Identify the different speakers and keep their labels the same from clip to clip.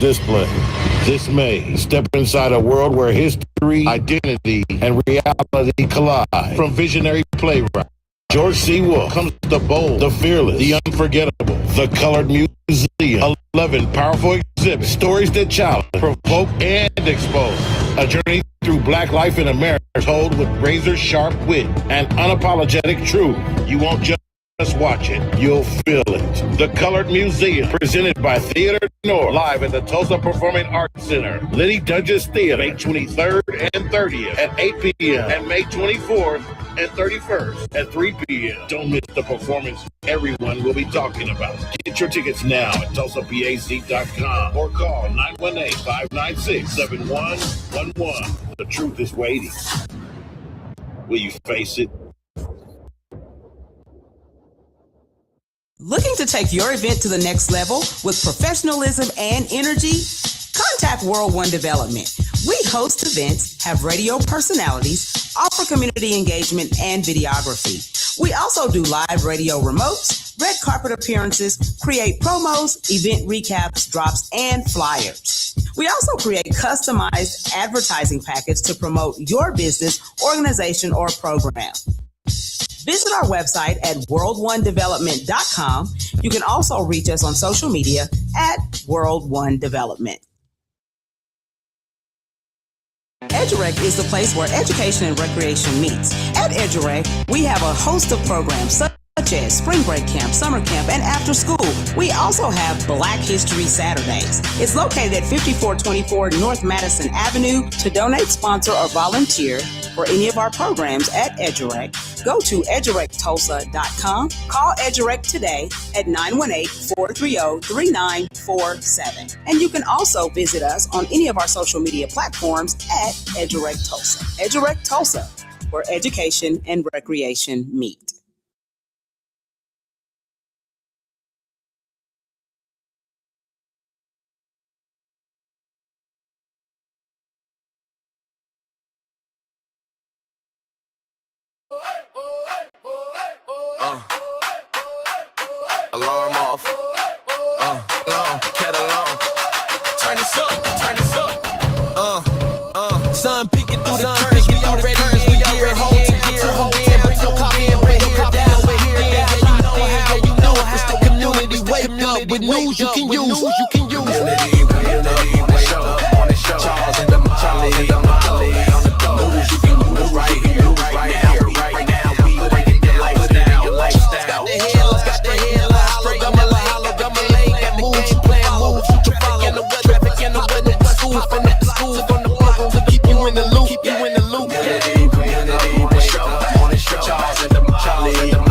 Speaker 1: display. This May, step inside a world where history, identity, and reality collide. From visionary playwright George C. Wolfe comes the bold, the fearless, the unforgettable, the Colored Museum. 11 powerful exhibits, stories that challenge, provoke, and expose. A journey through Black life in America told with razor-sharp wit and unapologetic truth. You won't just watch it, you'll feel it. The Colored Museum, presented by Theater North, live at the Tulsa Performing Arts Center, Liddy Dungeons Theater, May 23rd and 30th at 8 p.m. and May 24th and 31st at 3 p.m. Don't miss the performance everyone will be talking about. Get your tickets now at TulsaPAC.com or call 918-596-7111. The truth is waiting. Will you face it?
Speaker 2: Looking to take your event to the next level with professionalism and energy? Contact World One Development. We host events, have radio personalities, offer community engagement and videography. We also do live radio remotes, red carpet appearances, create promos, event recaps, drops, and flyers. We also create customized advertising packets to promote your business, organization, or program. Visit our website at world1development.com. You can also reach us on social media at World One Development. EduRec is the place where education and recreation meets. At EduRec, we have a host of programs such as Spring Break Camp, Summer Camp, and After School. We also have Black History Saturdays. It's located at 5424 North Madison Avenue. To donate, sponsor, or volunteer for any of our programs at EduRec, go to edurectulsa.com. Call EduRec today at 918-430-3947. And you can also visit us on any of our social media platforms at EduRec Tulsa. EduRec Tulsa, where education and recreation meet.
Speaker 3: Alarm off. Cat alarm. Turn this up. Sun peeking through the curtains. We already here. Hold in. Bring your coffee and bring your coffee over here. Yeah, you know how. It's the community. Wake up with news you can use. Community, wake up on the show. Charles and Damali on the go. News you can use right here, right now. We bring it to life now. Your lifestyle. Got the headlines, straight holla, got moves, you playing moves, you traffic in the weather, school, from the puzzle to keep you in the loop, Community, wake up on the show. Charles and Damali on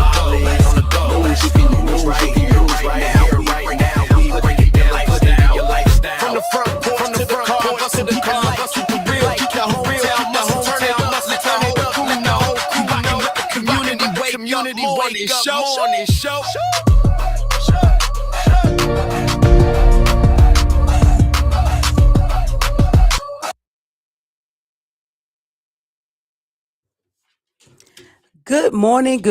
Speaker 3: the go. News you can use right here, right now. We bring it to life now. Your lifestyle. From the front porch to the car, bus to the car, bus to the real, keep the whole town, turn it up, and the whole crew, let the community wake up, morning show.
Speaker 2: Good morning,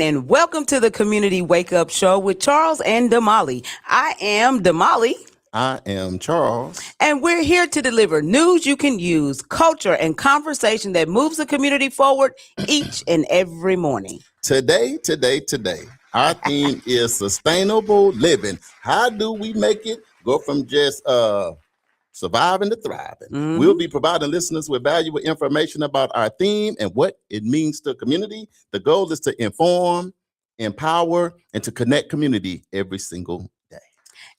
Speaker 2: and welcome to the Community Wake Up Show with Charles and Damali. I am Damali.
Speaker 4: I am Charles.
Speaker 2: And we're here to deliver news you can use, culture, and conversation that moves the community forward each and every morning.
Speaker 4: Today, our theme is sustainable living. How do we make it go from just surviving to thriving? Mm-hmm. We'll be providing listeners with valuable information about our theme and what it means to the community. The goal is to inform, empower, and to connect community every single day.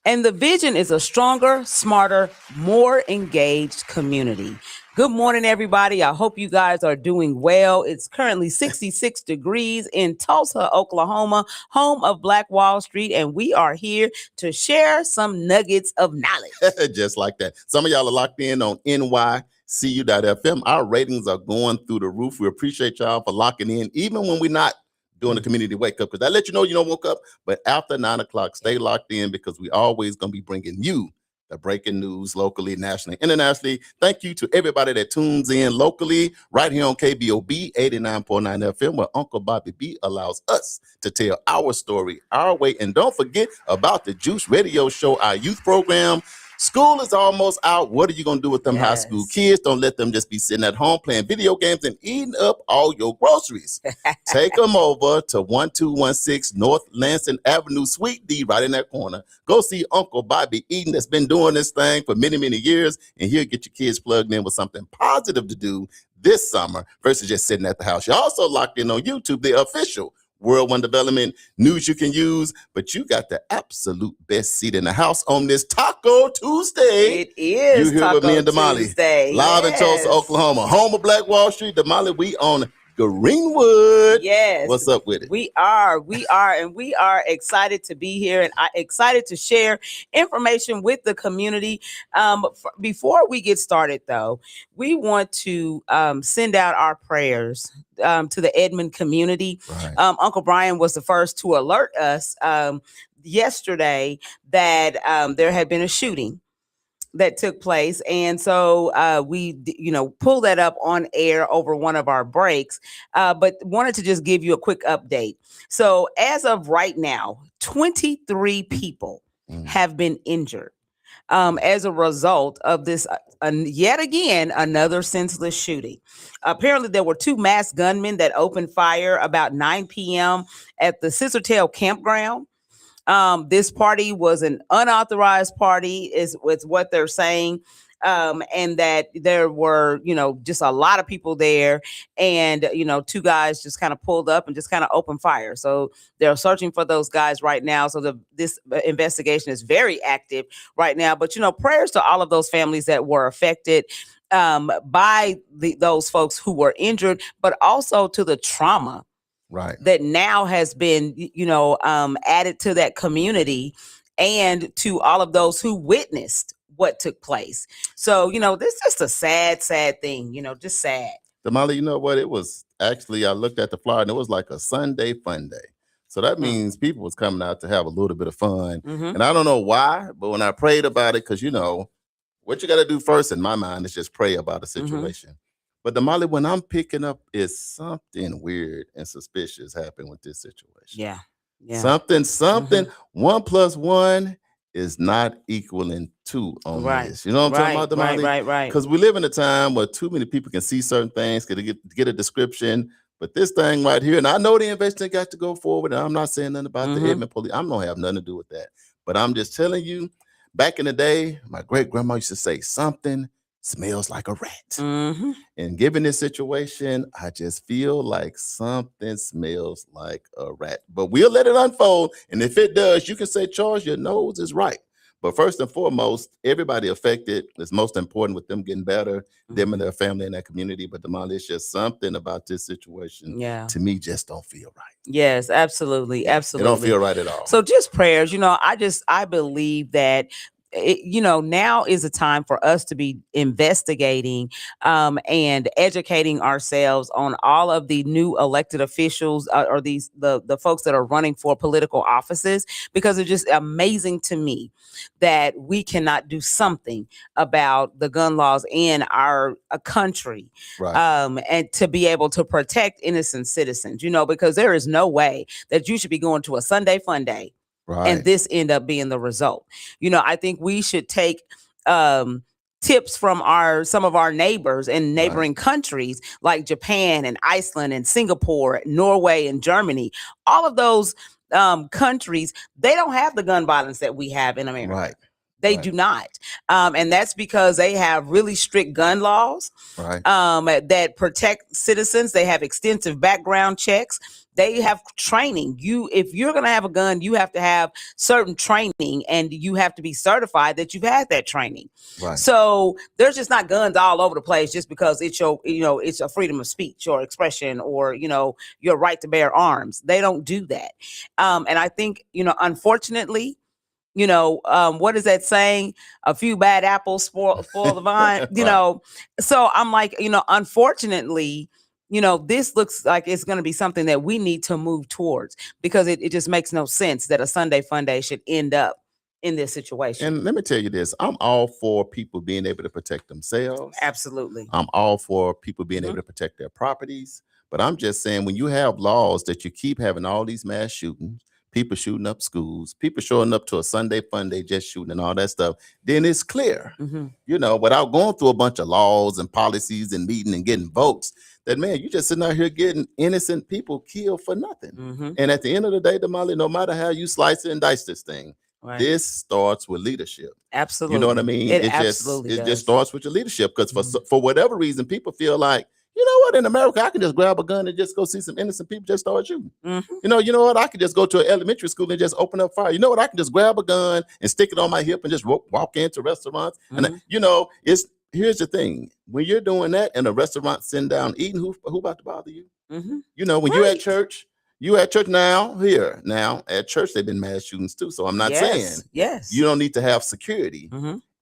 Speaker 2: And the vision is a stronger, smarter, more engaged community. Good morning, everybody. I hope you guys are doing well. It's currently 66 degrees in Tulsa, Oklahoma, home of Black Wall Street, and we are here to share some nuggets of knowledge.
Speaker 4: Just like that. Some of y'all are locked in on NYCU.FM. Our ratings are going through the roof. We appreciate y'all for locking in, even when we're not doing the community wake up, because I let you know you don't woke up. But after 9 o'clock, stay locked in, because we always going to be bringing you the breaking news locally, nationally, internationally. Thank you to everybody that tunes in locally right here on KBOB 89.9 FM, where Uncle Bobby B allows us to tell our story our way. And don't forget about the Juice Radio Show, our youth program. School is almost out. What are you going to do with them high
Speaker 2: Yes.
Speaker 4: school kids? Don't let them just be sitting at home playing video games and eating up all your groceries. Take them over to 1216 North Lansing Avenue, Suite D, right in that corner. Go see Uncle Bobby Eden that's been doing this thing for many, many years, and he'll get your kids plugged in with something positive to do this summer versus just sitting at the house. You're also locked in on YouTube, the official World One Development news you can use, but you got the absolute best seat in the house on this Taco Tuesday.
Speaker 2: It is
Speaker 4: You here
Speaker 2: Taco
Speaker 4: with me and Damali,
Speaker 2: Tuesday.
Speaker 4: live in Tulsa,
Speaker 2: Yes.
Speaker 4: Oklahoma, home of Black Wall Street. Damali, we on Greenwood.
Speaker 2: Yes.
Speaker 4: What's up with it?
Speaker 2: We are excited to be here and excited to share information with the community. Before we get started, though, we want to send out our prayers to the Edmond community.
Speaker 4: Right.
Speaker 2: Uncle Brian was the first to alert us yesterday that there had been a shooting that took place, and so we pulled that up on air over one of our breaks, but wanted to just give you a quick update. So as of right now, 23 people have been injured as a result of this yet again another senseless shooting. Apparently there were two masked gunmen that opened fire about 9 p.m. at the Scissortail campground. This party was an unauthorized party, is what they're saying, and that there were, just a lot of people there, and two guys just kind of pulled up and just kind of opened fire. So they're searching for those guys right now. So this investigation is very active right now. But prayers to all of those families that were affected by those folks who were injured, but also to the trauma.
Speaker 4: Right.
Speaker 2: That now has been, added to that community and to all of those who witnessed what took place. So, this is just a sad, sad thing, just sad.
Speaker 4: Damali, you know what? It was actually, I looked at the flyer and it was like a Sunday fun day. So that means people was coming out to have a little bit of fun. And I don't know why, but when I prayed about it, because, what you got to do first in my mind is just pray about a situation. But Damali, when I'm picking up, is something weird and suspicious happened with this situation.
Speaker 2: Yeah.
Speaker 4: Something. 1 + 1 is not equaling 2 on this. You know what I'm talking about, Damali?
Speaker 2: Right.
Speaker 4: Because we live in a time where too many people can see certain things, get a description. But this thing right here, and I know the investigation got to go forward, and I'm not saying nothing about the Edmond police. I'm going to have nothing to do with that. But I'm just telling you, back in the day, my great-grandma used to say, something smells like a rat. And given this situation, I just feel like something smells like a rat. But we'll let it unfold. And if it does, you can say, Charles, your nose is right. But first and foremost, everybody affected is most important with them getting better, them and their family and their community. But Damali, it's just something about this situation, to me, just don't feel right.
Speaker 2: Yes, absolutely. Absolutely.
Speaker 4: It don't feel right at all.
Speaker 2: So just prayers, I believe that now is a time for us to be investigating and educating ourselves on all of the new elected officials or the folks that are running for political offices, because it's just amazing to me that we cannot do something about the gun laws in our country, and to be able to protect innocent citizens, because there is no way that you should be going to a Sunday fun day and this end up being the result. I think we should take tips from some of our neighbors in neighboring countries like Japan and Iceland and Singapore, Norway and Germany. All of those countries, they don't have the gun violence that we have in America. They do not. And that's because they have really strict gun laws that protect citizens. They have extensive background checks. They have training. If you're going to have a gun, you have to have certain training, and you have to be certified that you've had that training. So there's just not guns all over the place just because it's it's a freedom of speech or expression or, your right to bear arms. They don't do that. And I think, unfortunately, what is that saying? A few bad apples spoil the vine, So I'm like, unfortunately, this looks like it's going to be something that we need to move towards, because it just makes no sense that a Sunday fun day should end up in this situation.
Speaker 4: And let me tell you this, I'm all for people being able to protect themselves.
Speaker 2: Absolutely.
Speaker 4: I'm all for people being able to protect their properties. But I'm just saying, when you have laws that you keep having all these mass shootings, people shooting up schools, people showing up to a Sunday fun day, just shooting and all that stuff, then it's clear, without going through a bunch of laws and policies and meeting and getting votes, that, man, you just sitting out here getting innocent people killed for nothing. And at the end of the day, Damali, no matter how you slice it and dice this thing, this starts with leadership.
Speaker 2: Absolutely.
Speaker 4: You know what I mean? It just starts with your leadership, because for whatever reason, people feel like, you know what, in America, I can just grab a gun and just go see some innocent people just start shooting. You know what, I can just go to an elementary school and just open up fire. You know what, I can just grab a gun and stick it on my hip and just walk into restaurants. And here's the thing. When you're doing that and a restaurant sitting down eating, who about to bother you? You know, when you're at church, now at church, they've been mass shootings too. So I'm not saying you don't need to have security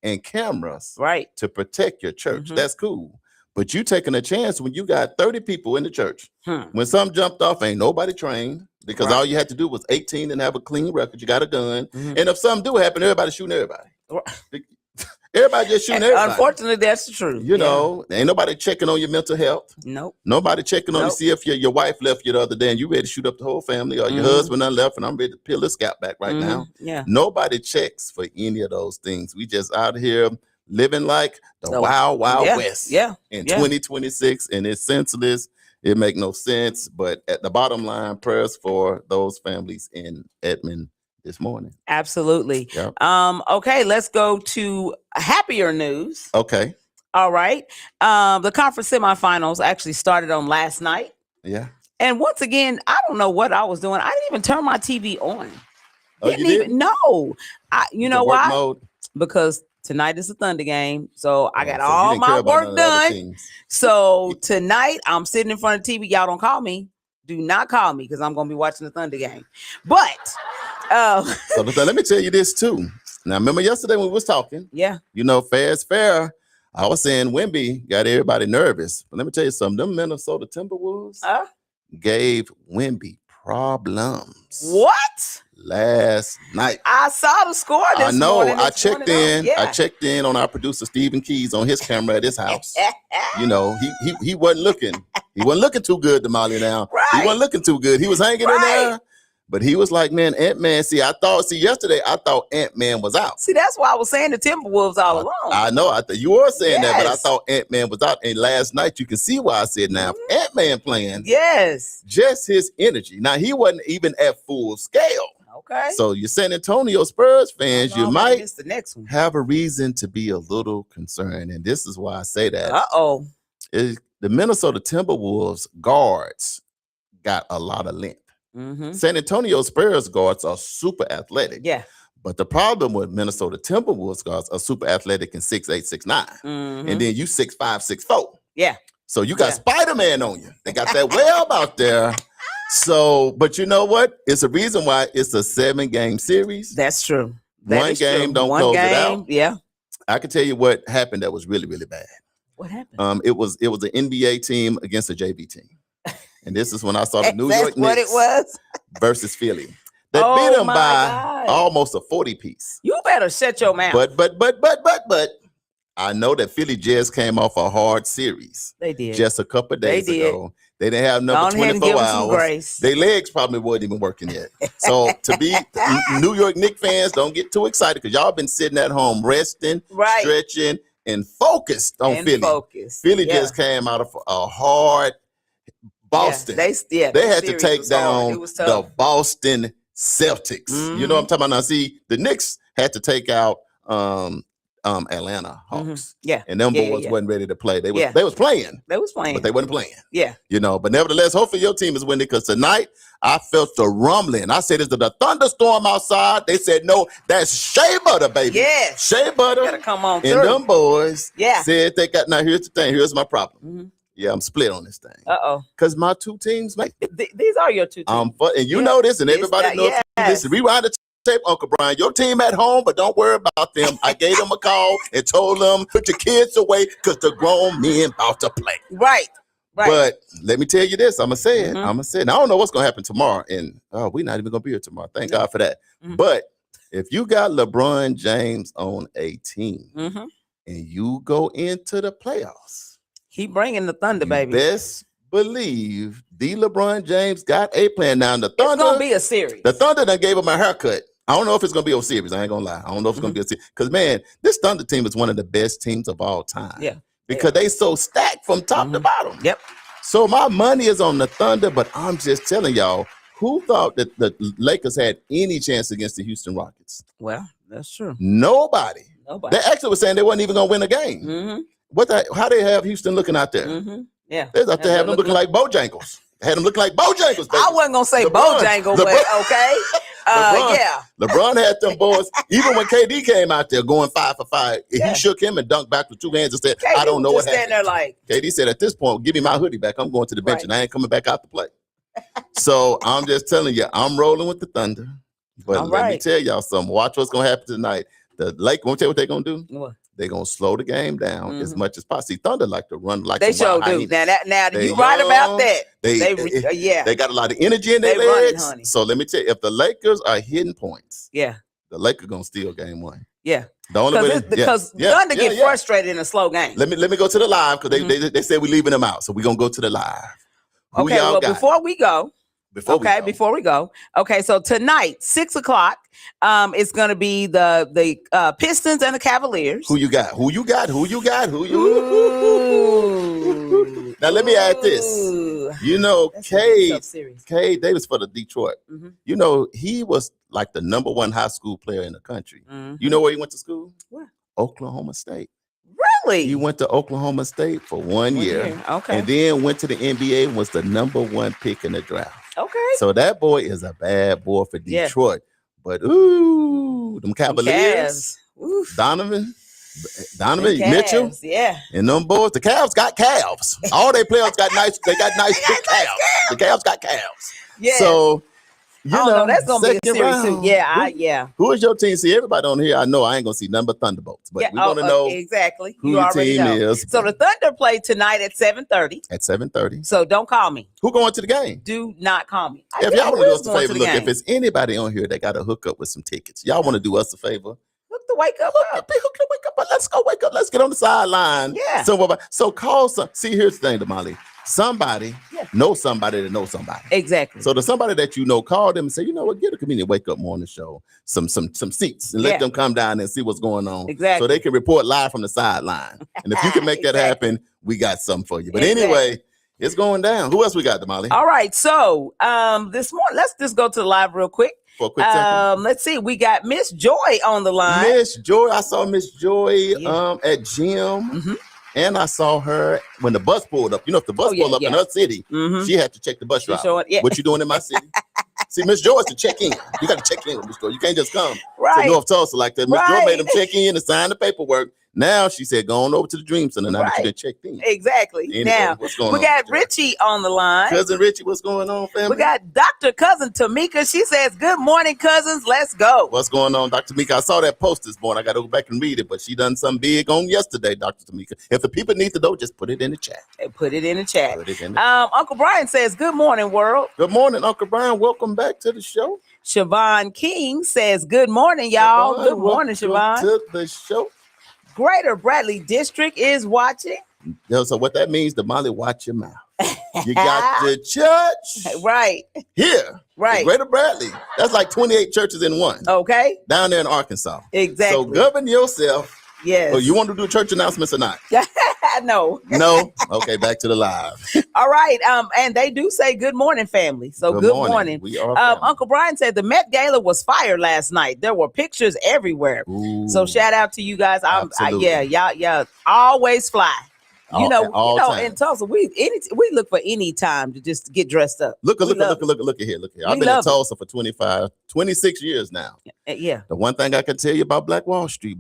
Speaker 4: and cameras to protect your church. That's cool. But you taking a chance when you got 30 people in the church. When some jumped off, ain't nobody trained, because all you had to do was 18 and have a clean record. You got a gun. And if something do happen, everybody shooting everybody. Everybody just shooting everybody.
Speaker 2: Unfortunately, that's the truth.
Speaker 4: You know, ain't nobody checking on your mental health.
Speaker 2: Nope.
Speaker 4: Nobody checking on you, see if your wife left you the other day and you ready to shoot up the whole family, or your husband done left and I'm ready to peel his scalp back right now.
Speaker 2: Yeah.
Speaker 4: Nobody checks for any of those things. We just out here living like the wild west in 2026, and it's senseless. It make no sense. But at the bottom line, prayers for those families in Edmond this morning.
Speaker 2: Absolutely. Yep. Okay, let's go to happier news.
Speaker 4: Okay.
Speaker 2: All right. The conference semifinals actually started on last night.
Speaker 4: Yeah.
Speaker 2: And once again, I don't know what I was doing. I didn't even turn my TV on.
Speaker 4: Oh, you didn't?
Speaker 2: No. You know why?
Speaker 4: Mode?
Speaker 2: Because tonight is a Thunder game. So I got all my work done. So tonight I'm sitting in front of the TV. Y'all don't call me. Do not call me, because I'm going to be watching the Thunder game. But
Speaker 4: so let me tell you this too. Now, remember yesterday when we was talking?
Speaker 2: Yeah.
Speaker 4: You know, fair is fair. I was saying Wemby got everybody nervous. But let me tell you something. Them Minnesota Timberwolves gave Wemby problems.
Speaker 2: What?
Speaker 4: Last night.
Speaker 2: I saw the score this morning.
Speaker 4: I checked in. I checked in on our producer Stephen Keys on his camera at his house. You know, he wasn't looking. He wasn't looking too good, Damali now. He wasn't looking too good. He was hanging in there. But he was like, man, Ant-Man. Yesterday I thought Ant-Man was out.
Speaker 2: See, that's why I was saying the Timberwolves all along.
Speaker 4: I know. I thought you were saying that, but I thought Ant-Man was out. And last night, you can see why I said now, Ant-Man playing.
Speaker 2: Yes.
Speaker 4: Just his energy. Now, he wasn't even at full scale.
Speaker 2: Okay.
Speaker 4: So you San Antonio Spurs fans, you might
Speaker 2: the next one.
Speaker 4: have a reason to be a little concerned. And this is why I say that. The Minnesota Timberwolves guards got a lot of length. San Antonio Spurs guards are super athletic.
Speaker 2: Yeah.
Speaker 4: But the problem with Minnesota Timberwolves guards are super athletic and 6'8", 6'9". And then you 6'5", 6'4".
Speaker 2: Yeah.
Speaker 4: So you got Spider-Man on you. They got that web out there. So, but you know what? It's a reason why it's a 7-game series.
Speaker 2: That's true.
Speaker 4: One game don't close it out.
Speaker 2: Yeah.
Speaker 4: I can tell you what happened that was really, really bad.
Speaker 2: What happened?
Speaker 4: It was an NBA team against a JV team. And this is when I saw the New York Knicks
Speaker 2: what it was?
Speaker 4: versus Philly. They beat them by almost a 40-piece.
Speaker 2: You better shut your mouth.
Speaker 4: But I know that Philly just came off a hard series.
Speaker 2: They did.
Speaker 4: Just a couple of days ago. They didn't have number 24 hours. Their legs probably wasn't even working yet. So to be New York Knicks fans, don't get too excited, because y'all been sitting at home resting, stretching, and focused on Philly. Philly just came out of a hard Boston.
Speaker 2: They
Speaker 4: had to take down the Boston Celtics. You know what I'm talking about? Now, see, the Knicks had to take out Atlanta Hawks.
Speaker 2: Yeah.
Speaker 4: And them boys wasn't ready to play. They was playing.
Speaker 2: They was playing.
Speaker 4: But they wasn't playing.
Speaker 2: Yeah.
Speaker 4: You know, but nevertheless, hopefully your team is winning, because tonight I felt the rumbling. I said, is it a thunderstorm outside? They said, no, that's Shea Butter, baby.
Speaker 2: Yeah.
Speaker 4: Shea Butter.
Speaker 2: Gotta come on
Speaker 4: and
Speaker 2: through.
Speaker 4: them boys said they got, now here's the thing. Here's my problem. Yeah, I'm split on this thing. Because my two teams, mate.
Speaker 2: These are your two teams.
Speaker 4: And you know this, and everybody knows this. Rewind the tape, Uncle Brian. Your team at home, but don't worry about them. I gave them a call and told them, put your kids away, because the grown men about to play.
Speaker 2: Right.
Speaker 4: But let me tell you this. I'm going to say it. I'm going to say it. Now, I don't know what's going to happen tomorrow. And we're not even going to be here tomorrow. Thank God for that. But if you got LeBron James on a team and you go into the playoffs,
Speaker 2: he bringing the thunder, baby.
Speaker 4: Best believe the LeBron James got a plan? Now the
Speaker 2: It's gonna
Speaker 4: Thunder,
Speaker 2: be a series.
Speaker 4: the Thunder done gave him a haircut. I don't know if it's gonna be a series. I ain't gonna lie. I don't know if it's gonna be a series. Because man, this Thunder team is one of the best teams of all time.
Speaker 2: Yeah.
Speaker 4: Because they so stacked from top to bottom.
Speaker 2: Yep.
Speaker 4: So my money is on the Thunder, but I'm just telling y'all, who thought that the Lakers had any chance against the Houston Rockets?
Speaker 2: Well, that's true.
Speaker 4: Nobody.
Speaker 2: Nobody.
Speaker 4: They actually were saying they wasn't even gonna win a game.
Speaker 2: Mm-hmm.
Speaker 4: How they have Houston looking out there?
Speaker 2: Mm-hmm. Yeah.
Speaker 4: They have to have them looking like Bojangles. Had them looking like Bojangles, baby.
Speaker 2: I wasn't gonna say
Speaker 4: LeBron-
Speaker 2: Bojangle, but okay.
Speaker 4: LeBron-
Speaker 2: Yeah.
Speaker 4: LeBron had them boys. Even when KD came out there going 5 for 5,
Speaker 2: Yeah.
Speaker 4: he shook him and dunked back with 2 hands and said,
Speaker 2: KD
Speaker 4: I don't know
Speaker 2: was
Speaker 4: what
Speaker 2: just standing
Speaker 4: happened.
Speaker 2: there like,
Speaker 4: KD said, at this point, give me my hoodie back. I'm going to the bench
Speaker 2: Right.
Speaker 4: and I ain't coming back out to play. So I'm just telling you, I'm rolling with the Thunder. But
Speaker 2: All
Speaker 4: let me
Speaker 2: right.
Speaker 4: tell y'all something. Watch what's going to happen tonight. The Lakers, want to tell you what they're going to do?
Speaker 2: what?
Speaker 4: They're going to slow the game down as much as possible. See, Thunder like to run like
Speaker 2: They
Speaker 4: some
Speaker 2: sure
Speaker 4: wild
Speaker 2: do.
Speaker 4: hyenas.
Speaker 2: Now
Speaker 4: They
Speaker 2: you right about
Speaker 4: young.
Speaker 2: that.
Speaker 4: They
Speaker 2: Yeah.
Speaker 4: They got a lot of energy in their
Speaker 2: They running,
Speaker 4: legs.
Speaker 2: honey.
Speaker 4: So let me tell you, if the Lakers are hitting points,
Speaker 2: Yeah.
Speaker 4: the Lakers going to steal game 1.
Speaker 2: Yeah.
Speaker 4: The only way
Speaker 2: Because Thunder get frustrated in a slow game.
Speaker 4: Let me go to the live because they said we're leaving them out. So we're going to go to the live. Who
Speaker 2: Okay,
Speaker 4: y'all
Speaker 2: well,
Speaker 4: got?
Speaker 2: before we go, before we go. Okay, so tonight, 6:00, it's gonna be the Pistons and the Cavaliers.
Speaker 4: Who you got? Who you got?
Speaker 2: Ooh.
Speaker 4: Now let me add this.
Speaker 2: Ooh.
Speaker 4: You know,
Speaker 2: That's gonna be a tough series.
Speaker 4: Cade Davis for the Detroit.
Speaker 2: Mhm.
Speaker 4: You know, he was like the #1 high school player in the country.
Speaker 2: Mhm.
Speaker 4: You know where he went to school?
Speaker 2: Where?
Speaker 4: Oklahoma State.
Speaker 2: Really?
Speaker 4: He went to Oklahoma State for 1 year.
Speaker 2: Okay.
Speaker 4: And then went to the NBA and was the #1 pick in the draft.
Speaker 2: Okay.
Speaker 4: So that boy is a bad boy for
Speaker 2: Yeah.
Speaker 4: Detroit. But them Cavaliers,
Speaker 2: Cavs. Oof.
Speaker 4: Donovan,
Speaker 2: Them
Speaker 4: Mitchell,
Speaker 2: Cavs, yeah.
Speaker 4: and them boys. The Cavs got calves. All their players got nice. They got nice big calves. The Cavs got calves.
Speaker 2: Yeah.
Speaker 4: So you
Speaker 2: oh,
Speaker 4: know
Speaker 2: no, that's gonna be a
Speaker 4: second
Speaker 2: series too.
Speaker 4: round.
Speaker 2: Yeah.
Speaker 4: Who is your team? See, everybody on here, I know I ain't gonna see nothing but Thunderbolts, but
Speaker 2: Yeah.
Speaker 4: we want to know
Speaker 2: exactly.
Speaker 4: who
Speaker 2: You
Speaker 4: your
Speaker 2: already
Speaker 4: team
Speaker 2: know.
Speaker 4: is.
Speaker 2: So the Thunder play tonight at 7:30.
Speaker 4: At 7:30.
Speaker 2: So don't call me.
Speaker 4: Who going to the game?
Speaker 2: Do not call me.
Speaker 4: If
Speaker 2: Yeah,
Speaker 4: y'all want
Speaker 2: who
Speaker 4: to do
Speaker 2: is
Speaker 4: us a
Speaker 2: going to
Speaker 4: favor,
Speaker 2: the
Speaker 4: look,
Speaker 2: game?
Speaker 4: if it's anybody on here that got to hook up with some tickets, y'all want to do us a favor?
Speaker 2: Look the wake up.
Speaker 4: Wake up. Let's go wake up. Let's get on the sideline.
Speaker 2: Yeah.
Speaker 4: So call some. See, here's the thing, Damali. Somebody knows somebody that knows somebody.
Speaker 2: Exactly.
Speaker 4: So the somebody that you know, call them and say, you know what, get a comedian wake up morning show, some seats, and let them come down and see what's going on.
Speaker 2: Exactly.
Speaker 4: So they can report live from the sideline. And if you can make that happen, we got something for you. But anyway, it's going down. Who else we got, Damali?
Speaker 2: All right. So this morning, let's just go to the live real quick.
Speaker 4: For a quick second.
Speaker 2: Let's see. We got Miss Joy on the line.
Speaker 4: Miss Joy, I saw Miss Joy at gym.
Speaker 2: Mhm.
Speaker 4: And I saw her when the bus pulled up. You know, if the bus pulled up in her city,
Speaker 2: Mhm.
Speaker 4: she had to check the bus driver.
Speaker 2: showing- yeah.
Speaker 4: What you doing in my city? See, Miss Joy is to check in. You got to check in with Miss Joy. You can't just come
Speaker 2: Right.
Speaker 4: to North Tulsa like that. Miss Joy
Speaker 2: Right.
Speaker 4: made them check in and sign the paperwork. Now she said, go on over to the Dream Center now that you
Speaker 2: Right.
Speaker 4: done checked in.
Speaker 2: Exactly.
Speaker 4: Anyway,
Speaker 2: now
Speaker 4: what's going
Speaker 2: we
Speaker 4: on,
Speaker 2: got
Speaker 4: Miss Joy?
Speaker 2: Richie on the line.
Speaker 4: Cousin Richie, what's going on, family?
Speaker 2: We got Dr. Cousin Tamika. She says, "Good morning, cousins. Let's go."
Speaker 4: What's going on, Dr. Tamika? I saw that post this morning. I got to go back and read it, but she done something big on yesterday, Dr. Tamika. If the people need to know, just put it in the chat.
Speaker 2: Put it in the chat.
Speaker 4: Put it in the
Speaker 2: Uncle Brian says, "Good morning, world."
Speaker 4: Good morning, Uncle Brian. Welcome back to the show.
Speaker 2: Siobhan King says, "Good morning, y'all." Good morning, Siobhan.
Speaker 4: To the show.
Speaker 2: Greater Bradley District is watching.
Speaker 4: So what that means, Damali, watch your mouth. You got the church
Speaker 2: Right.
Speaker 4: here,
Speaker 2: Right.
Speaker 4: in Greater Bradley. That's like 28 churches in one.
Speaker 2: Okay.
Speaker 4: Down there in Arkansas.
Speaker 2: Exactly.
Speaker 4: So govern yourself.
Speaker 2: Yes.
Speaker 4: Oh, you want to do church announcements or not?
Speaker 2: No.
Speaker 4: No. Okay, back to the live.
Speaker 2: All right. And they do say good morning, family. So good morning.
Speaker 4: We are family.
Speaker 2: Uncle Brian said the Met Gala was fire last night. There were pictures everywhere.
Speaker 4: Ooh.
Speaker 2: So shout out to you guys.
Speaker 4: Absolutely.
Speaker 2: Y'all always fly.
Speaker 4: All times.
Speaker 2: In Tulsa, we look for any time to just get dressed up.
Speaker 4: Look
Speaker 2: We
Speaker 4: here.
Speaker 2: love
Speaker 4: I've been in
Speaker 2: love it.
Speaker 4: Tulsa for 26 years now.
Speaker 2: Yeah.
Speaker 4: The one thing I can tell you about Black Wall Street,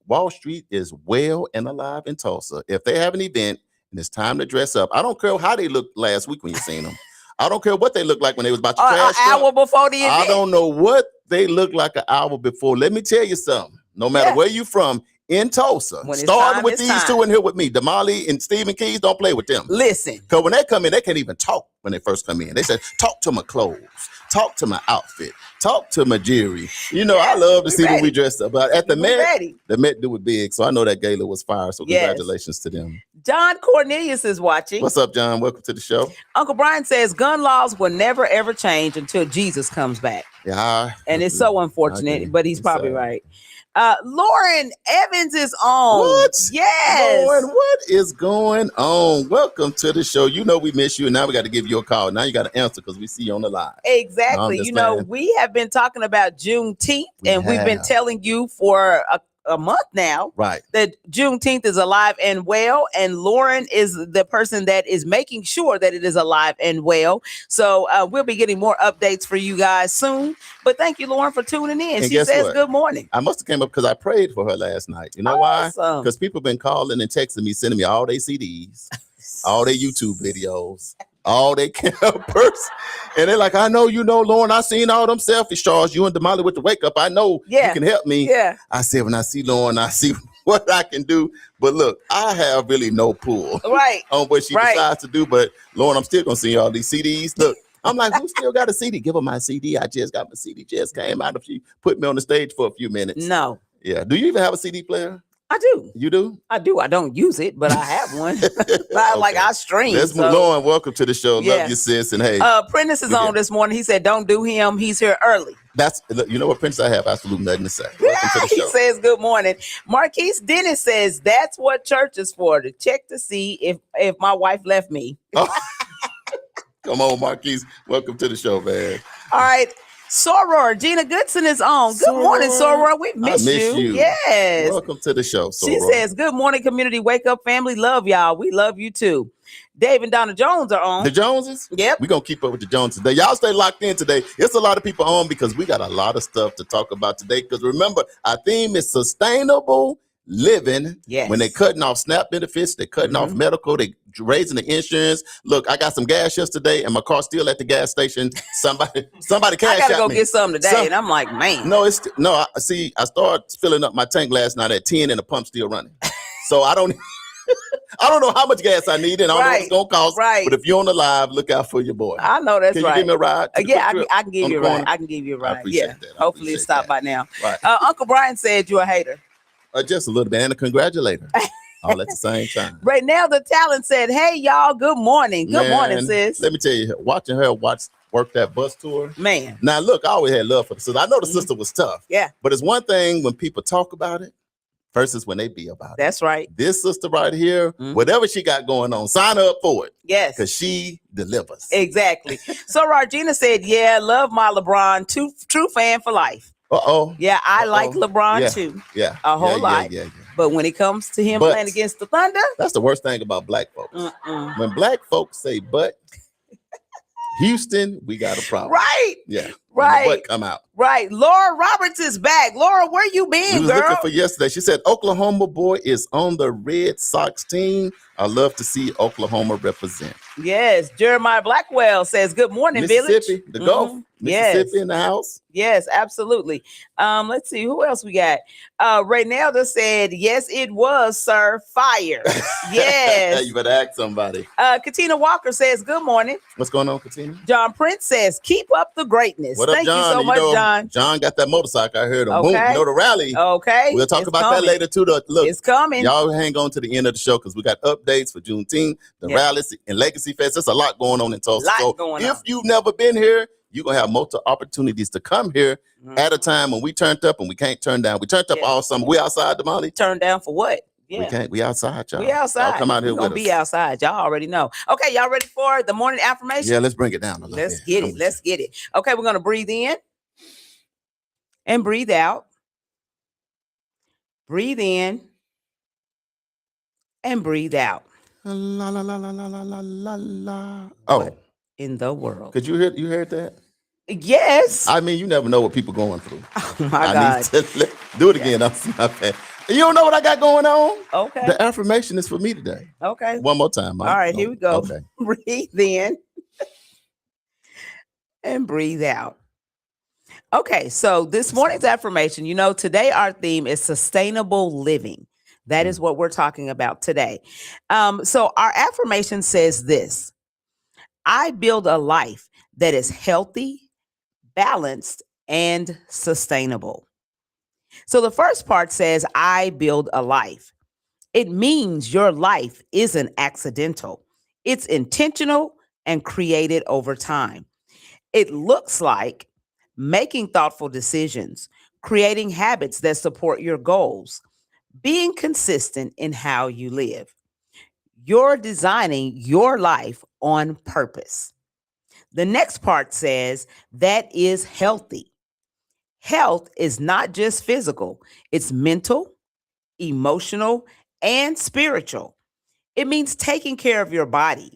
Speaker 4: Wall Street is well and alive in Tulsa. If they have an event and it's time to dress up, I don't care how they looked last week when you seen them. I don't care what they looked like when they was about to crash.
Speaker 2: An hour before the event.
Speaker 4: I don't know what they look like an hour before. Let me tell you something. No matter where you from in Tulsa,
Speaker 2: When it's
Speaker 4: starting
Speaker 2: time,
Speaker 4: with
Speaker 2: it's
Speaker 4: these
Speaker 2: time.
Speaker 4: two in here with me, Damali and Stephen Keys, don't play with them.
Speaker 2: Listen.
Speaker 4: Because when they come in, they can't even talk when they first come in. They said, talk to my clothes, talk to my outfit, talk to my jewelry. You know, I love to see when we dress up. But at the Met do it big. So I know that gala was fire. So
Speaker 2: Yes.
Speaker 4: congratulations to them.
Speaker 2: John Cornelius is watching.
Speaker 4: What's up, John? Welcome to the show.
Speaker 2: Uncle Brian says gun laws will never ever change until Jesus comes back.
Speaker 4: Yeah.
Speaker 2: And it's so unfortunate,
Speaker 4: Okay.
Speaker 2: but he's
Speaker 4: I'm
Speaker 2: probably
Speaker 4: sorry.
Speaker 2: right. Lauren Evans is on.
Speaker 4: What?
Speaker 2: Yes.
Speaker 4: Lauren, what is going on? Welcome to the show. You know we miss you, and now we got to give you a call. Now you got to answer because we see you on the live.
Speaker 2: Exactly. You know,
Speaker 4: Understand.
Speaker 2: we have been talking about Juneteenth, and we've been
Speaker 4: have.
Speaker 2: telling you for a month now
Speaker 4: Right.
Speaker 2: that Juneteenth is alive and well, and Lauren is the person that is making sure that it is alive and well. So we'll be getting more updates for you guys soon. But thank you, Lauren, for tuning in.
Speaker 4: And
Speaker 2: She
Speaker 4: guess
Speaker 2: says
Speaker 4: what?
Speaker 2: good morning.
Speaker 4: I must have came up because I prayed for her last night. You know why?
Speaker 2: Awesome.
Speaker 4: Because people been calling and texting me, sending me all their CDs, all their YouTube videos, all their campers. And they're like, I know you know, Lauren, I seen all them selfish Charles, you and Damali with the Wake Up. I know you can help me.
Speaker 2: Yeah.
Speaker 4: I said, when I see Lauren, I see what I can do. But look, I have really no pull
Speaker 2: Right.
Speaker 4: on what she
Speaker 2: Right.
Speaker 4: decides to do. But Lauren, I'm still gonna send you all these CDs. Look, I'm like, who still got a CD? Give her my CD. I just got my CD. Just came out. If she put me on the stage for a few minutes.
Speaker 2: No,
Speaker 4: Yeah. Do you even have a CD player?
Speaker 2: I do.
Speaker 4: You do?
Speaker 2: I do. I don't use it, but I have one. Like I stream.
Speaker 4: Let's move. Lauren, welcome to the show.
Speaker 2: Yeah.
Speaker 4: Love you, sis. And hey,
Speaker 2: Prentice is
Speaker 4: Look
Speaker 2: on
Speaker 4: at-
Speaker 2: this morning. He said, don't do him. He's here early.
Speaker 4: that's you know what, Prince, I have absolutely nothing to say. Welcome to the
Speaker 2: He
Speaker 4: show.
Speaker 2: says good morning. Marquise Dennis says that's what church is for, to check to see if my wife left me.
Speaker 4: Come on, Marquise. Welcome to the show, man.
Speaker 2: All right. Soror, Gina Goodson is on. Good
Speaker 4: Soror,
Speaker 2: morning, Soror. We miss
Speaker 4: miss you.
Speaker 2: Yes.
Speaker 4: Welcome to the show.
Speaker 2: She
Speaker 4: Soror.
Speaker 2: says, good morning, community. Wake up, family. Love y'all. We love you too. Dave and Donna Jones are on.
Speaker 4: The Joneses?
Speaker 2: Yep.
Speaker 4: We're going to keep up with the Joneses today. Y'all stay locked in today. It's a lot of people on because we got a lot of stuff to talk about today. Because remember, our theme is sustainable living.
Speaker 2: Yes.
Speaker 4: When they cutting off SNAP benefits, they cutting off medical, they raising the insurance. Look, I got some gas yesterday and my car's still at the gas station. Somebody
Speaker 2: I
Speaker 4: cash
Speaker 2: gotta
Speaker 4: out
Speaker 2: go
Speaker 4: me.
Speaker 2: get some today, and I'm like, man.
Speaker 4: No, I started filling up my tank last night at 10 and the pump's still running. So I don't know how much gas I need and I don't know what it's gonna cost.
Speaker 2: Right.
Speaker 4: But if you're on the live, look out for your boy.
Speaker 2: I know that's
Speaker 4: Can
Speaker 2: right.
Speaker 4: you give me a ride? to the
Speaker 2: Yeah,
Speaker 4: quick trip
Speaker 2: I can give
Speaker 4: on
Speaker 2: you a
Speaker 4: the
Speaker 2: ride.
Speaker 4: corner?
Speaker 2: I can give you a
Speaker 4: I
Speaker 2: ride.
Speaker 4: appreciate
Speaker 2: Yeah.
Speaker 4: that. I
Speaker 2: Hopefully it's
Speaker 4: appreciate
Speaker 2: stopped
Speaker 4: that.
Speaker 2: by now.
Speaker 4: Right.
Speaker 2: Uncle Brian said you're a hater.
Speaker 4: Just a little bit and a congratulator. All at the same time.
Speaker 2: Right now, the talent said, hey, y'all, good morning. Good morning,
Speaker 4: Man,
Speaker 2: sis.
Speaker 4: Let me tell you, watching her work that bus tour.
Speaker 2: Man.
Speaker 4: Now, look, I always had love for the sister. I know the sister was tough.
Speaker 2: Yeah,
Speaker 4: But it's one thing when people talk about it versus when they be about it.
Speaker 2: that's right.
Speaker 4: This sister right here, whatever she got going on, sign her up for it.
Speaker 2: Yes.
Speaker 4: Because she delivers.
Speaker 2: Exactly. So Regina said, yeah, love my LeBron. True fan for life.
Speaker 4: Uh-oh.
Speaker 2: Yeah, I like
Speaker 4: Uh-oh.
Speaker 2: LeBron
Speaker 4: Yeah.
Speaker 2: too.
Speaker 4: Yeah.
Speaker 2: A whole lot.
Speaker 4: Yeah.
Speaker 2: But when it comes to him
Speaker 4: But-
Speaker 2: playing against the Thunder,
Speaker 4: That's the worst thing about black folks.
Speaker 2: mm-mm.
Speaker 4: When black folks say but, Houston, we got a problem.
Speaker 2: Right.
Speaker 4: Yeah.
Speaker 2: Right.
Speaker 4: When the but come out.
Speaker 2: Right. Laura Roberts is back. Laura, where you
Speaker 4: We
Speaker 2: been,
Speaker 4: was
Speaker 2: girl?
Speaker 4: looking for yesterday. She said Oklahoma boy is on the Red Sox team. I love to see Oklahoma represent.
Speaker 2: Yes. Jeremiah Blackwell says, good morning,
Speaker 4: Mississippi,
Speaker 2: Village.
Speaker 4: the Gulf.
Speaker 2: Yes.
Speaker 4: Mississippi in the house.
Speaker 2: Yes, absolutely. Let's see who else we got. Reynalda said, yes, it was, sir. Fire. Yes.
Speaker 4: You better ask somebody.
Speaker 2: Katina Walker says, good morning.
Speaker 4: What's going on, Katina?
Speaker 2: John Prince says, keep up the greatness.
Speaker 4: What up,
Speaker 2: Thank
Speaker 4: John?
Speaker 2: you so much, John.
Speaker 4: John got that motorcycle. I heard him. Boom.
Speaker 2: Okay.
Speaker 4: You know the rally.
Speaker 2: Okay.
Speaker 4: We'll talk
Speaker 2: It's
Speaker 4: about
Speaker 2: coming.
Speaker 4: that later too. Look,
Speaker 2: It's coming.
Speaker 4: y'all hang on to the end of the show because we got updates for Juneteenth, the
Speaker 2: Yeah.
Speaker 4: rallies, and Legacy Fest. There's a lot going on in Tulsa.
Speaker 2: Lot
Speaker 4: So
Speaker 2: going
Speaker 4: if
Speaker 2: on.
Speaker 4: you've never been here, you're going to have multiple opportunities to come here
Speaker 2: Mhm.
Speaker 4: at a time when we turned up and we can't turn down. We turned up
Speaker 2: Yeah.
Speaker 4: all summer. We outside, Damali.
Speaker 2: Turn down for what?
Speaker 4: We
Speaker 2: Yeah.
Speaker 4: can't. We outside, y'all.
Speaker 2: We outside.
Speaker 4: Y'all come out here
Speaker 2: We're gonna
Speaker 4: with
Speaker 2: be
Speaker 4: us.
Speaker 2: outside. Y'all already know. Okay, y'all ready for the morning affirmation?
Speaker 4: Yeah, let's bring it down a little
Speaker 2: Let's
Speaker 4: bit.
Speaker 2: get
Speaker 4: I'm
Speaker 2: it.
Speaker 4: with
Speaker 2: Let's get it. Okay, we're gonna breathe in and breathe out. Breathe in and breathe out.
Speaker 4: you. La la la la la la la la la. Oh,
Speaker 2: What in the world?
Speaker 4: could you hear? You heard that?
Speaker 2: Yes.
Speaker 4: I mean, you never know what people going through.
Speaker 2: Oh my
Speaker 4: I
Speaker 2: God.
Speaker 4: need to do it again. I'm sorry. You don't know what I got going on?
Speaker 2: Okay.
Speaker 4: The affirmation is for me today.
Speaker 2: Okay.
Speaker 4: One more time. Mike.
Speaker 2: All right, here we go.
Speaker 4: Okay.
Speaker 2: Breathe in and breathe out. Okay, so this morning's affirmation, today our theme is sustainable living. That is what we're talking about today. So our affirmation says this: I build a life that is healthy, balanced, and sustainable. So the first part says, I build a life. It means your life isn't accidental. It's intentional and created over time. It looks like making thoughtful decisions, creating habits that support your goals, being consistent in how you live. You're designing your life on purpose. The next part says that is healthy. Health is not just physical, it's mental, emotional, and spiritual. It means taking care of your body,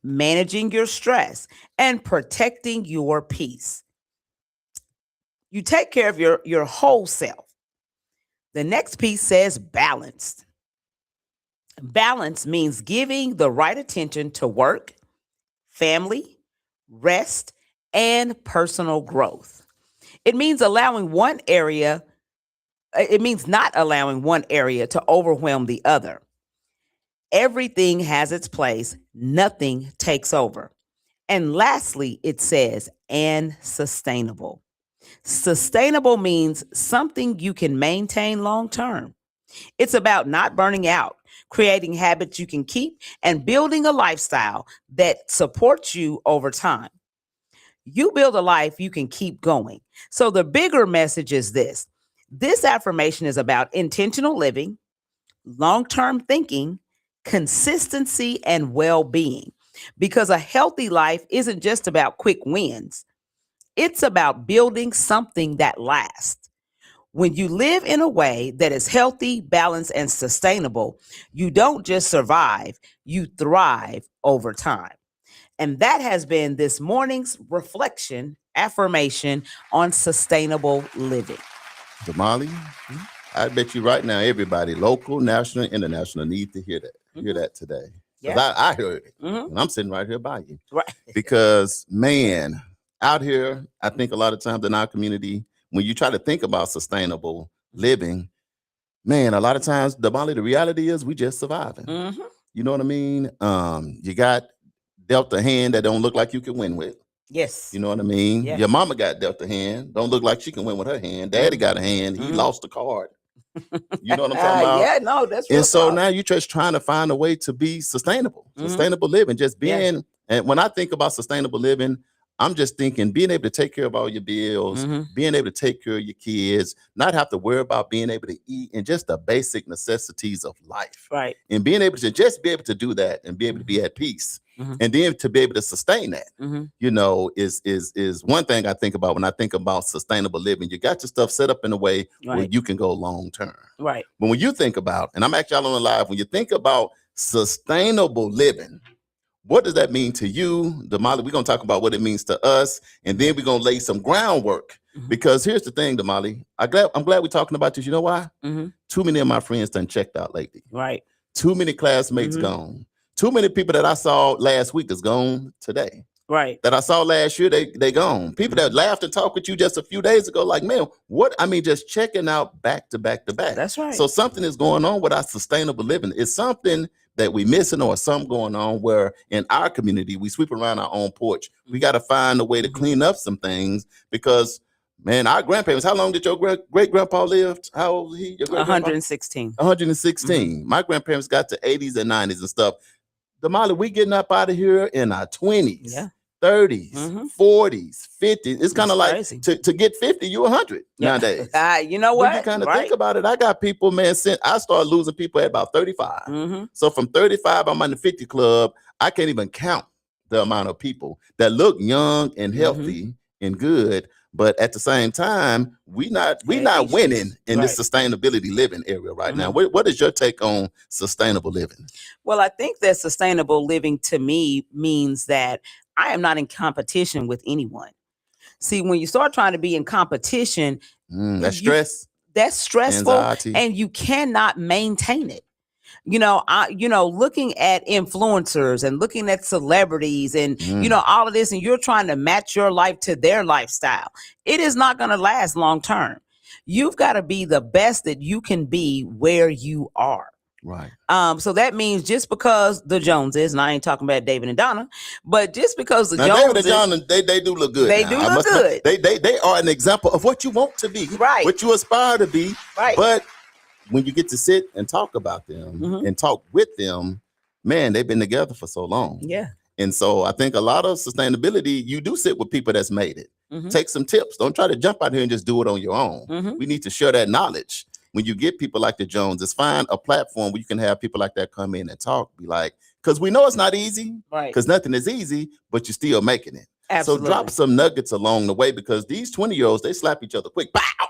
Speaker 2: managing your stress, and protecting your peace. You take care of your whole self. The next piece says balanced. Balance means giving the right attention to work, family, rest, and personal growth. It means not allowing one area to overwhelm the other. Everything has its place, nothing takes over. And lastly, it says, and sustainable. Sustainable means something you can maintain long term. It's about not burning out, creating habits you can keep, and building a lifestyle that supports you over time. You build a life you can keep going. So the bigger message is this. This affirmation is about intentional living, long-term thinking, consistency, and well-being. Because a healthy life isn't just about quick wins. It's about building something that lasts. When you live in a way that is healthy, balanced, and sustainable, you don't just survive, you thrive over time. And that has been this morning's reflection, affirmation on sustainable living.
Speaker 4: Damali, I bet you right now, everybody, local, national, international, need to hear that. Hear that today. Because I heard it. And I'm sitting right here by you.
Speaker 2: Right.
Speaker 4: Because, man, out here, I think a lot of times in our community, when you try to think about sustainable living, man, a lot of times, Damali, the reality is we just surviving. You know what I mean? You got dealt a hand that don't look like you can win with.
Speaker 2: Yes.
Speaker 4: You know what I mean?
Speaker 2: Yeah.
Speaker 4: Your mama got dealt a hand. Don't look like she can win with her hand. Daddy got a hand. He lost the card. You know what I'm talking about?
Speaker 2: Yeah, no, that's real
Speaker 4: And so
Speaker 2: talk.
Speaker 4: now you're just trying to find a way to be sustainable, sustainable living, just being. And when I think about sustainable living, I'm just thinking being able to take care of all your bills, being able to take care of your kids, not have to worry about being able to eat, and just the basic necessities of life.
Speaker 2: Right.
Speaker 4: And being able to just be able to do that and be able to be at peace. And then to be able to sustain that, you know, is one thing I think about when I think about sustainable living. You got your stuff set up in a way where you can go long term.
Speaker 2: Right.
Speaker 4: But when you think about, and I'm actually on the live, when you think about sustainable living, what does that mean to you, Damali? We're going to talk about what it means to us, and then we're going to lay some groundwork. Because here's the thing, Damali. I'm glad we're talking about this. You know why? Too many of my friends done checked out lately.
Speaker 2: Right.
Speaker 4: Too many classmates gone. Too many people that I saw last week is gone today.
Speaker 2: Right.
Speaker 4: That I saw last year, they gone. People that laughed and talked with you just a few days ago, like, man, what? I mean, just checking out back to back to back.
Speaker 2: That's right.
Speaker 4: So something is going on with our sustainable living. It's something that we missing, or something going on where in our community, we sweep around our own porch. We got to find a way to clean up some things because, man, our grandparents, how long did your great-grandpa live? How old was he? Your
Speaker 2: 116.
Speaker 4: 116. My grandparents got to 80s and 90s and stuff. Damali, we getting up out of here in our 20s, 30s, 40s, 50s. It's kind of like to get 50, you 100 nowadays.
Speaker 2: You know what?
Speaker 4: When you kind of think about it, I got people, man, since I started losing people at about 35. So from 35, I'm on the 50 club. I can't even count the amount of people that look young and healthy and good. But at the same time, we not winning in this sustainability living area right now. What is your take on sustainable living?
Speaker 2: Well, I think that sustainable living to me means that I am not in competition with anyone. See, when you start trying to be in competition,
Speaker 4: that's stress.
Speaker 2: That's stressful,
Speaker 4: anxiety.
Speaker 2: And you cannot maintain it. Looking at influencers and looking at celebrities and, all of this, and you're trying to match your life to their lifestyle. It is not going to last long term. You've got to be the best that you can be where you are.
Speaker 4: Right.
Speaker 2: So that means just because the Joneses, and I ain't talking about David and Donna, but just because
Speaker 4: now,
Speaker 2: Joneses,
Speaker 4: David and Donna, they do look good.
Speaker 2: They do look good.
Speaker 4: They are an example of what you want to be.
Speaker 2: Right.
Speaker 4: What you aspire to be.
Speaker 2: Right.
Speaker 4: But when you get to sit and talk about them and talk with them, man, they've been together for so long.
Speaker 2: Yeah.
Speaker 4: And so I think a lot of sustainability, you do sit with people that's made it. Take some tips. Don't try to jump out here and just do it on your own. We need to share that knowledge. When you get people like the Joneses, find a platform where you can have people like that come in and talk. Be like, because we know it's not easy,
Speaker 2: Right.
Speaker 4: because nothing is easy, but you're still making it.
Speaker 2: Absolutely.
Speaker 4: So drop some nuggets along the way, because these 20-year-olds, they slap each other quick. Pow!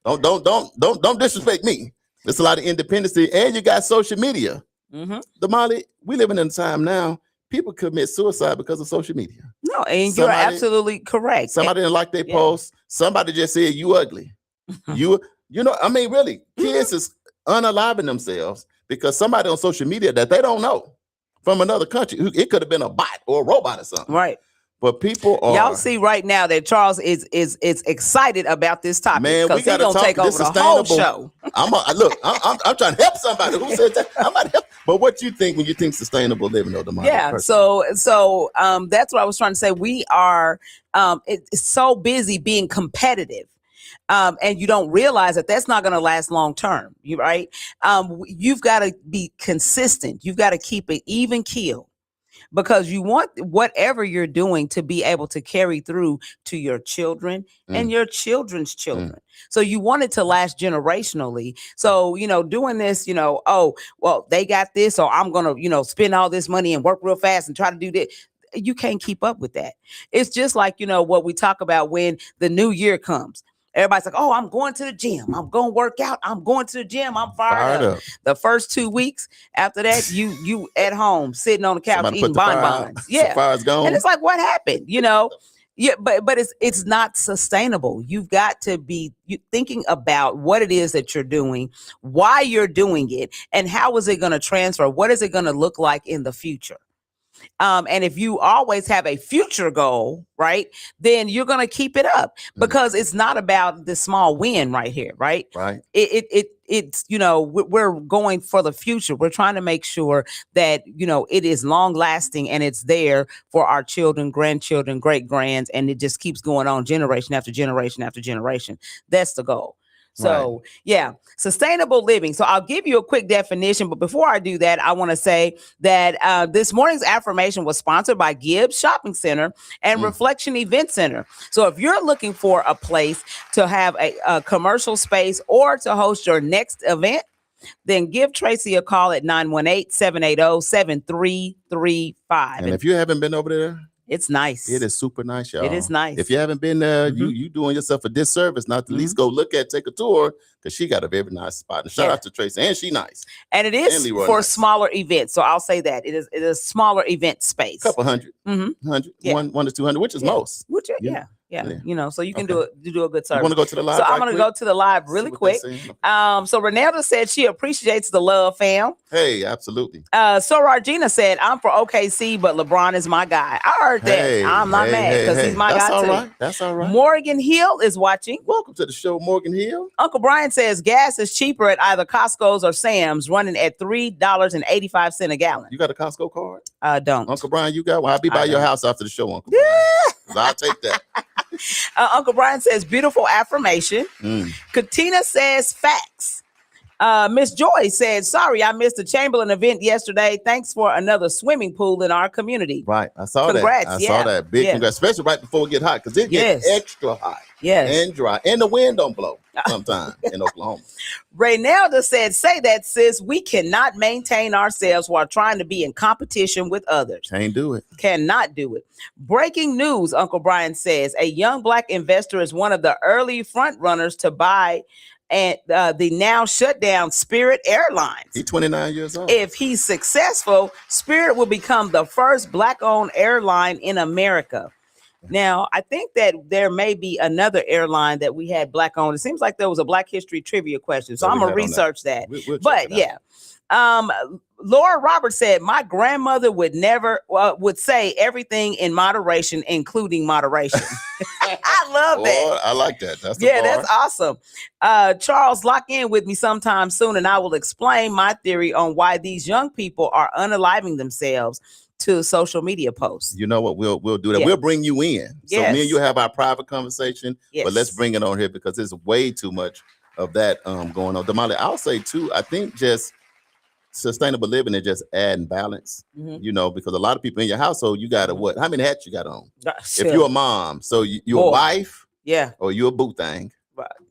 Speaker 4: Don't disrespect me. There's a lot of independency, and you got social media. Damali, we living in a time now, people commit suicide because of social media.
Speaker 2: No, and you're absolutely correct.
Speaker 4: Somebody didn't like their post. Somebody just said you ugly. You know, I mean, really, kids is unaliving themselves because somebody on social media that they don't know from another country, it could have been a bot or a robot or something.
Speaker 2: Right.
Speaker 4: But people are.
Speaker 2: Y'all see right now that Charles is excited about this topic.
Speaker 4: Man, we got to
Speaker 2: take over the whole show.
Speaker 4: I'm trying to help somebody. Who said that? I'm about to help. But what you think when you think sustainable living, though, Damali?
Speaker 2: Yeah. So that's what I was trying to say. We are it's so busy being competitive. And you don't realize that that's not going to last long term. Right? You've got to be consistent. You've got to keep an even keel, because you want whatever you're doing to be able to carry through to your children and your children's children. So you want it to last generationally. So, doing this, oh, well, they got this, so I'm going to, spend all this money and work real fast and try to do this. You can't keep up with that. It's just like, what we talk about when the new year comes. Everybody's like, oh, I'm going to the gym. I'm going to work out. I'm going to the gym. I'm fired up. The first 2 weeks after that, you at home sitting on the couch eating bonbons. Yeah.
Speaker 4: Fire's gone.
Speaker 2: And it's like, what happened? Yeah, but it's not sustainable. You've got to be thinking about what it is that you're doing, why you're doing it, and how is it going to transfer? What is it going to look like in the future? And if you always have a future goal, right, then you're going to keep it up, because it's not about the small win right here, right?
Speaker 4: Right.
Speaker 2: It's, we're going for the future. We're trying to make sure that, it is long lasting and it's there for our children, grandchildren, great grands, and it just keeps going on generation after generation after generation. That's the goal. So, yeah, sustainable living. So I'll give you a quick definition. But before I do that, I want to say that this morning's affirmation was sponsored by Gibbs Shopping Center and Reflection Event Center. So if you're looking for a place to have a commercial space or to host your next event, then give Tracy a call at 918-780-7335.
Speaker 4: And if you haven't been over there,
Speaker 2: it's nice.
Speaker 4: It is super nice, y'all.
Speaker 2: It is nice.
Speaker 4: If you haven't been there, you doing yourself a disservice not to at least go look at, take a tour, because she got a very nice spot. And shout out to Tracy, and she nice.
Speaker 2: And it is for smaller events. So I'll say that it is a smaller event space.
Speaker 4: Couple hundred, 100, 1 to 200, which is most.
Speaker 2: So you can do a good service.
Speaker 4: You want to go to the live?
Speaker 2: So I'm going to go to the live really quick. So Renelda said she appreciates the love, fam.
Speaker 4: Hey, absolutely.
Speaker 2: So Regina said, I'm for OKC, but LeBron is my guy. I heard that. I'm not mad because he's my guy too.
Speaker 4: That's all right.
Speaker 2: Morgan Hill is watching.
Speaker 4: Welcome to the show, Morgan Hill.
Speaker 2: Uncle Brian says gas is cheaper at either Costco's or Sam's, running at $3.85 a gallon.
Speaker 4: You got a Costco card?
Speaker 2: I don't.
Speaker 4: Uncle Brian, you got one? I'll be by your house after the show, Uncle Brian. I'll take that.
Speaker 2: Uncle Brian says, beautiful affirmation. Katina says, facts. Miss Joy said, sorry, I missed the Chamberlain event yesterday. Thanks for another swimming pool in our community.
Speaker 4: Right. I saw
Speaker 2: Congrats,
Speaker 4: that. I saw that. Big congrats, especially right before it get hot, because it gets extra hot. And dry. And the wind don't blow sometimes in Oklahoma.
Speaker 2: Raynelda said, say that, sis. We cannot maintain ourselves while trying to be in competition with others.
Speaker 4: Can't do it.
Speaker 2: Cannot do it. Breaking news, Uncle Brian says, a young Black investor is one of the early front runners to buy and the now shut down Spirit Airlines.
Speaker 4: He's 29 years old.
Speaker 2: If he's successful, Spirit will become the first Black-owned airline in America. Now, I think that there may be another airline that we had Black-owned. It seems like there was a Black History trivia question, so I'm going to research that. But yeah. Laura Roberts said, my grandmother would never would say everything in moderation, including moderation. I love that.
Speaker 4: Lord, I like that. That's
Speaker 2: that's awesome. Charles, lock in with me sometime soon, and I will explain my theory on why these young people are unaliving themselves to social media posts.
Speaker 4: You know what? We'll do that. We'll bring you in. So me and you have our private conversation, but let's bring it on here because there's way too much of that going on. Damali, I'll say too, I think just sustainable living is just adding balance, because a lot of people in your household, you got how many hats you got on? If you're a mom, so you're a wife, or you're a boo thing,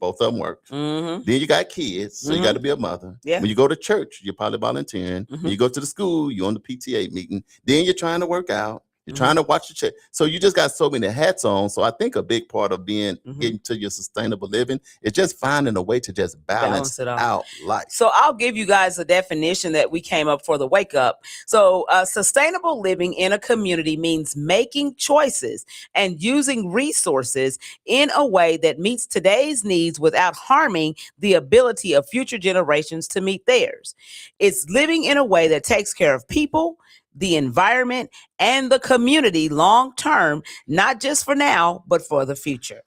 Speaker 4: both of them work. Then you got kids, so you got to be a mother. When you go to church, you're probably volunteering. When you go to the school, you're on the PTA meeting. Then you're trying to work out. You're trying to watch the check. So you just got so many hats on. So I think a big part of getting to your sustainable living is just finding a way to just balance it out life.
Speaker 2: So I'll give you guys a definition that we came up for the Wake Up. So sustainable living in a community means making choices and using resources in a way that meets today's needs without harming the ability of future generations to meet theirs. It's living in a way that takes care of people, the environment, and the community long term, not just for now, but for the future.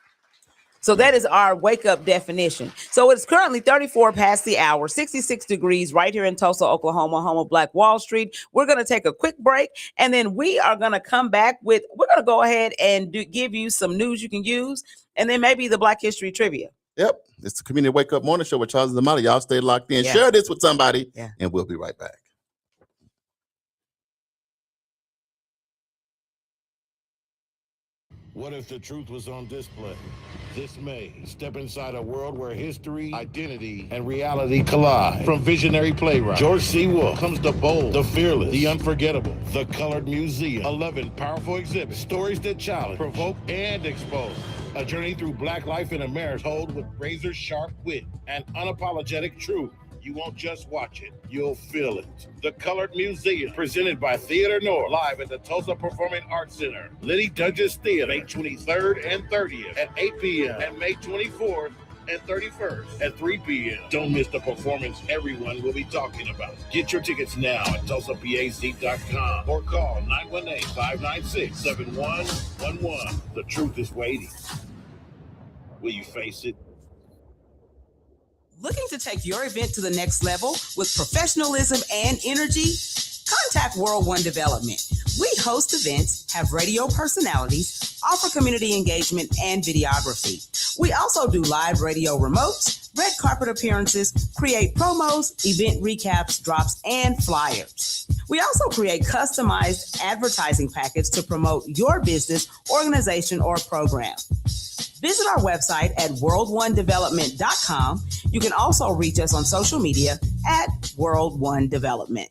Speaker 2: So that is our Wake Up definition. So it's currently 34 past the hour, 66 degrees right here in Tulsa, Oklahoma, home of Black Wall Street. We're going to take a quick break, and then we are going to come back we're going to go ahead and give you some news you can use, and then maybe the Black History Trivia.
Speaker 4: Yep. It's the Community Wake Up Morning Show with Charles and Damali. Y'all stay locked in. Share this with somebody, and we'll be right back.
Speaker 1: What if the truth was on display? This May, step inside a world where history, identity, and reality collide. From visionary playwright George C. Wolfe comes the bold, the fearless, the unforgettable, the Colored Museum. 11 powerful exhibits, stories that challenge, provoke, and expose. A journey through Black life in America told with razor-sharp wit and unapologetic truth. You won't just watch it, you'll feel it. The Colored Museum, presented by Theater North, live at the Tulsa Performing Arts Center. Liddy Douglas Theater, May 23rd and 30th at 8 p.m. and May 24th and 31st at 3 p.m. Don't miss the performance everyone will be talking about. Get your tickets now at TulsaPAC.com or call 918-596-7111. The truth is waiting. Will you face it?
Speaker 2: Looking to take your event to the next level with professionalism and energy? Contact World One Development. We host events, have radio personalities, offer community engagement and videography. We also do live radio remotes, red carpet appearances, create promos, event recaps, drops, and flyers. We also create customized advertising packets to promote your business, organization, or program. Visit our website at world1development.com. You can also reach us on social media at World One Development.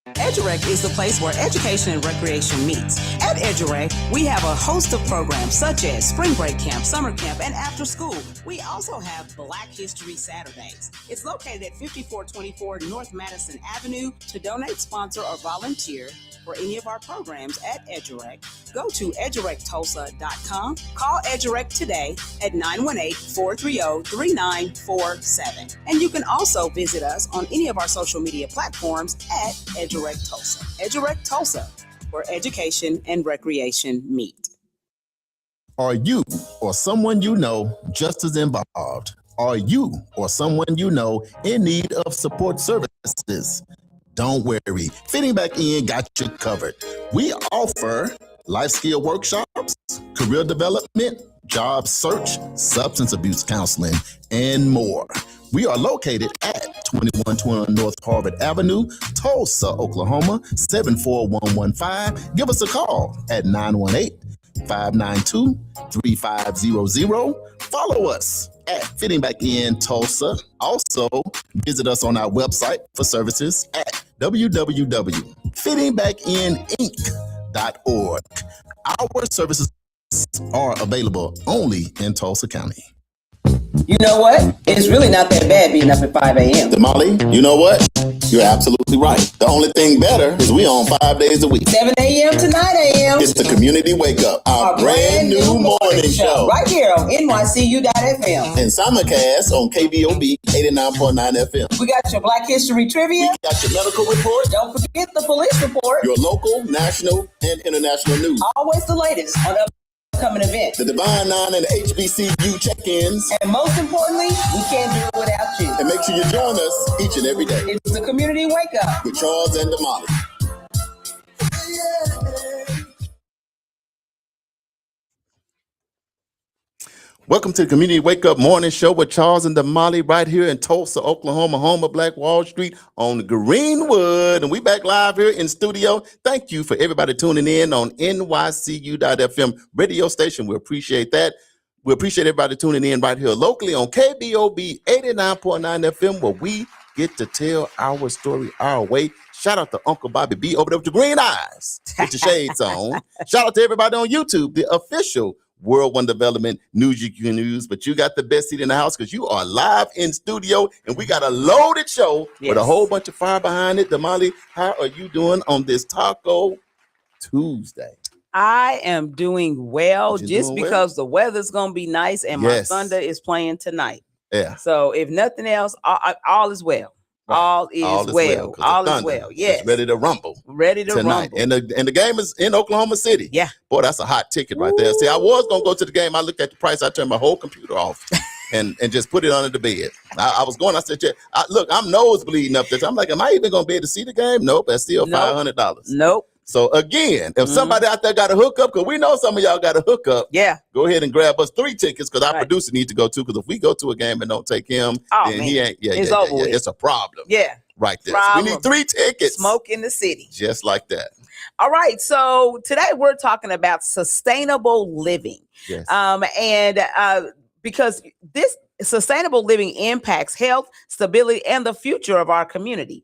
Speaker 2: EduRec is the place where education and recreation meets. At EduRec, we have a host of programs such as Spring Break Camp, Summer Camp, and After School. We also have Black History Saturdays. It's located at 5424 North Madison Avenue. To donate, sponsor, or volunteer for any of our programs at EduRec, go to edurectulsa.com. Call EduRec today at 918-430-3947. And you can also visit us on any of our social media platforms at EduRec Tulsa. EduRec Tulsa, where education and recreation meet.
Speaker 4: Are you or someone you know just as involved? Are you or someone you know in need of support services? Don't worry, Fitting Back In got you covered. We offer life skill workshops, career development, job search, substance abuse counseling, and more. We are located at 2120 North Harvard Avenue, Tulsa, Oklahoma, 74115. Give us a call at 918-592-3500. Follow us at Fitting Back In Tulsa. Also, visit us on our website for services at www.fittingbackininc.org. Our services are available only in Tulsa County.
Speaker 2: You know what? It's really not that bad being up at 5 a.m.
Speaker 4: Damali, you know what? You're absolutely right. The only thing better is we on 5 days a week.
Speaker 2: 7 a.m. to 9 a.m.
Speaker 4: It's the Community Wake Up, our brand new morning show.
Speaker 2: Right here on NYCU.FM.
Speaker 4: And simulcast on KBOB 89.9 FM.
Speaker 2: We got your Black History Trivia.
Speaker 4: We got your medical report.
Speaker 2: Don't forget the police report.
Speaker 4: Your local, national, and international news.
Speaker 2: Always the latest on upcoming events.
Speaker 4: The Divine Nine and the HBCU check-ins.
Speaker 2: And most importantly, we can't do it without you.
Speaker 4: And make sure you join us each and every day.
Speaker 2: It's the Community Wake Up
Speaker 4: with Charles and Damali. Welcome to the Community Wake Up Morning Show with Charles and Damali right here in Tulsa, Oklahoma, home of Black Wall Street on Greenwood. And we back live here in studio. Thank you for everybody tuning in on nycu.fm radio station. We appreciate that. We appreciate everybody tuning in right here locally on KBOB 89.9 FM, where we get to tell our story our way. Shout out to Uncle Bobby B over there with the green eyes, with the shades on. Shout out to everybody on YouTube, the official World One Development News You Can Use. But you got the best seat in the house because you are live in studio and we got a loaded show with a whole bunch of fire behind it. Damali, how are you doing on this Taco Tuesday?
Speaker 2: I am doing well just because the weather's going to be nice and my Thunder is playing tonight.
Speaker 4: Yeah.
Speaker 2: So if nothing else, all is well. Right. All is well. All is well. Yes.
Speaker 4: Ready to rumble.
Speaker 2: Ready to
Speaker 4: tonight.
Speaker 2: rumble.
Speaker 4: And the game is in Oklahoma City.
Speaker 2: Yeah.
Speaker 4: Boy, that's a hot ticket right there. See, I was gonna go to the game. I looked at the price. I turned my whole computer off and just put it under the bed. I was going. I said, look, I'm nose bleeding up there. I'm like, am I even gonna be able to see the game? Nope. That's still $500.
Speaker 2: Nope.
Speaker 4: So again, if somebody out there got a hookup, because we know some of y'all got a hookup, go ahead and grab us 3 tickets because our producer needs to go too. Because if we go to a game and don't take him, then he ain't.
Speaker 2: It's over with.
Speaker 4: It's a problem.
Speaker 2: Yeah.
Speaker 4: Right there. So we need 3 tickets.
Speaker 2: Smoke in the city.
Speaker 4: Just like that.
Speaker 2: All right. So today we're talking about sustainable living.
Speaker 4: Yes.
Speaker 2: Because this sustainable living impacts health, stability, and the future of our community.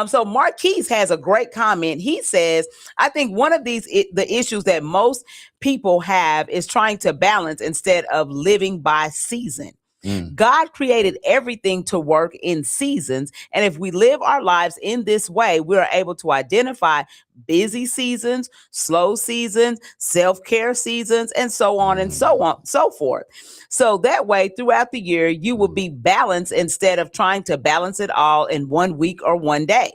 Speaker 2: So Marquise has a great comment. He says, I think one of the issues that most people have is trying to balance instead of living by season. God created everything to work in seasons. And if we live our lives in this way, we are able to identify busy seasons, slow seasons, self-care seasons, and so on and so forth. So that way, throughout the year, you will be balanced instead of trying to balance it all in 1 week or 1 day.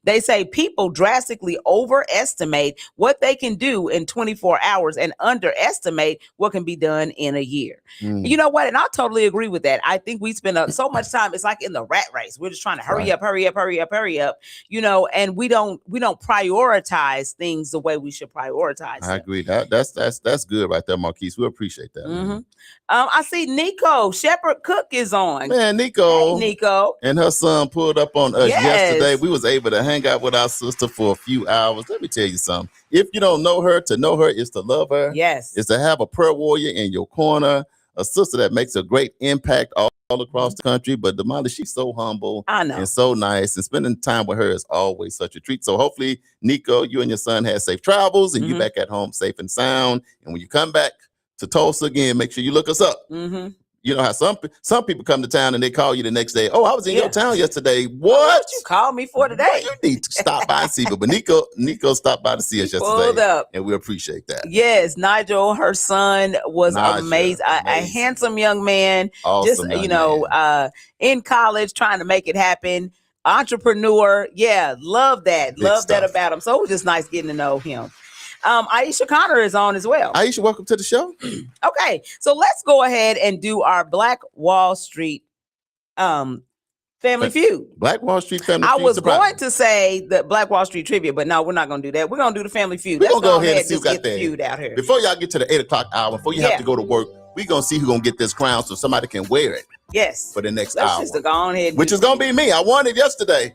Speaker 2: They say people drastically overestimate what they can do in 24 hours and underestimate what can be done in a year. You know what? And I totally agree with that. I think we spend so much time. It's like in the rat race. We're just trying to hurry up, you know, and we don't prioritize things the way we should prioritize them.
Speaker 4: I agree. That's good right there, Marquise. We appreciate that.
Speaker 2: I see Nico Shepherd Cook is on.
Speaker 4: Man, Nico.
Speaker 2: Hey, Nico.
Speaker 4: And her son pulled up on us yesterday. We was able to hang out with our sister for a few hours. Let me tell you something. If you don't know her, to know her is to love her.
Speaker 2: Yes.
Speaker 4: Is to have a prayer warrior in your corner, a sister that makes a great impact all across the country. But Damali, she's so humble and so nice. And spending time with her is always such a treat. So hopefully, Nico, you and your son have safe travels and you back at home safe and sound. And when you come back to Tulsa again, make sure you look us up. You know how some people come to town and they call you the next day. Oh, I was in your town yesterday. What
Speaker 2: you called me for today?
Speaker 4: You need to stop by and see. But Nico stopped by to see us yesterday,
Speaker 2: up.
Speaker 4: and we appreciate that.
Speaker 2: Yes, Nigel, her son was amazing. A handsome young man,
Speaker 4: awesome
Speaker 2: just in college trying to make it happen. Entrepreneur, love that. Love that about him. So it was just nice getting to know him. Aisha Connor is on as well.
Speaker 4: Aisha, welcome to the show.
Speaker 2: Okay, so let's go ahead and do our Black Wall Street Family Feud.
Speaker 4: Black Wall Street Family Feud.
Speaker 2: I was going to say the Black Wall Street Trivia, but no, we're not going to do that. We're going to do the Family Feud.
Speaker 4: We're going to go ahead and see who got
Speaker 2: the feud out here.
Speaker 4: Before y'all get to the 8 o'clock hour, before you have to go to work, we're going to see who's going to get this crown so somebody can wear it.
Speaker 2: Yes.
Speaker 4: For the next
Speaker 2: let's
Speaker 4: hour.
Speaker 2: Just go on ahead.
Speaker 4: Which is going to be me. I won it yesterday.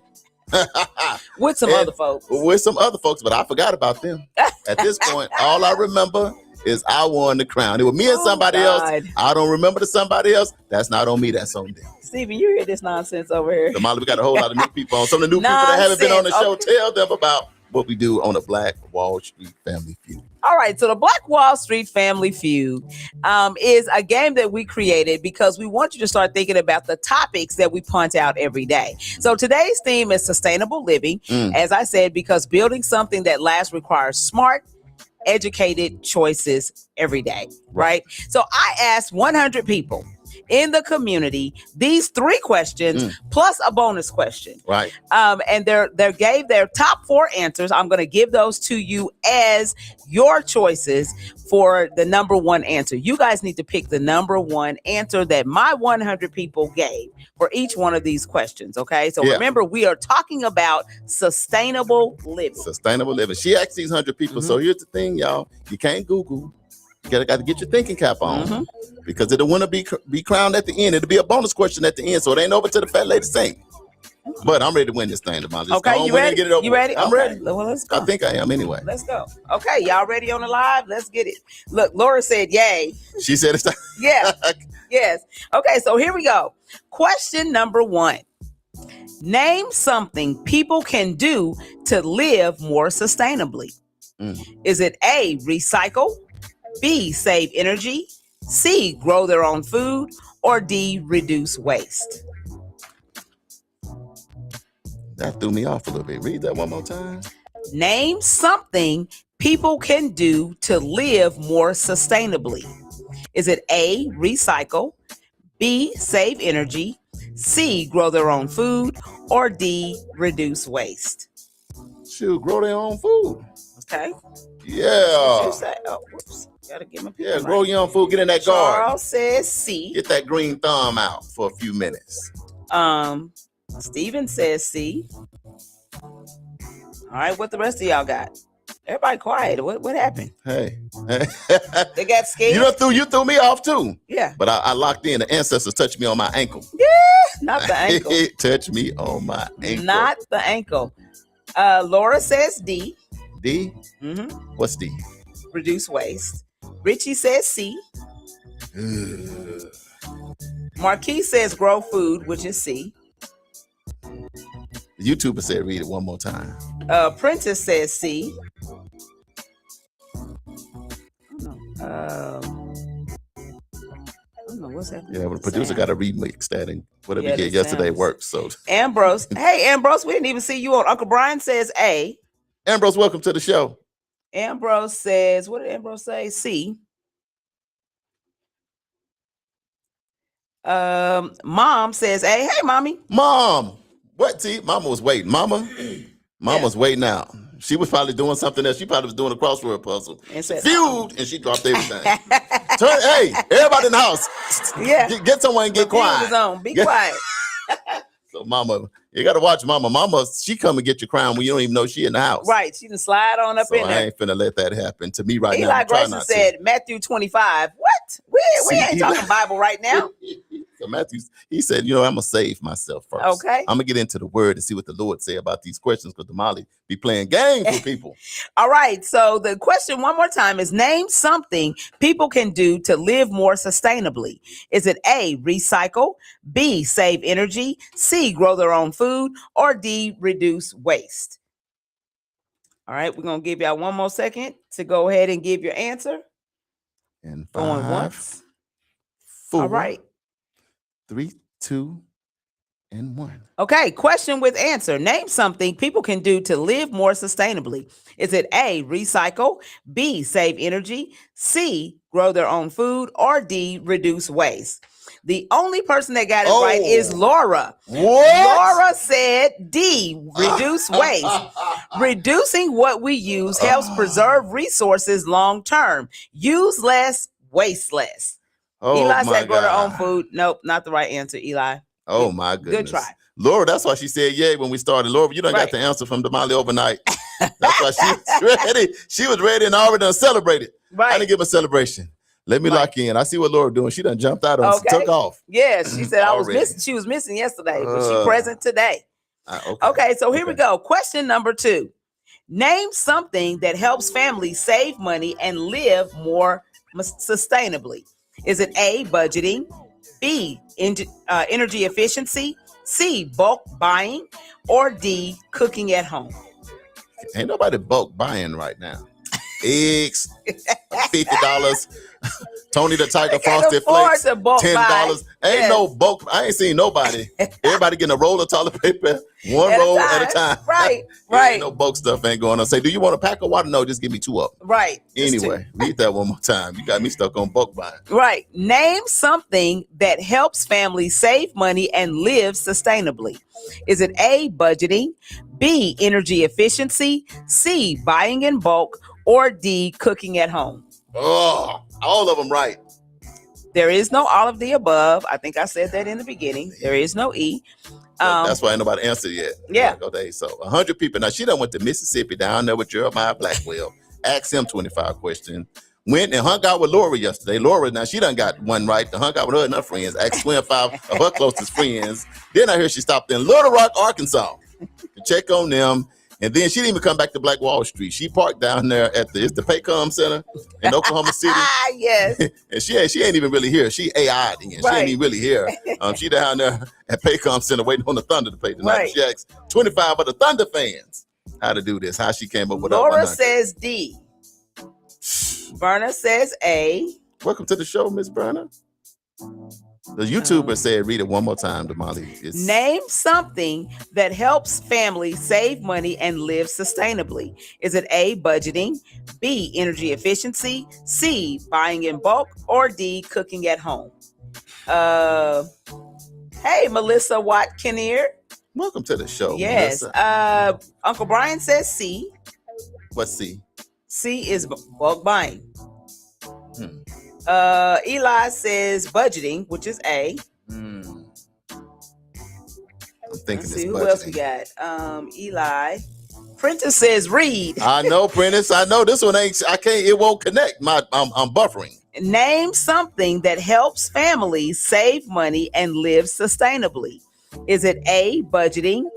Speaker 2: With some other folks.
Speaker 4: With some other folks, but I forgot about them. At this point, all I remember is I won the crown. It was me and somebody else. I don't remember the somebody else. That's not on me. That's on them.
Speaker 2: Stephen, you hear this nonsense over here.
Speaker 4: Damali, we got a whole lot of new people on. Some of the new people that haven't been on the show, tell them about what we do on the Black Wall Street Family Feud.
Speaker 2: All right, so the Black Wall Street Family Feud is a game that we created because we want you to start thinking about the topics that we punt out every day. So today's theme is sustainable living, as I said, because building something that lasts requires smart, educated choices every day, right? So I asked 100 people in the community these 3 questions plus a bonus question,
Speaker 4: right?
Speaker 2: And they gave their top 4 answers. I'm going to give those to you as your choices for the number 1 answer. You guys need to pick the number 1 answer that my 100 people gave for each one of these questions. Okay, so remember, we are talking about sustainable living.
Speaker 4: Sustainable living. She asked these 100 people. So here's the thing, y'all: you can't Google. You got to get your thinking cap on because it'll want to be crowned at the end. It'll be a bonus question at the end, so it ain't over to the fat lady sing. But I'm ready to win this thing, Damali.
Speaker 2: Okay, you ready?
Speaker 4: Get it over
Speaker 2: You ready?
Speaker 4: I'm ready.
Speaker 2: Well, let's go.
Speaker 4: I think I am anyway.
Speaker 2: Let's go. Okay, y'all ready on the live? Let's get it. Look, Laura said yay.
Speaker 4: She said it's time.
Speaker 2: Yeah. Yes. Okay, so here we go. Question number 1. Name something people can do to live more sustainably. Is it A, recycle, B, save energy, C, grow their own food, or D, reduce waste?
Speaker 4: That threw me off a little bit. Read that one more time.
Speaker 2: Name something people can do to live more sustainably. Is it A, recycle, B, save energy, C, grow their own food, or D, reduce waste?
Speaker 4: Shoot, grow their own food.
Speaker 2: Okay.
Speaker 4: Yeah.
Speaker 2: You say, oh, whoops. Gotta get my
Speaker 4: Yeah, grow your own food. Get in that garden.
Speaker 2: Charles says C.
Speaker 4: Get that green thumb out for a few minutes.
Speaker 2: Steven says C. All right, what the rest of y'all got? Everybody quiet. What happened?
Speaker 4: Hey.
Speaker 2: They got scared?
Speaker 4: You threw me off too.
Speaker 2: Yeah.
Speaker 4: But I locked in. The ancestors touched me on my ankle.
Speaker 2: Yeah, not the ankle.
Speaker 4: It touched me on my ankle.
Speaker 2: Not the ankle. Laura says D.
Speaker 4: D?
Speaker 2: Mm-hmm.
Speaker 4: What's D?
Speaker 2: Reduce waste. Richie says C. Marquis says grow food, which is C.
Speaker 4: The YouTuber said read it one more time.
Speaker 2: Princess says C. I don't know what's happening.
Speaker 4: Yeah, well, the producer got to remix that and whatever he did yesterday works. So
Speaker 2: Ambrose. Hey, Ambrose, we didn't even see you on. Uncle Brian says A.
Speaker 4: Ambrose, welcome to the show.
Speaker 2: Ambrose says, what did Ambrose say? C. Mom says A. Hey, mommy.
Speaker 4: Mom. What? See, Mama was waiting. Mama's waiting out. She was probably doing something else. She probably was doing a crossword puzzle. And said, feud, and she dropped everything. Hey, everybody in the house.
Speaker 2: Yeah.
Speaker 4: Get someone and get quiet.
Speaker 2: Be quiet.
Speaker 4: So Mama, you got to watch Mama. Mama, she come and get your crown when you don't even know she in the house.
Speaker 2: Right. She can slide on up in there.
Speaker 4: I ain't finna let that happen to me right now.
Speaker 2: Eli Grayson said, Matthew 25. What? We ain't talking Bible right now.
Speaker 4: So Matthew, he said, I'm going to save myself first.
Speaker 2: Okay.
Speaker 4: I'm going to get into the word and see what the Lord say about these questions because Damali be playing games with people.
Speaker 2: All right. So the question one more time is name something people can do to live more sustainably. Is it A, recycle, B, save energy, C, grow their own food, or D, reduce waste? All right. We're going to give y'all one more second to go ahead and give your answer.
Speaker 4: And
Speaker 2: going once.
Speaker 4: 4.
Speaker 2: All right.
Speaker 4: 3, 2, and 1.
Speaker 2: Okay, question with answer. Name something people can do to live more sustainably. Is it A, recycle, B, save energy, C, grow their own food, or D, reduce waste? The only person that got it right is Laura.
Speaker 4: What?
Speaker 2: Laura said D, reduce waste. Reducing what we use helps preserve resources long term. Use less, waste less. Eli said grow their own food. Nope, not the right answer, Eli.
Speaker 4: Oh, my goodness.
Speaker 2: Good try.
Speaker 4: Laura, that's why she said yay when we started. Laura, you done got the answer from Damali overnight. That's why she was ready. She was ready and already done celebrated.
Speaker 2: Right.
Speaker 4: I didn't give a celebration. Let me lock in. I see what Laura doing. She done jumped out on took off.
Speaker 2: Yeah, she said I was missing. She was missing yesterday, but she's present today. Okay, so here we go. Question number 2. Name something that helps families save money and live more sustainably. Is it A, budgeting, B, energy efficiency, C, bulk buying, or D, cooking at home?
Speaker 4: Ain't nobody bulk buying right now. Eggs, $50. Tony the Tiger Frosted Flakes, $10. Ain't no bulk. I ain't seen nobody. Everybody getting a roll of toilet paper, one roll at a time.
Speaker 2: Right.
Speaker 4: Ain't no bulk stuff ain't going on. Say, do you want a pack of water? No, just give me 2 up.
Speaker 2: Right.
Speaker 4: Anyway, read that one more time. You got me stuck on bulk buying.
Speaker 2: Right. Name something that helps families save money and live sustainably. Is it A, budgeting, B, energy efficiency, C, buying in bulk, or D, cooking at home?
Speaker 4: Oh, all of them right.
Speaker 2: There is no all of the above. I think I said that in the beginning. There is no E.
Speaker 4: That's why ain't nobody answered yet.
Speaker 2: Yeah.
Speaker 4: Okay, so 100 people. Now, she done went to Mississippi down there with Jeremiah Blackwell. Asked him 25 questions. went and hung out with Laura yesterday. Laura, now she done got one right. Hung out with her and her friends, asked 25 of her closest friends. Then I heard she stopped in Little Rock, Arkansas to check on them. And then she didn't even come back to Black Wall Street. She parked down there at the Paycom Center in Oklahoma City.
Speaker 2: Yes.
Speaker 4: And she ain't even really here. She AI'd in. She ain't even really here. She down there at Paycom Center waiting on the Thunder to play tonight.
Speaker 2: Right.
Speaker 4: She asked 25 of the Thunder fans how to do this, how she came up with
Speaker 2: Laura says D. Verna says A.
Speaker 4: Welcome to the show, Miss Berna. The YouTuber said, read it one more time, Damali.
Speaker 2: Name something that helps families save money and live sustainably. Is it A, budgeting, B, energy efficiency, C, buying in bulk, or D, cooking at home? Hey, Melissa Watt-Kinnear.
Speaker 4: Welcome to the show.
Speaker 2: Yes.
Speaker 4: Melissa.
Speaker 2: Uncle Brian says C.
Speaker 4: What's C?
Speaker 2: C is bulk buying. Eli says budgeting, which is A.
Speaker 4: I'm thinking
Speaker 2: Let's see
Speaker 4: it's
Speaker 2: who
Speaker 4: budgeting.
Speaker 2: else we got. Eli. Prentice says read.
Speaker 4: I know, Prentice. I know this one ain't. I can't. It won't connect. I'm buffering.
Speaker 2: Name something that helps families save money and live sustainably. Is it A, budgeting,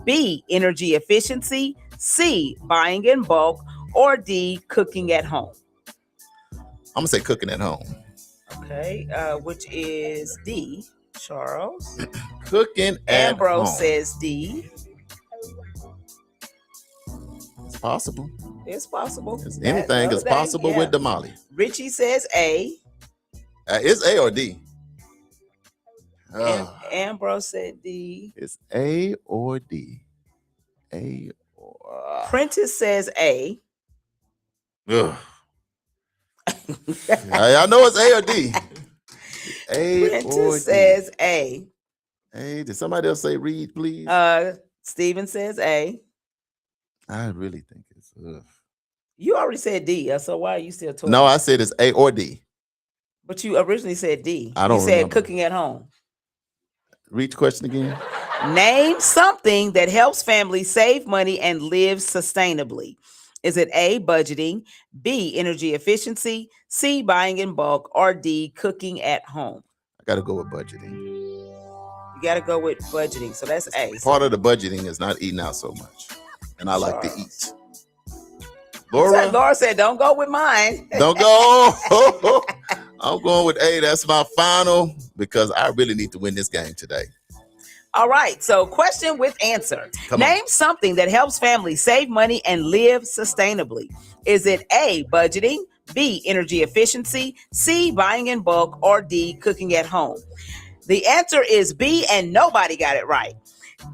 Speaker 2: B, energy efficiency, C, buying in bulk, or D, cooking at home?
Speaker 4: I'm gonna say cooking at home.
Speaker 2: Okay, which is D. Charles.
Speaker 4: Cooking at
Speaker 2: Ambrose
Speaker 4: home.
Speaker 2: says D.
Speaker 4: It's possible.
Speaker 2: It's possible.
Speaker 4: Anything is possible with Damali.
Speaker 2: Richie says A.
Speaker 4: It's A or D.
Speaker 2: Ambrose said D.
Speaker 4: It's A or D. A or
Speaker 2: Prentice says A.
Speaker 4: Ugh. I know it's A or D. A or
Speaker 2: Prentice
Speaker 4: D.
Speaker 2: says A.
Speaker 4: Hey, did somebody else say read, please?
Speaker 2: Steven says A.
Speaker 4: I really think it's
Speaker 2: You already said D, so why are you still talking?
Speaker 4: No, I said it's A or D.
Speaker 2: But you originally said D.
Speaker 4: I don't
Speaker 2: You said
Speaker 4: remember.
Speaker 2: cooking at home.
Speaker 4: Read the question again.
Speaker 2: Name something that helps families save money and live sustainably. Is it A, budgeting, B, energy efficiency, C, buying in bulk, or D, cooking at home?
Speaker 4: I got to go with budgeting.
Speaker 2: You got to go with budgeting. So that's A.
Speaker 4: Part of the budgeting is not eating out so much. And I like to eat.
Speaker 2: Laura said, don't go with mine.
Speaker 4: Don't go. I'm going with A. That's my final because I really need to win this game today.
Speaker 2: All right. So question with answer. Name something that helps families save money and live sustainably. Is it A, budgeting, B, energy efficiency, C, buying in bulk, or D, cooking at home? The answer is B, and nobody got it right.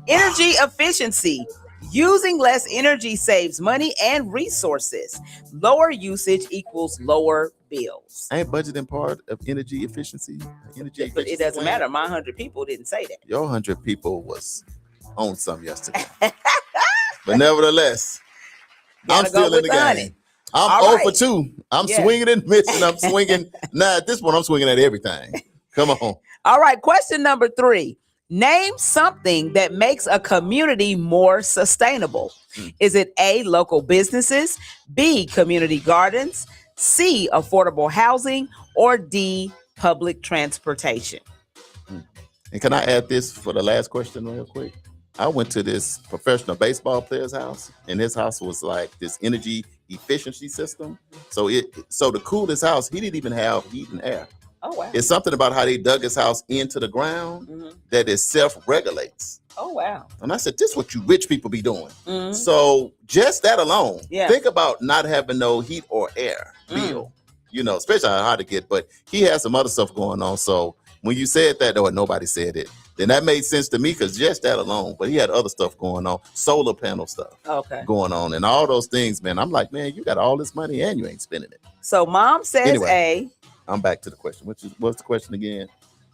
Speaker 2: Energy efficiency. Using less energy saves money and resources. Lower usage equals lower bills.
Speaker 4: Ain't budgeting part of energy efficiency?
Speaker 2: But it doesn't matter. My 100 people didn't say that.
Speaker 4: Your 100 people was on some yesterday. But nevertheless, I'm still in the game. I'm 0 for 2. I'm swinging and missing. I'm swinging. Now, at this point, I'm swinging at everything. Come on.
Speaker 2: All right. Question number 3. Name something that makes a community more sustainable. Is it A, local businesses, B, community gardens, C, affordable housing, or D, public transportation?
Speaker 4: And can I add this for the last question real quick? I went to this professional baseball player's house, and his house was like this energy efficiency system. So the coolest house, he didn't even have heat and air.
Speaker 2: Oh, wow.
Speaker 4: It's something about how they dug his house into the ground that it self-regulates.
Speaker 2: Oh, wow.
Speaker 4: And I said, this is what you rich people be doing. So just that alone, think about not having no heat or air bill, especially how hard to get. But he has some other stuff going on. So when you said that, or nobody said it, then that made sense to me because just that alone. But he had other stuff going on, solar panel stuff going on, and all those things, man. I'm like, man, you got all this money and you ain't spending it.
Speaker 2: So mom says A.
Speaker 4: I'm back to the question. What's the question again?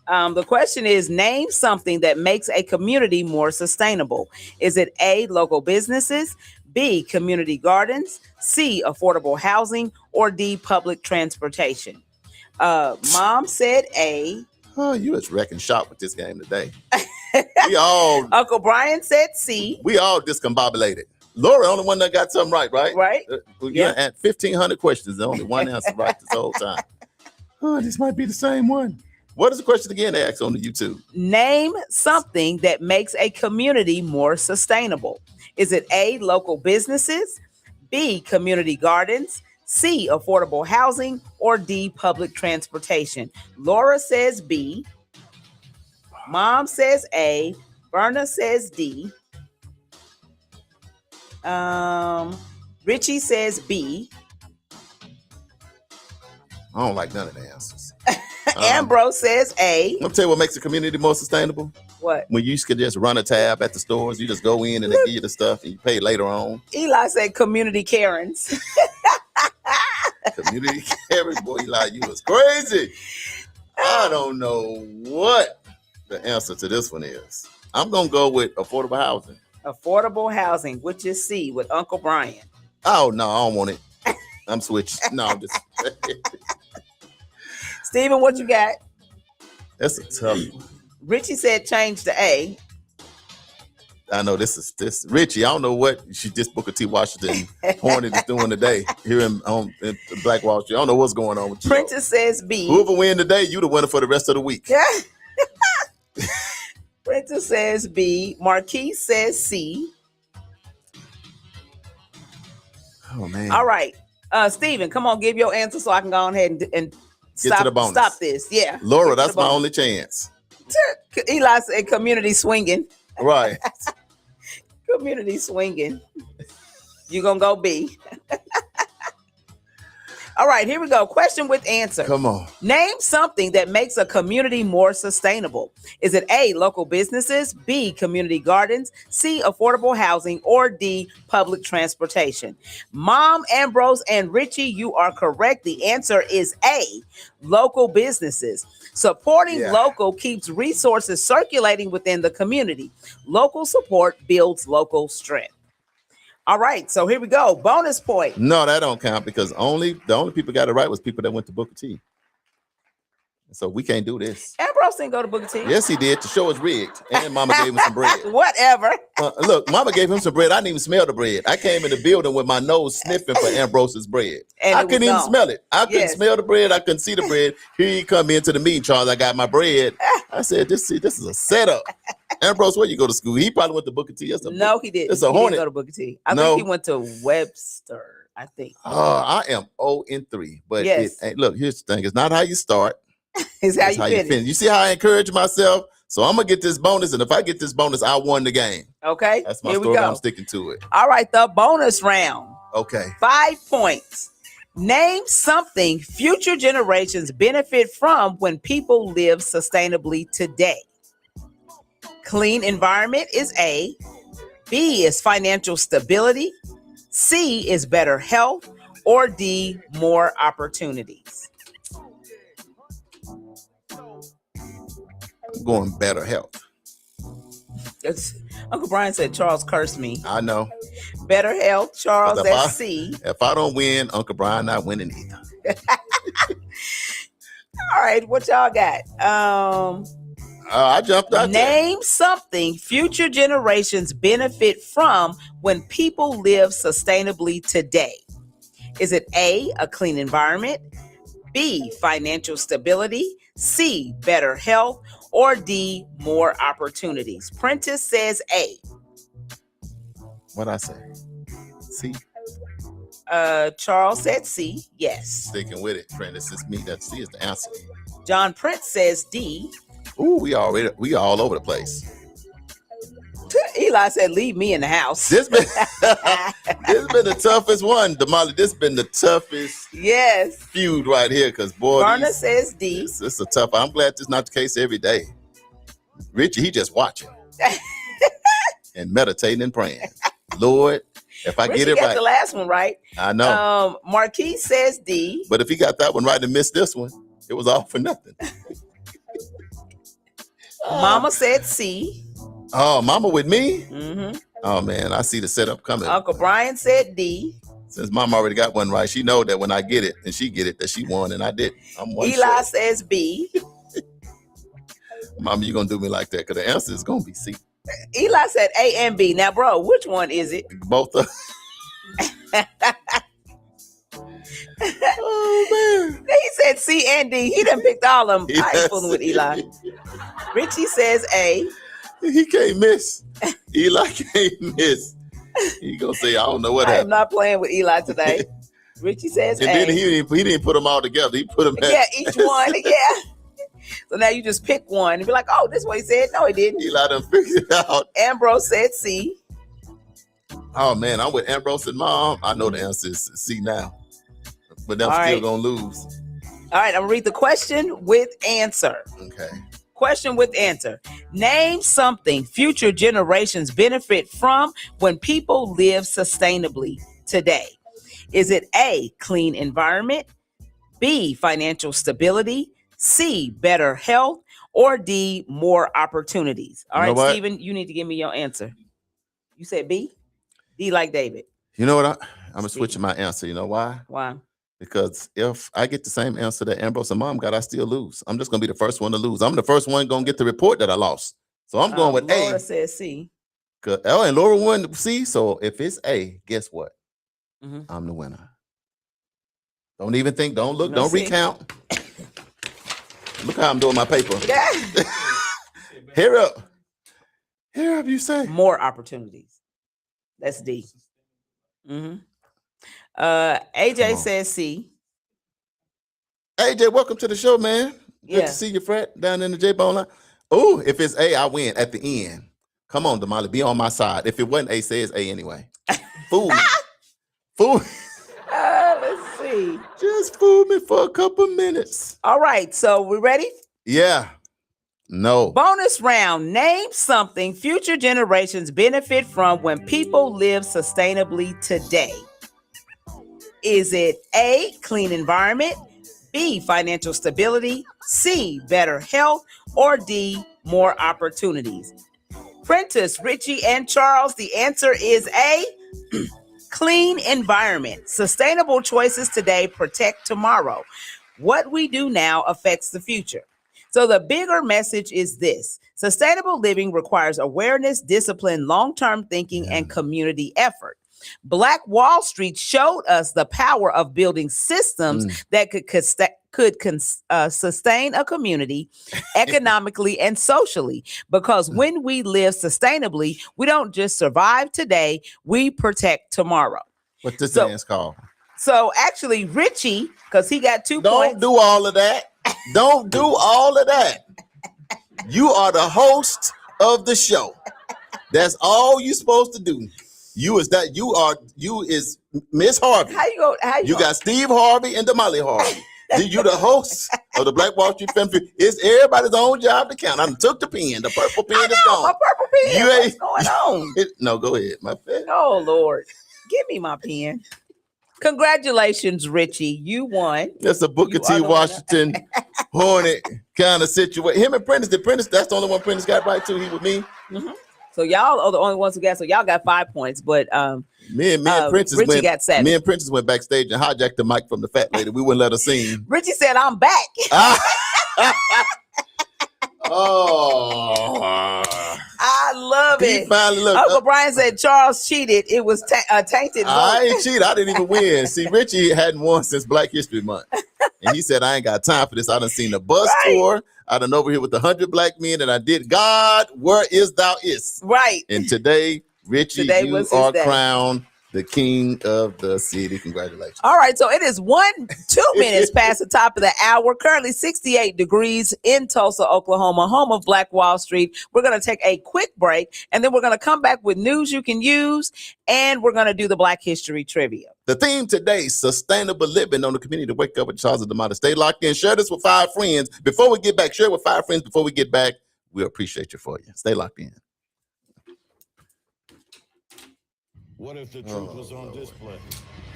Speaker 2: The question is, name something that makes a community more sustainable. Is it A, local businesses, B, community gardens, C, affordable housing, or D, public transportation? Mom said A.
Speaker 4: Oh, you was wrecking shop with this game today.
Speaker 2: Uncle Brian said C.
Speaker 4: We all discombobulated. Laura, only one that got something right, right?
Speaker 2: Right.
Speaker 4: Yeah. At 1,500 questions, the only one answer right this whole time. Oh, this might be the same one. What is the question again? They asked on the YouTube.
Speaker 2: Name something that makes a community more sustainable. Is it A, local businesses, B, community gardens, C, affordable housing, or D, public transportation? Laura says B. Mom says A. Berna says D. Richie says B.
Speaker 4: I don't like none of the answers.
Speaker 2: Ambrose says A.
Speaker 4: I'm gonna tell you what makes a community more sustainable.
Speaker 2: What?
Speaker 4: When you could just run a tab at the stores, you just go in and they give you the stuff and you pay later on.
Speaker 2: Eli said community Karens.
Speaker 4: Community carriage, boy, Eli, you was crazy. I don't know what the answer to this one is. I'm gonna go with affordable housing.
Speaker 2: Affordable housing, which is C with Uncle Brian.
Speaker 4: Oh no, I don't want it. I'm switching. No, I'm just
Speaker 2: Steven, what you got?
Speaker 4: that's a tough one.
Speaker 2: Richie said change to A.
Speaker 4: I know this Richie. I don't know what she just Booker T. Washington Hornet is doing today here in Black Wall Street. I don't know what's going on with you.
Speaker 2: Prentice says B.
Speaker 4: Whoever win today, you the winner for the rest of the week.
Speaker 2: Yeah. Prentice says B. Marquise says C.
Speaker 4: Oh man!
Speaker 2: All right, Steven, come on, give your answer so I can go ahead and
Speaker 4: Get
Speaker 2: stop
Speaker 4: to the bonus.
Speaker 2: Stop this. Yeah,
Speaker 4: Laura,
Speaker 2: Get to
Speaker 4: that's
Speaker 2: the
Speaker 4: my
Speaker 2: bonus.
Speaker 4: only chance.
Speaker 2: Eli said community swinging.
Speaker 4: Right.
Speaker 2: Community swinging. You gonna go B. All right, here we go. Question with answer.
Speaker 4: Come on.
Speaker 2: Name something that makes a community more sustainable. Is it A, local businesses, B, community gardens, C, affordable housing, or D, public transportation? Mom, Ambrose, and Richie, you are correct. The answer is A, local businesses. Supporting local keeps resources circulating within the community. Local support builds local strength. All right, so here we go. Bonus point.
Speaker 4: No, that don't count because the only people got it right was people that went to Booker T. So we can't do this.
Speaker 2: Ambrose didn't go to Booker T.
Speaker 4: Yes, he did. The show is rigged. And Mama gave him some bread.
Speaker 2: Whatever.
Speaker 4: Look, Mama gave him some bread. I didn't even smell the bread. I came in the building with my nose sniffing for Ambrose's bread.
Speaker 2: And
Speaker 4: I couldn't even smell it. I couldn't
Speaker 2: Yes.
Speaker 4: smell the bread. I couldn't see the bread. Here you come into the meeting, Charles. I got my bread. I said, this is a setup. Ambrose, where you go to school? He probably went to Booker T.
Speaker 2: No, he didn't.
Speaker 4: It's a
Speaker 2: He
Speaker 4: Hornet.
Speaker 2: didn't go to Booker T. I
Speaker 4: No.
Speaker 2: think he went to Webster, I think.
Speaker 4: I am 0-3. But
Speaker 2: Yes.
Speaker 4: look, here's the thing. It's not how you start.
Speaker 2: It's how
Speaker 4: It's
Speaker 2: you
Speaker 4: how you
Speaker 2: finish.
Speaker 4: finish. You see how I encourage myself? So I'm going to get this bonus. And if I get this bonus, I won the game.
Speaker 2: Okay,
Speaker 4: That's my
Speaker 2: here we
Speaker 4: story.
Speaker 2: go.
Speaker 4: I'm sticking to it.
Speaker 2: All right, the bonus round.
Speaker 4: Okay.
Speaker 2: 5 points. Name something future generations benefit from when people live sustainably today. Clean environment is A. B is financial stability. C is better health. Or D, more opportunities.
Speaker 4: I'm going better health.
Speaker 2: Uncle Brian said Charles cursed me.
Speaker 4: I know.
Speaker 2: Better health, Charles,
Speaker 4: But if
Speaker 2: that's
Speaker 4: I-
Speaker 2: C.
Speaker 4: If I don't win, Uncle Brian not winning either.
Speaker 2: All right, what y'all got?
Speaker 4: I jumped out there.
Speaker 2: Name something future generations benefit from when people live sustainably today. Is it A, a clean environment, B, financial stability, C, better health, or D, more opportunities? Prentice says A.
Speaker 4: What'd I say? See,
Speaker 2: Charles said C. Yes.
Speaker 4: sticking with it, friend. This is me. That C is the answer.
Speaker 2: John Prince says D.
Speaker 4: Ooh, we all over the place.
Speaker 2: Eli said, leave me in the house.
Speaker 4: This been the toughest one, Damali. This been the toughest
Speaker 2: Yes.
Speaker 4: feud right here, because boy,
Speaker 2: Garner says D.
Speaker 4: it's a tough. I'm glad this is not the case every day. Richie, he just watching and meditating and praying. Lord, if I
Speaker 2: Richie
Speaker 4: get it
Speaker 2: got
Speaker 4: right,
Speaker 2: the last one right.
Speaker 4: I know.
Speaker 2: Marquis says D.
Speaker 4: But if he got that one right and missed this one, it was all for nothing.
Speaker 2: Mama said C.
Speaker 4: Oh, Mama with me?
Speaker 2: Mm-hmm.
Speaker 4: Oh man, I see the setup coming.
Speaker 2: Uncle Brian said D.
Speaker 4: Since Mama already got one right, she know that when I get it and she get it, that she won and I didn't. I'm one
Speaker 2: Eli
Speaker 4: short.
Speaker 2: says B.
Speaker 4: Mama, you gonna do me like that? Because the answer is gonna be C.
Speaker 2: Eli said A and B. Now, bro, which one is it?
Speaker 4: Both of Oh man.
Speaker 2: He said C and D. He done picked all of them. I ain't fooling with Eli. Richie says A.
Speaker 4: He can't miss. Eli can't miss. He gonna say, I don't know what
Speaker 2: I am
Speaker 4: happened.
Speaker 2: not playing with Eli today. Richie says
Speaker 4: And
Speaker 2: A.
Speaker 4: then he didn't put them all together. He put them
Speaker 2: Yeah, each one. Yeah. So now you just pick one and be like, oh, this is what he said. No, he didn't.
Speaker 4: Eli done figured it out.
Speaker 2: Ambrose said C.
Speaker 4: Oh man, I'm with Ambrose and Mom. I know the answer is C now. But I'm
Speaker 2: All
Speaker 4: still
Speaker 2: right.
Speaker 4: gonna lose.
Speaker 2: All right, I'm gonna read the question with answer.
Speaker 4: Okay.
Speaker 2: Question with answer. Name something future generations benefit from when people live sustainably today. Is it A, clean environment, B, financial stability, C, better health, or D, more opportunities? All
Speaker 4: You know
Speaker 2: right,
Speaker 4: what?
Speaker 2: Stephen, you need to give me your answer. You said B? D like David.
Speaker 4: You know what? I'm gonna switch my answer. You know why?
Speaker 2: Why?
Speaker 4: Because if I get the same answer that Ambrose and Mom got, I still lose. I'm just gonna be the first one to lose. I'm the first one gonna get the report that I lost. So I'm going with
Speaker 2: Laura
Speaker 4: A.
Speaker 2: says C.
Speaker 4: And Laura won C. So if it's A, guess what?
Speaker 2: Mhm.
Speaker 4: I'm the winner. Don't even think. Don't look.
Speaker 2: No,
Speaker 4: Don't
Speaker 2: see.
Speaker 4: recount. Look how I'm doing my paper.
Speaker 2: Yeah.
Speaker 4: Here up. Here up. You say.
Speaker 2: More opportunities. That's D. Mm-hmm. AJ
Speaker 4: Come on.
Speaker 2: says C.
Speaker 4: AJ, welcome to the show, man. Good
Speaker 2: Yeah.
Speaker 4: to see you, Fred, down in the J-Bone line. Oh, if it's A, I win at the end. Come on, Damali, be on my side. If it wasn't A, say it's A anyway. Fool me. Fool me.
Speaker 2: Let's see.
Speaker 4: Just fool me for a couple minutes.
Speaker 2: All right, so we ready?
Speaker 4: Yeah. No.
Speaker 2: Bonus round. Name something future generations benefit from when people live sustainably today. Is it A, clean environment, B, financial stability, C, better health, or D, more opportunities? Prentice, Richie, and Charles, the answer is A, clean environment. Sustainable choices today protect tomorrow. What we do now affects the future. So the bigger message is this: sustainable living requires awareness, discipline, long-term thinking, and community effort. Black Wall Street showed us the power of building systems that could sustain a community economically and socially. Because when we live sustainably, we don't just survive today, we protect tomorrow.
Speaker 4: What's this
Speaker 2: So-
Speaker 4: dance called?
Speaker 2: So actually, Richie, because he got 2
Speaker 4: Don't
Speaker 2: points.
Speaker 4: do all of that. Don't do all of that. You are the host of the show. That's all you're supposed to do. You is Miss Harvey.
Speaker 2: How you go?
Speaker 4: You got Steve Harvey and Damali Harvey. You the host of the Black Wall Street Film. It's everybody's own job to count. I done took the pen. The purple pen is
Speaker 2: my
Speaker 4: gone.
Speaker 2: purple pen.
Speaker 4: You
Speaker 2: What's
Speaker 4: ain't-
Speaker 2: going on?
Speaker 4: No, go ahead. My pen.
Speaker 2: Oh Lord, give me my pen. Congratulations, Richie. You won.
Speaker 4: That's a Booker
Speaker 2: You
Speaker 4: T.
Speaker 2: are the
Speaker 4: Washington Hornet kind of situation. Him and Prentice. That's the only one Prentice got right too. He with me.
Speaker 2: So y'all are the only ones who got. So y'all got 5 points, but
Speaker 4: Me and Prentice
Speaker 2: Richie got 7.
Speaker 4: Me and Prentice went backstage and hijacked the mic from the fat lady. We wouldn't let her sing.
Speaker 2: Richie said, "I'm back."
Speaker 4: Oh,
Speaker 2: I love
Speaker 4: he
Speaker 2: it.
Speaker 4: finally looked.
Speaker 2: Uncle Brian said Charles cheated. It was tainted.
Speaker 4: I
Speaker 2: vote.
Speaker 4: ain't cheat. I didn't even win. See, Richie hadn't won since Black History Month. And he said, I ain't got time for this. I done seen the bus tour. I done over here with 100 black men, and I did God, where is thou is?
Speaker 2: Right.
Speaker 4: And today, Richie,
Speaker 2: Today
Speaker 4: you
Speaker 2: was his
Speaker 4: are
Speaker 2: day.
Speaker 4: crowned the king of the city. Congratulations.
Speaker 2: All right, so it is 2 minutes past the top of the hour. Currently 68 degrees in Tulsa, Oklahoma, home of Black Wall Street. We're going to take a quick break, and then we're going to come back with news you can use, and we're going to do the Black History Trivia.
Speaker 4: The theme today, sustainable living on the community. Wake up with Charles and Damali. Stay locked in. Share this with 5 friends. Before we get back, share it with 5 friends before we get back. We appreciate you for you. Stay locked in.
Speaker 1: What if the truth was on display?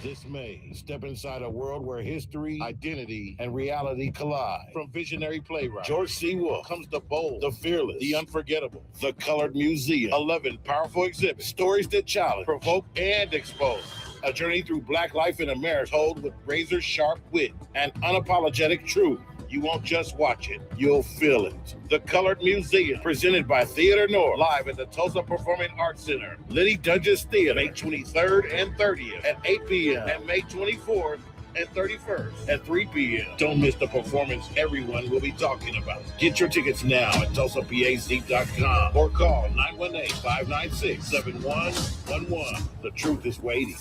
Speaker 1: This May, step inside a world where history, identity, and reality collide. From visionary playwright George C. Wolfe comes the bold, the fearless, the unforgettable, the Colored Museum. 11 powerful exhibits, stories that challenge, provoke, and expose. A journey through Black life in America told with razor-sharp wit and unapologetic truth. You won't just watch it, you'll feel it. The Colored Museum, presented by Theater North, live at the Tulsa Performing Arts Center. Liddy Dungeons Theater, May 23rd and 30th at 8 p.m. and May 24th and 31st at 3 p.m. Don't miss the performance everyone will be talking about. Get your tickets now at TulsaPAC.com or call 918-596-7111. The truth is waiting.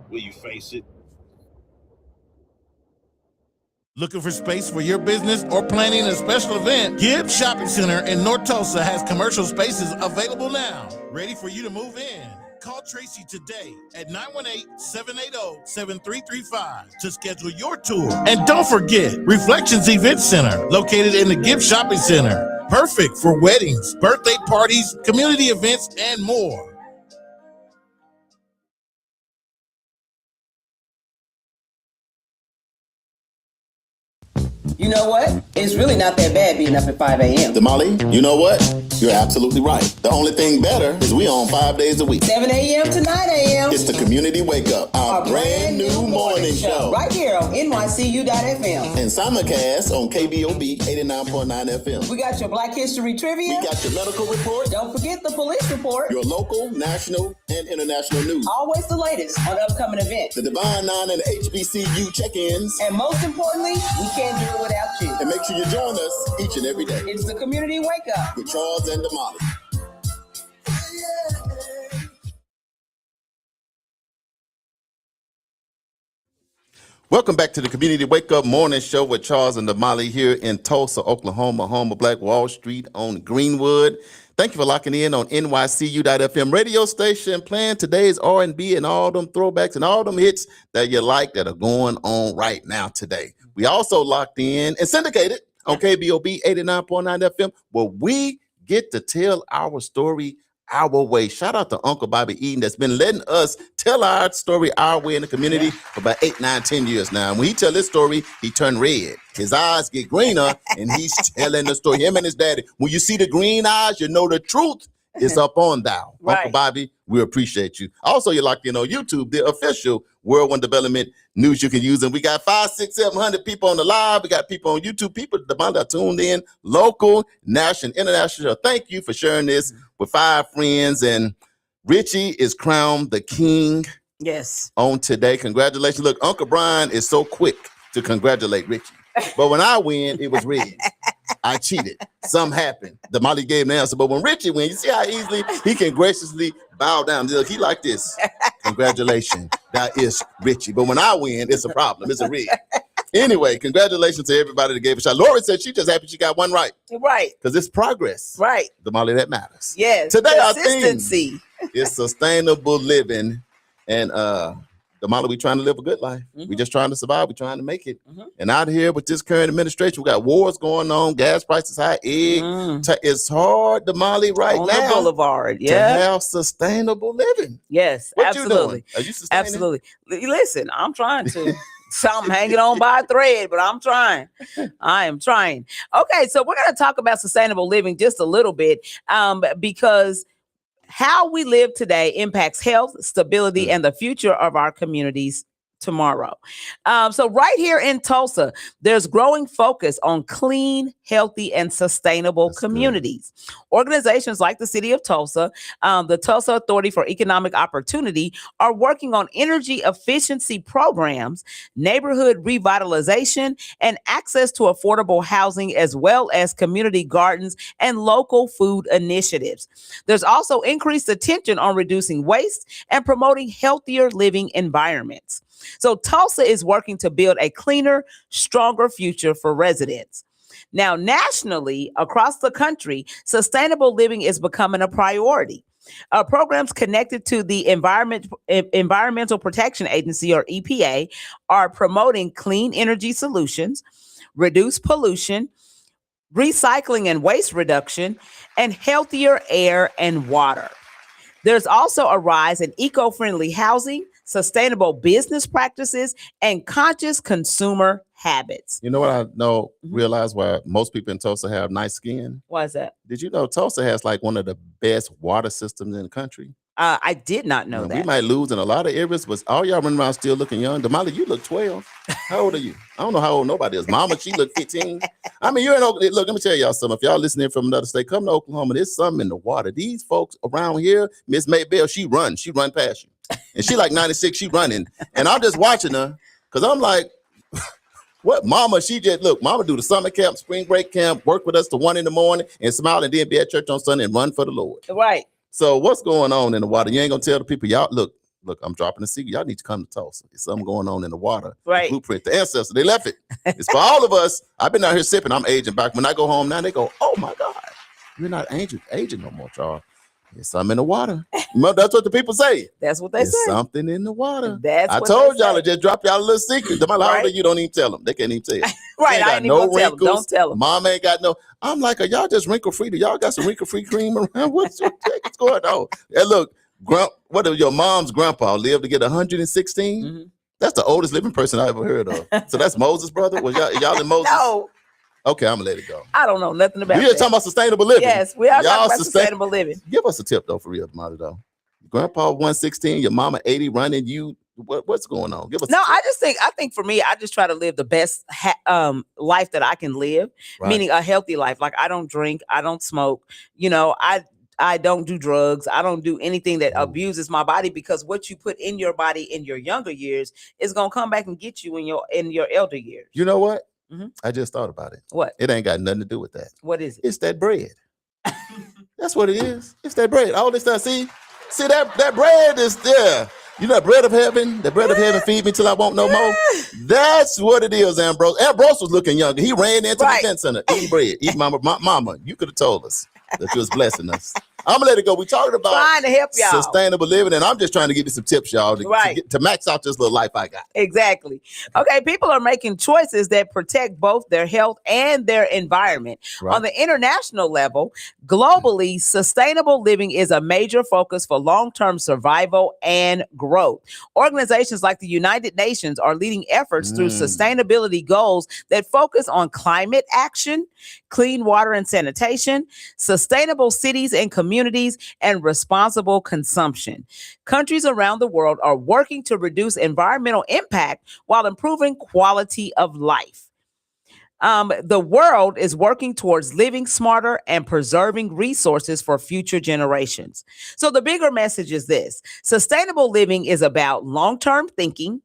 Speaker 1: Will you face it?
Speaker 5: Looking for space for your business or planning a special event? Gibbs Shopping Center in North Tulsa has commercial spaces available now, ready for you to move in. Call Tracy today at 918-780-7335 to schedule your tour. And don't forget, Reflections Event Center, located in the Gibbs Shopping Center. Perfect for weddings, birthday parties, community events, and more.
Speaker 2: You know what? It's really not that bad being up at 5 a.m.
Speaker 4: Damali, you know what? You're absolutely right. The only thing better is we on 5 days a week.
Speaker 2: 7 a.m. to 9 a.m.
Speaker 4: It's the Community Wake Up, our brand new morning show.
Speaker 2: Right here on NYCU.FM.
Speaker 4: And simulcast on KBOB 89.9 FM.
Speaker 2: We got your Black History Trivia.
Speaker 4: We got your medical report.
Speaker 2: Don't forget the police report.
Speaker 4: Your local, national, and international news.
Speaker 2: Always the latest on upcoming events.
Speaker 4: The Divine Nine and the HBCU check-ins.
Speaker 2: And most importantly, we can't do it without you.
Speaker 4: And make sure you join us each and every day.
Speaker 2: It's the Community Wake Up
Speaker 4: with Charles and Damali. Welcome back to the Community Wake Up Morning Show with Charles and Damali here in Tulsa, Oklahoma, home of Black Wall Street on Greenwood. Thank you for locking in on NYCU.FM radio station, playing today's R&B and all them throwbacks and all them hits that you like that are going on right now today. We also locked in and syndicated on KBOB 89.9 FM, where we get to tell our story our way. Shout out to Uncle Bobby Eden that's been letting us tell our story our way in the community for about 8, 9, 10 years now. And when he tell his story, he turn red. His eyes get greener and he's telling the story. Him and his daddy. When you see the green eyes, you know the truth is up on thou. Right. Uncle Bobby, we appreciate you. Also, you're locked in on YouTube, the official World One Development News you can use. And we got 500, 600, 700 people on the live. We got people on YouTube, people that are tuned in, local, national, international. Thank you for sharing this with 5 friends. And Richie is crowned the king.
Speaker 2: Yes.
Speaker 4: On today. Congratulations. Look, Uncle Brian is so quick to congratulate Richie. But when I win, it was rigged. I cheated. Something happened. Damali gave the answer. But when Richie wins, you see how easily he can graciously bow down. Look, he like this. Congratulations. That is Richie. But when I win, it's a problem. It's a rig. Anyway, congratulations to everybody that gave a shot. Lori said she just happy she got one right.
Speaker 2: Right.
Speaker 4: Because it's progress.
Speaker 2: Right.
Speaker 4: Damali, that matters.
Speaker 2: Yes.
Speaker 4: Today our
Speaker 2: theme
Speaker 4: is sustainable living. And Damali, we trying to live a good life. We just trying to survive. We trying to make it. And out here with this current administration, we got wars going on, gas prices high, it's hard, Damali, right
Speaker 2: on
Speaker 4: now.
Speaker 2: The boulevard,
Speaker 4: to have sustainable living.
Speaker 2: Yes,
Speaker 4: what
Speaker 2: absolutely.
Speaker 4: You doing? Are you sustaining?
Speaker 2: Absolutely. Listen, I'm trying to. So I'm hanging on by a thread, but I'm trying. I am trying. Okay, so we're going to talk about sustainable living just a little bit because how we live today impacts health, stability, and the future of our communities tomorrow. So right here in Tulsa, there's growing focus on clean, healthy, and sustainable communities. Good. Organizations like the City of Tulsa, the Tulsa Authority for Economic Opportunity are working on energy efficiency programs, neighborhood revitalization, and access to affordable housing, as well as community gardens and local food initiatives. There's also increased attention on reducing waste and promoting healthier living environments. So Tulsa is working to build a cleaner, stronger future for residents. Now, nationally, across the country, sustainable living is becoming a priority. Programs connected to the Environmental Protection Agency, or EPA, are promoting clean energy solutions, reduce pollution, recycling and waste reduction, and healthier air and water. There's also a rise in eco-friendly housing, sustainable business practices, and conscious consumer habits.
Speaker 4: You know what I know, realize why most people in Tulsa have nice skin?
Speaker 2: Why is that?
Speaker 4: Did you know Tulsa has like one of the best water systems in the country?
Speaker 2: I did not know that.
Speaker 4: We might lose in a lot of areas, but all y'all running around still looking young. Damali, you look 12. How old are you? I don't know how old nobody is. Mama, she look 15. I mean, you're in Oklahoma. Look, let me tell y'all something. If y'all listening from another state, come to Oklahoma. There's something in the water. These folks around here, Miss Maybell, she run past you. And she like 96, she running. And I'm just watching her because I'm like, what? Mama, she just, look, Mama do the summer camp, spring break camp, work with us till 1 a.m. and smile and then be at church on Sunday and run for the Lord.
Speaker 2: Right.
Speaker 4: So what's going on in the water? You ain't gonna tell the people, y'all, look, I'm dropping a secret. Y'all need to come to Tulsa. There's something going on in the water.
Speaker 2: Right.
Speaker 4: The blueprint, the ancestors, they left it. It's for all of us. I've been out here sipping. I'm aging back. When I go home now, they go, oh my God, you're not aging no more, Charles. There's something in the water. That's what the people say.
Speaker 2: That's what they
Speaker 4: There's
Speaker 2: say.
Speaker 4: something in the water.
Speaker 2: That's
Speaker 4: I
Speaker 2: what
Speaker 4: told
Speaker 2: they
Speaker 4: y'all
Speaker 2: say.
Speaker 4: to just drop y'all a little secret. How old are you? Don't even tell them. They can't even tell you.
Speaker 2: Right. I ain't even gonna tell them. Don't tell them.
Speaker 4: Mom ain't got no. I'm like, are y'all just wrinkle free? Do y'all got some wrinkle free cream around? What's going on? And look, what if your mom's grandpa lived to get 116?
Speaker 2: Mm-hmm.
Speaker 4: That's the oldest living person I ever heard of. So that's Moses' brother? Was y'all in Moses?
Speaker 2: No.
Speaker 4: Okay, I'm gonna let it go.
Speaker 2: I don't know nothing about
Speaker 4: We
Speaker 2: that.
Speaker 4: are talking about sustainable living.
Speaker 2: Yes, we are talking about sustainable living.
Speaker 4: Give us a tip though, for real, Damali, though. Grandpa 116, your mama 80 running. You what's going on? Give us.
Speaker 2: No, I think for me, I just try to live the best life that I can live, meaning a healthy life. Like I don't drink, I don't smoke. I don't do drugs. I don't do anything that abuses my body, because what you put in your body in your younger years is gonna come back and get you in your elder years.
Speaker 4: You know what?
Speaker 2: Mm-hmm.
Speaker 4: I just thought about it.
Speaker 2: What?
Speaker 4: It ain't got nothing to do with that.
Speaker 2: What is it?
Speaker 4: It's that bread. That's what it is. It's that bread. All this stuff. See that bread is there. You know, bread of heaven. The bread of heaven feed me till I won't no more. That's what it is, Ambrose. Ambrose was looking younger. He ran into the event center, eating bread. Eat mama. You could have told us that you was blessing us. I'm gonna let it go. We talking about
Speaker 2: trying to help y'all
Speaker 4: sustainable living, and I'm just trying to give you some tips, y'all, to max out this little life I got.
Speaker 2: Exactly. Okay, people are making choices that protect both their health and their environment. Right. On the international level, globally, sustainable living is a major focus for long-term survival and growth. Organizations like the United Nations are leading efforts through sustainability goals that focus on climate action, clean water and sanitation, sustainable cities and communities, and responsible consumption. Countries around the world are working to reduce environmental impact while improving quality of life. The world is working towards living smarter and preserving resources for future generations. So the bigger message is this: sustainable living is about long-term thinking,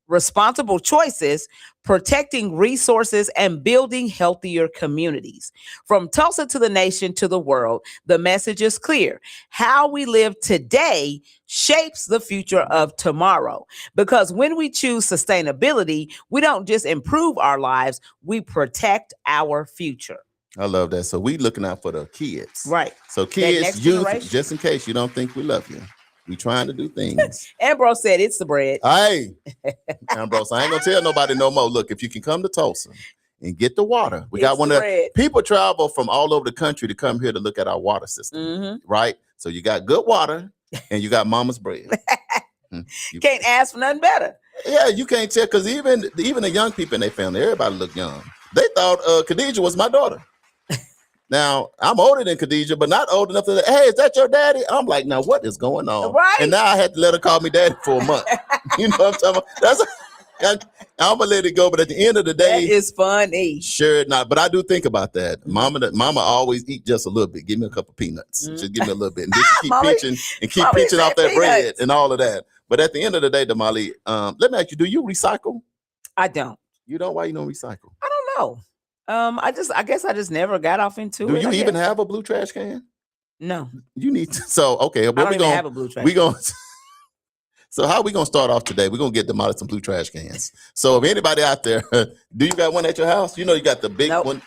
Speaker 2: responsible choices, protecting resources, and building healthier communities. From Tulsa to the nation to the world, the message is clear. How we live today shapes the future of tomorrow. Because when we choose sustainability, we don't just improve our lives, we protect our future.
Speaker 4: I love that. So we looking out for the kids.
Speaker 2: Right.
Speaker 4: So kids, youth, just in case you don't think we love you. We trying to do things.
Speaker 2: Ambrose said it's the bread.
Speaker 4: Hey, Ambrose, I ain't gonna tell nobody no more. Look, if you can come to Tulsa and get the water, we got one of the people travel from all over the country to come here to look at our water system, right? So you got good water and you got mama's bread.
Speaker 2: You can't ask for nothing better.
Speaker 4: Yeah, you can't tell, because even the young people in their family, everybody look young. They thought Khadijah was my daughter. Now, I'm older than Khadijah, but not old enough to, hey, is that your daddy? I'm like, now what is going on?
Speaker 2: Right.
Speaker 4: And now I had to let her call me daddy for a month. You know what I'm talking about? I'm going to let it go, but at the end of the day.
Speaker 2: That is funny.
Speaker 4: Sure not, but I do think about that. Mama always eat just a little bit. Give me a couple peanuts. Just give me a little bit. And then she keep pinching off that bread and all of that. But at the end of the day, Damali, let me ask you, do you recycle?
Speaker 2: I don't.
Speaker 4: You don't? Why you don't recycle?
Speaker 2: I don't know. I guess I just never got off into it.
Speaker 4: Do you even have a blue trash can?
Speaker 2: No.
Speaker 4: You need to. So, okay.
Speaker 2: I don't even have a blue trash can.
Speaker 4: So how we going to start off today? We're going to get them out some blue trash cans. So if anybody out there, do you got one at your house? You know, you got the big one.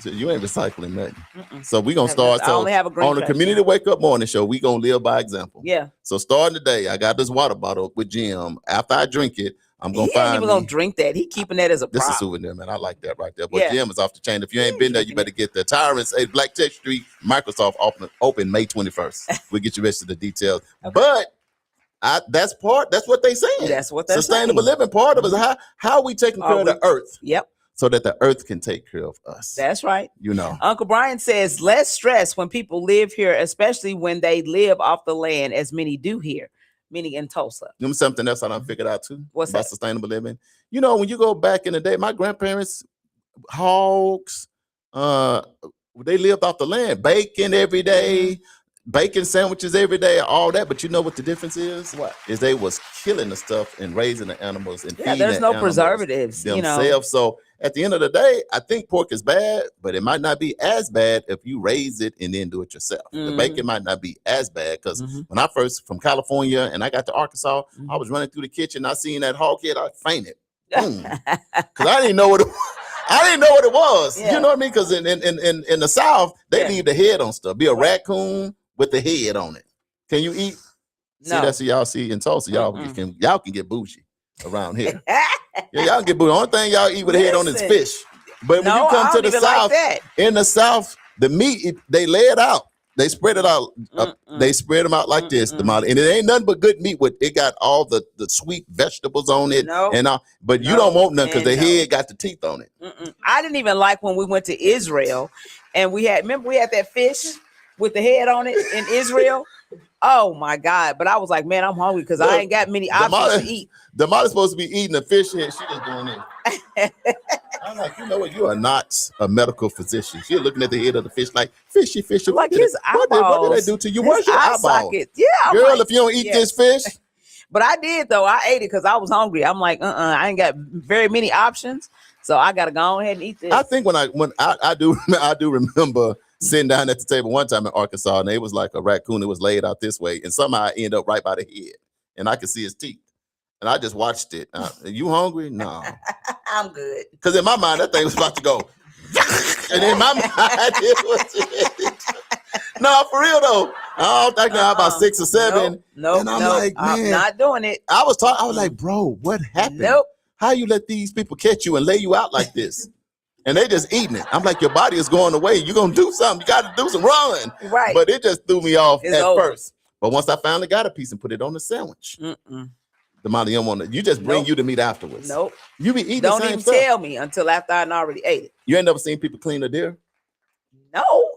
Speaker 4: So you ain't recycling nothing. So we're going to start.
Speaker 2: I only have a green
Speaker 4: on the Community Wake Up Morning Show, we going to live by example.
Speaker 2: Yeah. So
Speaker 4: starting today, I got this water bottle with Jim. After I drink it, I'm gonna find.
Speaker 2: He ain't even gonna drink that. He keeping that as a prop.
Speaker 4: This is a souvenir, man. I like that right there. But Jim is off the chain. If you ain't been there, you better get there. Tyrants, Black Tech Street, Microsoft open May 21st. We'll get you rest of the details. Okay. But that's what they saying.
Speaker 2: That's what they're
Speaker 4: sustainable
Speaker 2: saying.
Speaker 4: living. Part of it is how we taking care of the earth.
Speaker 2: Yep.
Speaker 4: so that the earth can take care of us.
Speaker 2: That's right.
Speaker 4: You know.
Speaker 2: Uncle Brian says less stress when people live here, especially when they live off the land, as many do here, meaning in Tulsa.
Speaker 4: You know something else I done figured out too?
Speaker 2: What's
Speaker 4: about
Speaker 2: that?
Speaker 4: sustainable living? You know, when you go back in the day, my grandparents, hogs, they lived off the land, bacon every day, bacon sandwiches every day, all that. But you know what the difference is?
Speaker 2: What?
Speaker 4: Is they was killing the stuff and raising the animals and feeding
Speaker 2: there's
Speaker 4: the
Speaker 2: no
Speaker 4: animals
Speaker 2: preservatives,
Speaker 4: themselves. So at the end of the day, I think pork is bad, but it might not be as bad if you raise it and then do it yourself. The bacon might not be as bad because when I first from California and I got to Arkansas, I was running through the kitchen. I seen that hog head, I fainted. Boom. Because I didn't know what it was. I didn't know what it was.
Speaker 2: Yeah.
Speaker 4: You know what I mean? Because in the South, they leave the head on stuff. Be a raccoon with the head on it. Can you eat?
Speaker 2: No.
Speaker 4: See, that's what y'all see in Tulsa. Y'all can get bougie around here. Yeah, y'all can get bougie. The only thing y'all eat with a head on is fish. But when you come to the South, in the South, the meat, they lay it out. They spread it out. They spread them out like this, Damali. And it ain't nothing but good meat. It got all the sweet vegetables on it. But you don't want none because the head got the teeth on it.
Speaker 2: I didn't even like when we went to Israel and we had that fish with the head on it in Israel. Oh my God. But I was like, man, I'm hungry because I ain't got many options to eat.
Speaker 4: Damali's supposed to be eating a fish head. She just doing it. I'm like, you know what? You are not a medical physician. You're looking at the head of the fish like, fishy.
Speaker 2: Like his eyeballs.
Speaker 4: What did I do to you? Where's your eyeball?
Speaker 2: Yeah.
Speaker 4: Girl, like, if you don't eat this fish.
Speaker 2: But I did, though. I ate it because I was hungry. I'm like, I ain't got very many options. So I got to go ahead and eat this.
Speaker 4: I think when I do remember sitting down at the table one time in Arkansas, and it was like a raccoon that was laid out this way, and somehow I ended up right by the head, and I could see his teeth. And I just watched it. Are you hungry? No.
Speaker 2: I'm good.
Speaker 4: Because in my mind, that thing was about to go. And in my mind, it was no, for real though. I think now about 6 or 7.
Speaker 2: Nope.
Speaker 4: And I'm like, man,
Speaker 2: I'm not doing it.
Speaker 4: I was like, bro, what happened?
Speaker 2: Nope.
Speaker 4: How you let these people catch you and lay you out like this? And they just eating it. I'm like, your body is going away. You're going to do something. You got to do some run.
Speaker 2: Right.
Speaker 4: But it just threw me off at
Speaker 2: over.
Speaker 4: first. But once I finally got a piece and put it on the sandwich. Damali, you just bring you the meat afterwards.
Speaker 2: Nope.
Speaker 4: You be eating
Speaker 2: Don't
Speaker 4: the same
Speaker 2: even
Speaker 4: stuff.
Speaker 2: tell me until after I already ate it.
Speaker 4: You ain't never seen people clean a deer?
Speaker 2: No.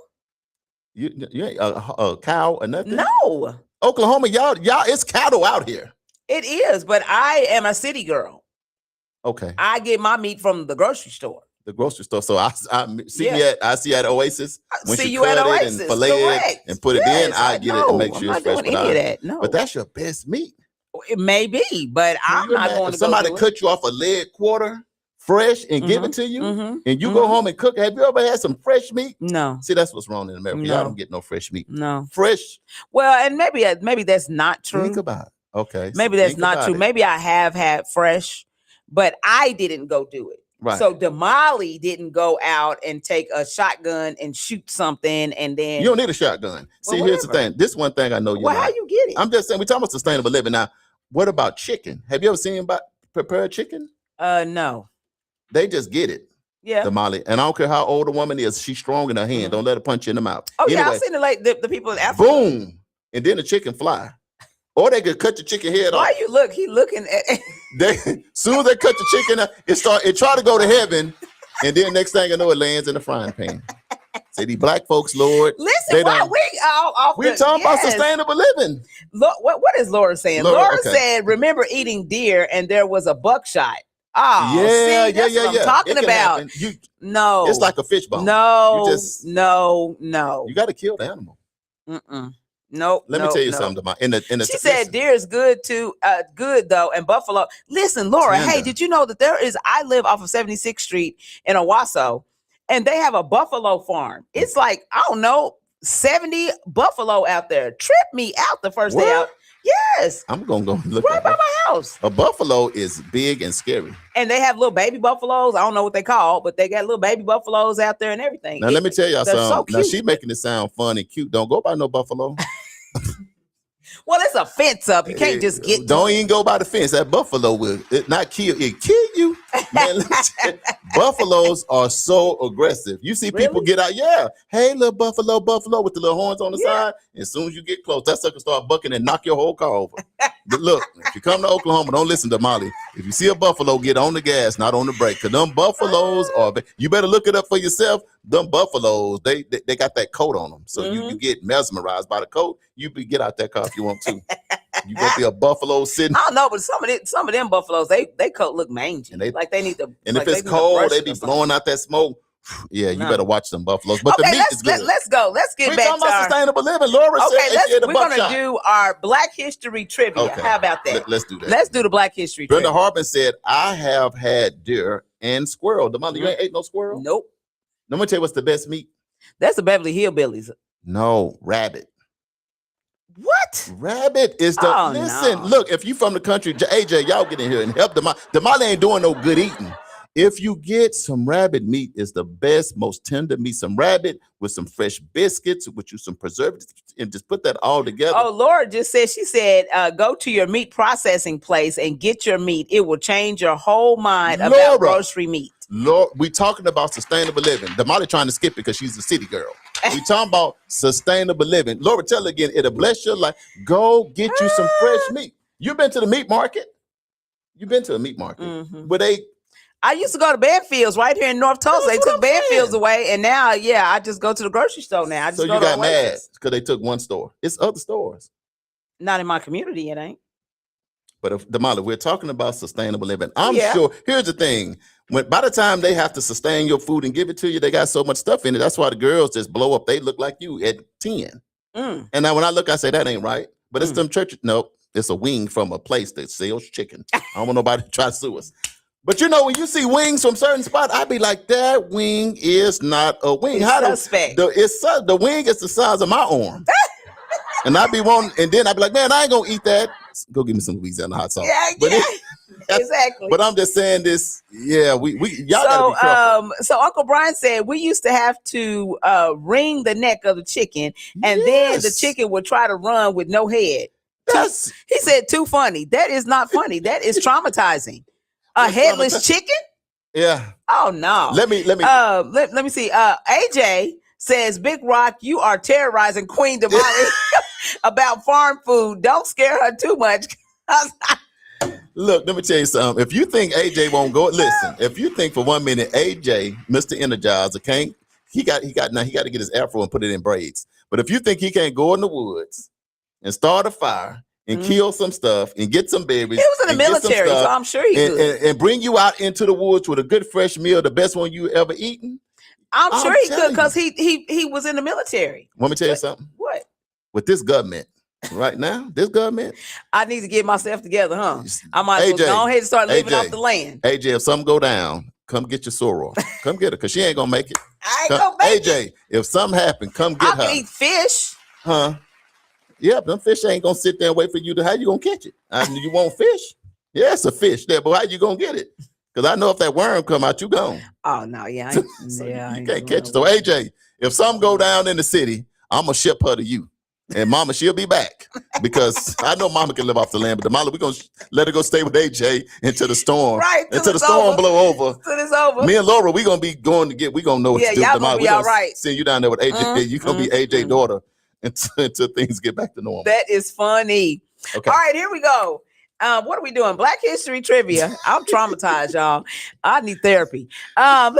Speaker 4: You ain't a cow or nothing?
Speaker 2: No.
Speaker 4: Oklahoma, y'all, it's cattle out here.
Speaker 2: It is, but I am a city girl.
Speaker 4: Okay.
Speaker 2: I get my meat from the grocery store.
Speaker 4: The grocery store. So I see you at Oasis. When
Speaker 2: see
Speaker 4: she
Speaker 2: you at
Speaker 4: cut
Speaker 2: Oasis.
Speaker 4: it and fillet it and put it in, I get it and make sure it's fresh.
Speaker 2: I'm not doing any of that. No.
Speaker 4: But that's your best meat.
Speaker 2: It may be, but I'm not going to
Speaker 4: somebody
Speaker 2: go
Speaker 4: cut you off a leg quarter fresh and give it to you, and you go home and cook. Have you ever had some fresh meat?
Speaker 2: No.
Speaker 4: See, that's what's wrong in America.
Speaker 2: No.
Speaker 4: Y'all don't get no fresh meat.
Speaker 2: No.
Speaker 4: Fresh.
Speaker 2: Well, and maybe that's not true.
Speaker 4: Think about it. Okay.
Speaker 2: Maybe that's not true. Maybe I have had fresh, but I didn't go do it.
Speaker 4: Right.
Speaker 2: So Damali didn't go out and take a shotgun and shoot something and then.
Speaker 4: You don't need a shotgun. See, here's the thing. This one thing I know you.
Speaker 2: Well, how you get it?
Speaker 4: I'm just saying, we're talking about sustainable living. Now, what about chicken? Have you ever seen about prepared chicken?
Speaker 2: No.
Speaker 4: They just get it.
Speaker 2: Yeah.
Speaker 4: Damali. And I don't care how old a woman is, she's strong in her hand. Don't let her punch you in the mouth.
Speaker 2: Oh,
Speaker 4: anyway,
Speaker 2: yeah, I've seen it like the people in Africa.
Speaker 4: Boom. And then the chicken fly. Or they could cut your chicken head off.
Speaker 2: Why you look? He looking at.
Speaker 4: Soon as they cut the chicken, it try to go to heaven, and then next thing I know, it lands in the frying pan. Say these black folks, Lord.
Speaker 2: Listen, why
Speaker 4: we're talking about sustainable living.
Speaker 2: Look, what is Laura saying? Laura said, "Remember eating deer, and there was a buckshot." Oh,
Speaker 4: yeah,
Speaker 2: that's what I'm talking about. No,
Speaker 4: it's like a fish bone.
Speaker 2: No,
Speaker 4: no. You got to kill the animal.
Speaker 2: Nope.
Speaker 4: Let me tell you something.
Speaker 2: She said deer is good too. Good though, and buffalo. Listen, Laura.
Speaker 4: Tender.
Speaker 2: Hey, did you know that I live off of 76th Street in Owasso, and they have a buffalo farm. It's like, I don't know, 70 buffalo out there. Trip me out the first day out. Yes.
Speaker 4: I'm gonna go look
Speaker 2: right by my house.
Speaker 4: A buffalo is big and scary.
Speaker 2: And they have little baby buffaloes. I don't know what they call, but they got little baby buffaloes out there and everything.
Speaker 4: Now let me tell y'all something.
Speaker 2: So
Speaker 4: now she making it sound fun and cute. Don't go by no buffalo.
Speaker 2: Well, it's a fence up. You can't just get.
Speaker 4: Don't even go by the fence. That buffalo will not kill. It kill you. Man, buffaloes are so aggressive. You see people get out. Yeah, hey, little buffalo with the little horns on the side. As soon as you get close, that sucker start bucking and knock your whole car over. Look, if you come to Oklahoma, don't listen to Molly. If you see a buffalo, get on the gas, not on the brake. Because them buffaloes are, you better look it up for yourself. Them buffaloes, they got that coat on them. So you get mesmerized by the coat. You get out that car if you want to. You gonna be a buffalo sitting.
Speaker 2: I don't know, but some of them buffaloes, they coat look mangy. And like they need to.
Speaker 4: And if it's cold, they be blowing out that smoke. Yeah, you better watch them buffaloes. But
Speaker 2: okay,
Speaker 4: the meat is good.
Speaker 2: Let's go. Let's get back to our
Speaker 4: sustainable living. Laura said
Speaker 2: we're going to do our Black History trivia. Okay. How about that?
Speaker 4: Let's do that.
Speaker 2: Let's do the Black History
Speaker 4: Brenda
Speaker 2: trivia.
Speaker 4: Harbin said, I have had deer and squirrel. Damali, you ain't ate no squirrel?
Speaker 2: Nope.
Speaker 4: Let me tell you what's the best meat.
Speaker 2: That's the Beverly Hillbillies.
Speaker 4: No, rabbit.
Speaker 2: What?
Speaker 4: Rabbit is the listen. No. Look, if you from the country, AJ, y'all get in here and help Damali. Damali ain't doing no good eating. If you get some rabbit meat, is the best, most tender meat. Some rabbit with some fresh biscuits, with you some preservatives, and just put that all together.
Speaker 2: Oh, Laura just said, she said, go to your meat processing place and get your meat. It will change your whole mind about grocery meat.
Speaker 4: Lord, we talking about sustainable living. Damali trying to skip it because she's a city girl. We talking about sustainable living. Laura, tell her again, it'll bless your life. Go get you some fresh meat. You been to the meat market? You been to a meat market? Where
Speaker 2: I used to go to Bedfields right here in North Tulsa. They took Bedfields away, and now, I just go to the grocery store now. I just
Speaker 4: so
Speaker 2: go
Speaker 4: you
Speaker 2: to
Speaker 4: got mad because they took one store. It's other stores.
Speaker 2: Not in my community, it ain't.
Speaker 4: But if Damali, we're talking about sustainable living. I'm sure. Here's the thing: by the time they have to sustain your food and give it to you, they got so much stuff in it. That's why the girls just blow up. They look like you at 10. And now when I look, I say that ain't right. But it's them churches. Nope, it's a wing from a place that sells chicken. I don't want nobody to try to sue us. But when you see wings from certain spots, I'd be like, that wing is not a wing.
Speaker 2: It's suspect.
Speaker 4: The wing is the size of my arm. And I'd be wanting, and then I'd be like, man, I ain't gonna eat that. Go give me some Louisiana hot sauce.
Speaker 2: Exactly.
Speaker 4: But I'm just saying this. Yeah, y'all gotta be careful.
Speaker 2: So Uncle Brian said we used to have to wring the neck of the chicken, and then the chicken would try to run with no head. He said, too funny. That is not funny. That is traumatizing. A headless chicken?
Speaker 4: Yeah.
Speaker 2: Oh no.
Speaker 4: Let me
Speaker 2: see. AJ says, Big Rock, you are terrorizing Queen Damali about farm food. Don't scare her too much.
Speaker 4: Look, let me tell you something. If you think AJ won't go, listen. If you think for 1 minute AJ, Mr. Energizer, can't he got to get his afro and put it in braids. But if you think he can't go in the woods and start a fire and kill some stuff and get some babies.
Speaker 2: He was in the military, so I'm sure he could.
Speaker 4: And bring you out into the woods with a good fresh meal, the best one you ever eaten.
Speaker 2: I'm sure he could because he was in the military.
Speaker 4: Want me to tell you something?
Speaker 2: What?
Speaker 4: With this government right now,
Speaker 2: I need to get myself together, huh? I might as well go ahead and start living off the land.
Speaker 4: AJ, if something go down, come get your soror. Come get her because she ain't going to make it.
Speaker 2: I ain't going to make
Speaker 4: it. AJ, if something happen, come get her.
Speaker 2: I can eat fish.
Speaker 4: Huh? Yeah, but them fish ain't gonna sit there and wait for you to. How you gonna catch it? You want fish? Yeah, it's a fish there, but how you gonna get it? Because I know if that worm come out, you gone.
Speaker 2: Oh no, you
Speaker 4: can't catch it. So AJ, if something go down in the city, I'm gonna ship her to you, and Mama, she'll be back because I know Mama can live off the land. But Damali, we gonna let her go stay with AJ until the storm, until the storm blow over.
Speaker 2: Till it's over.
Speaker 4: Me and Laura, we gonna be going to get. We gonna know what to do.
Speaker 2: Y'all gonna be all right.
Speaker 4: Send you down there with AJ. You gonna be AJ daughter. Until things get back to normal.
Speaker 2: That is funny. Okay. All right, here we go. What are we doing? Black History Trivia. I'm traumatized, y'all. I need therapy. All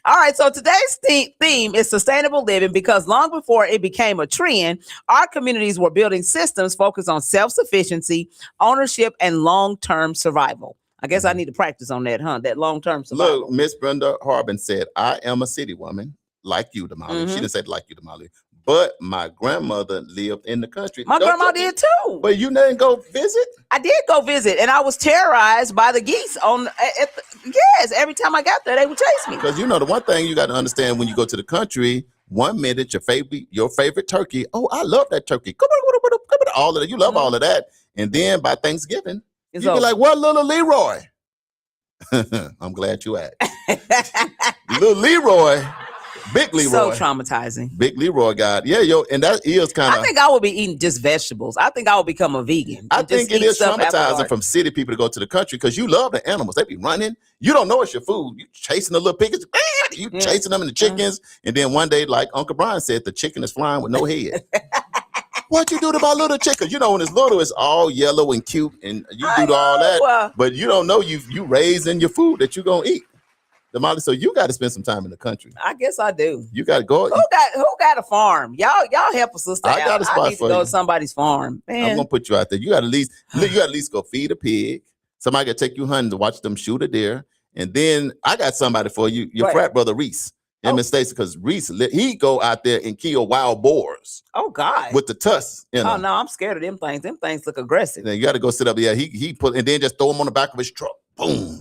Speaker 2: right, so today's theme is sustainable living because long before it became a trend, our communities were building systems focused on self-sufficiency, ownership, and long-term survival. I guess I need to practice on that, huh? That long-term survival.
Speaker 4: Look, Miss Brenda Harbin said, I am a city woman like you, Damali. She didn't say like you, Damali. But my grandmother lived in the country.
Speaker 2: My grandma did too.
Speaker 4: But you didn't go visit?
Speaker 2: I did go visit, and I was terrorized by the geese. Yes, every time I got there, they would chase me.
Speaker 4: Because the one thing you got to understand when you go to the country, 1 minute your favorite turkey. Oh, I love that turkey. All of that. You love all of that. And then by Thanksgiving, you be like, "What, little Leroy?" I'm glad you asked. Little Leroy. Big Leroy.
Speaker 2: So traumatizing.
Speaker 4: Big Leroy God. Yeah, and that is kind of.
Speaker 2: I think I would be eating just vegetables. I think I would become a vegan.
Speaker 4: I think it is traumatizing from city people to go to the country because you love the animals. They be running. You don't know it's your food. You chasing the little pigs. You chasing them and the chickens. And then one day, like Uncle Brian said, the chicken is flying with no head. What you do to my little chicken? You know, when it's little, it's all yellow and cute, and you do all that. But you don't know you raising your food that you gonna eat. Damali, so you got to spend some time in the country.
Speaker 2: I guess I do.
Speaker 4: You got to go.
Speaker 2: Who got a farm? Y'all help a sister out.
Speaker 4: I got a spot
Speaker 2: I need to go to somebody's farm. Man.
Speaker 4: I'm gonna put you out there. You got to at least go feed a pig. Somebody got to take you hunting to watch them shoot a deer, and then I got somebody for you. Your frat brother Reese. Him and Stacy, because Reese, he go out there and kill wild boars.
Speaker 2: Oh God!
Speaker 4: With the tusks.
Speaker 2: Oh no, I'm scared of them things. Them things look aggressive.
Speaker 4: Then you got to go sit up. Yeah, he put and then just throw him on the back of his truck. Boom.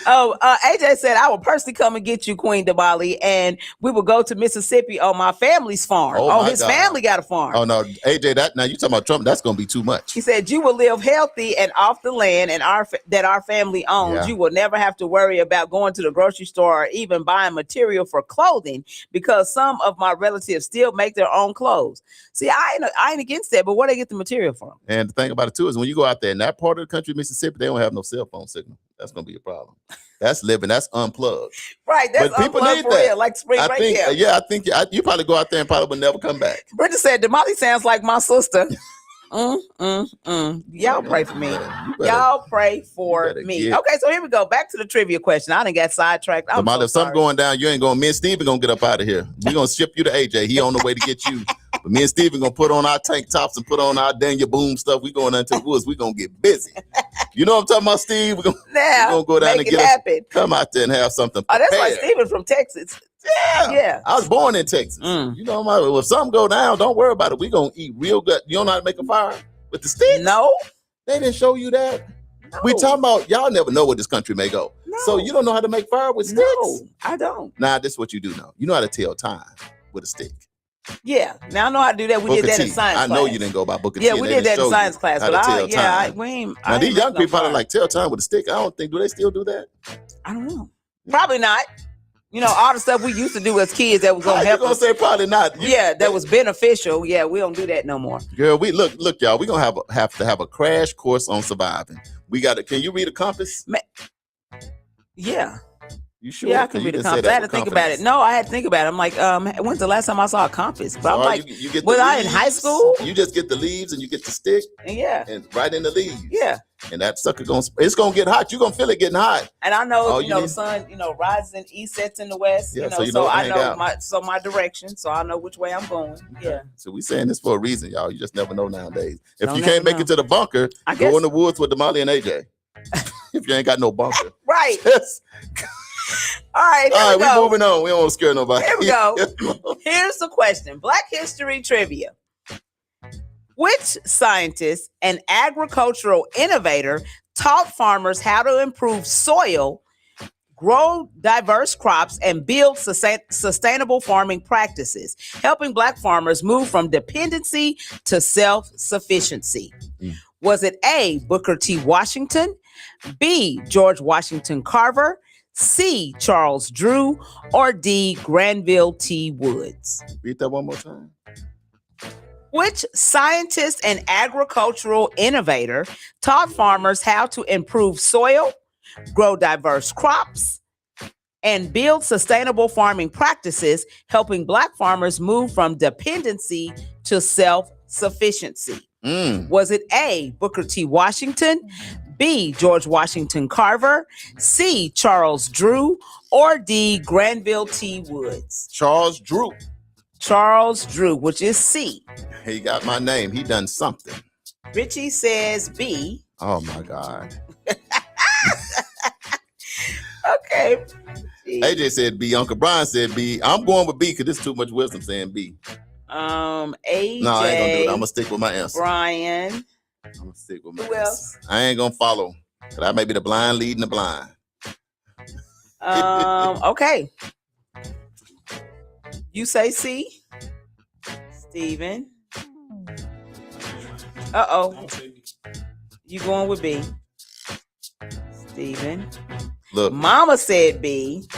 Speaker 2: AJ said, I will personally come and get you, Queen Damali, and we will go to Mississippi on my family's farm. His family got a farm.
Speaker 4: Oh, no, AJ, now you talking about Trump, that's going to be too much.
Speaker 2: He said, you will live healthy and off the land and that our family owns. Yeah. You will never have to worry about going to the grocery store or even buying material for clothing because some of my relatives still make their own clothes. See, I ain't against that, but where they get the material from?
Speaker 4: And the thing about it, too, is when you go out there in that part of the country, Mississippi, they don't have no cell phone signal. That's going to be a problem. That's living. That's unplugged.
Speaker 2: Right. That's but people need that. Real, like spring break.
Speaker 4: I think you probably go out there and probably will never come back.
Speaker 2: Bridget said, Damali sounds like my sister. Y'all pray for me. Y'all pray for me. Okay, so here we go. Back to the trivia question. I done got sidetracked.
Speaker 4: Damali, if something going down, you ain't going. Me and Steve are going to get up out of here. We're going to ship you to AJ. He on the way to get you. But me and Steve are going to put on our tank tops and put on our Daniel Boom stuff. We going into the woods. We're going to get busy. You know what I'm talking about, Steve? We're going to go down and get happen. Come out there and have something prepared.
Speaker 2: Oh, that's like Steven from Texas.
Speaker 4: Yeah. I was born in Texas. You know, if something go down, don't worry about it. We're going to eat real good. You don't know how to make a fire with the sticks?
Speaker 2: No.
Speaker 4: They didn't show you that? No. We talking about, y'all never know where this country may go. No. So you don't know how to make fire with sticks?
Speaker 2: No, I don't.
Speaker 4: Nah, this is what you do know. You know how to tell time with a stick.
Speaker 2: Yeah, now I know how to do that. We did that in science class.
Speaker 4: I know you didn't go by Booker T.
Speaker 2: Yeah, we did that in science class. But
Speaker 4: we ain't. Now these young people probably like tell time with a stick. I don't think. Do they still do that?
Speaker 2: I don't know. Probably not. You know, all the stuff we used to do as kids that was gonna help.
Speaker 4: You gonna say probably not?
Speaker 2: That was beneficial. Yeah, we don't do that no more.
Speaker 4: Girl, we look, y'all. We gonna have to have a crash course on surviving. We got to. Can you read a compass?
Speaker 2: Yeah.
Speaker 4: You sure?
Speaker 2: Yeah, I can read a compass. I had to think about it. No, I had to think about it. I'm like, when's the last time I saw a compass? But I'm like, was I in high school?
Speaker 4: You just get the leaves and you get the stick.
Speaker 2: Yeah.
Speaker 4: And right in the leaves.
Speaker 2: Yeah.
Speaker 4: And that sucker it's gonna get hot. You're gonna feel it getting hot.
Speaker 2: And I know, the sun, rises in east, sets in the west. Yeah, so I know my direction. So I know which way I'm going. Yeah. So
Speaker 4: we saying this for a reason, y'all. You just never know nowadays. If you can't make it to the bunker, go in the woods with Damali and AJ. If you ain't got no bunker.
Speaker 2: Right. All right,
Speaker 4: we're moving on. We don't want to scare nobody.
Speaker 2: Here we go. Here's the question. Black history trivia. Which scientist and agricultural innovator taught farmers how to improve soil, grow diverse crops, and build sustainable farming practices, helping Black farmers move from dependency to self-sufficiency? Was it A, Booker T. Washington, B, George Washington Carver, C, Charles Drew, or D, Granville T. Woods?
Speaker 4: Read that one more time.
Speaker 2: Which scientist and agricultural innovator taught farmers how to improve soil, grow diverse crops, and build sustainable farming practices, helping Black farmers move from dependency to self-sufficiency? Was it A, Booker T. Washington, B, George Washington Carver, C, Charles Drew, or D, Granville T. Woods?
Speaker 4: Charles Drew.
Speaker 2: Charles Drew, which is C.
Speaker 4: He got my name. He done something.
Speaker 2: Richie says B.
Speaker 4: Oh, my God.
Speaker 2: Okay.
Speaker 4: AJ said B. Uncle Brian said B. I'm going with B because there's too much wisdom saying B.
Speaker 2: AJ.
Speaker 4: No, I ain't going to do it. I'm going to stick with my answer.
Speaker 2: Brian.
Speaker 4: I'm going to stick with my
Speaker 2: Who else?
Speaker 4: I ain't going to follow. Because I may be the blind leading the blind.
Speaker 2: Okay. You say C? Steven. Uh-oh. You going with B? Steven.
Speaker 4: Look.
Speaker 2: Mama said B.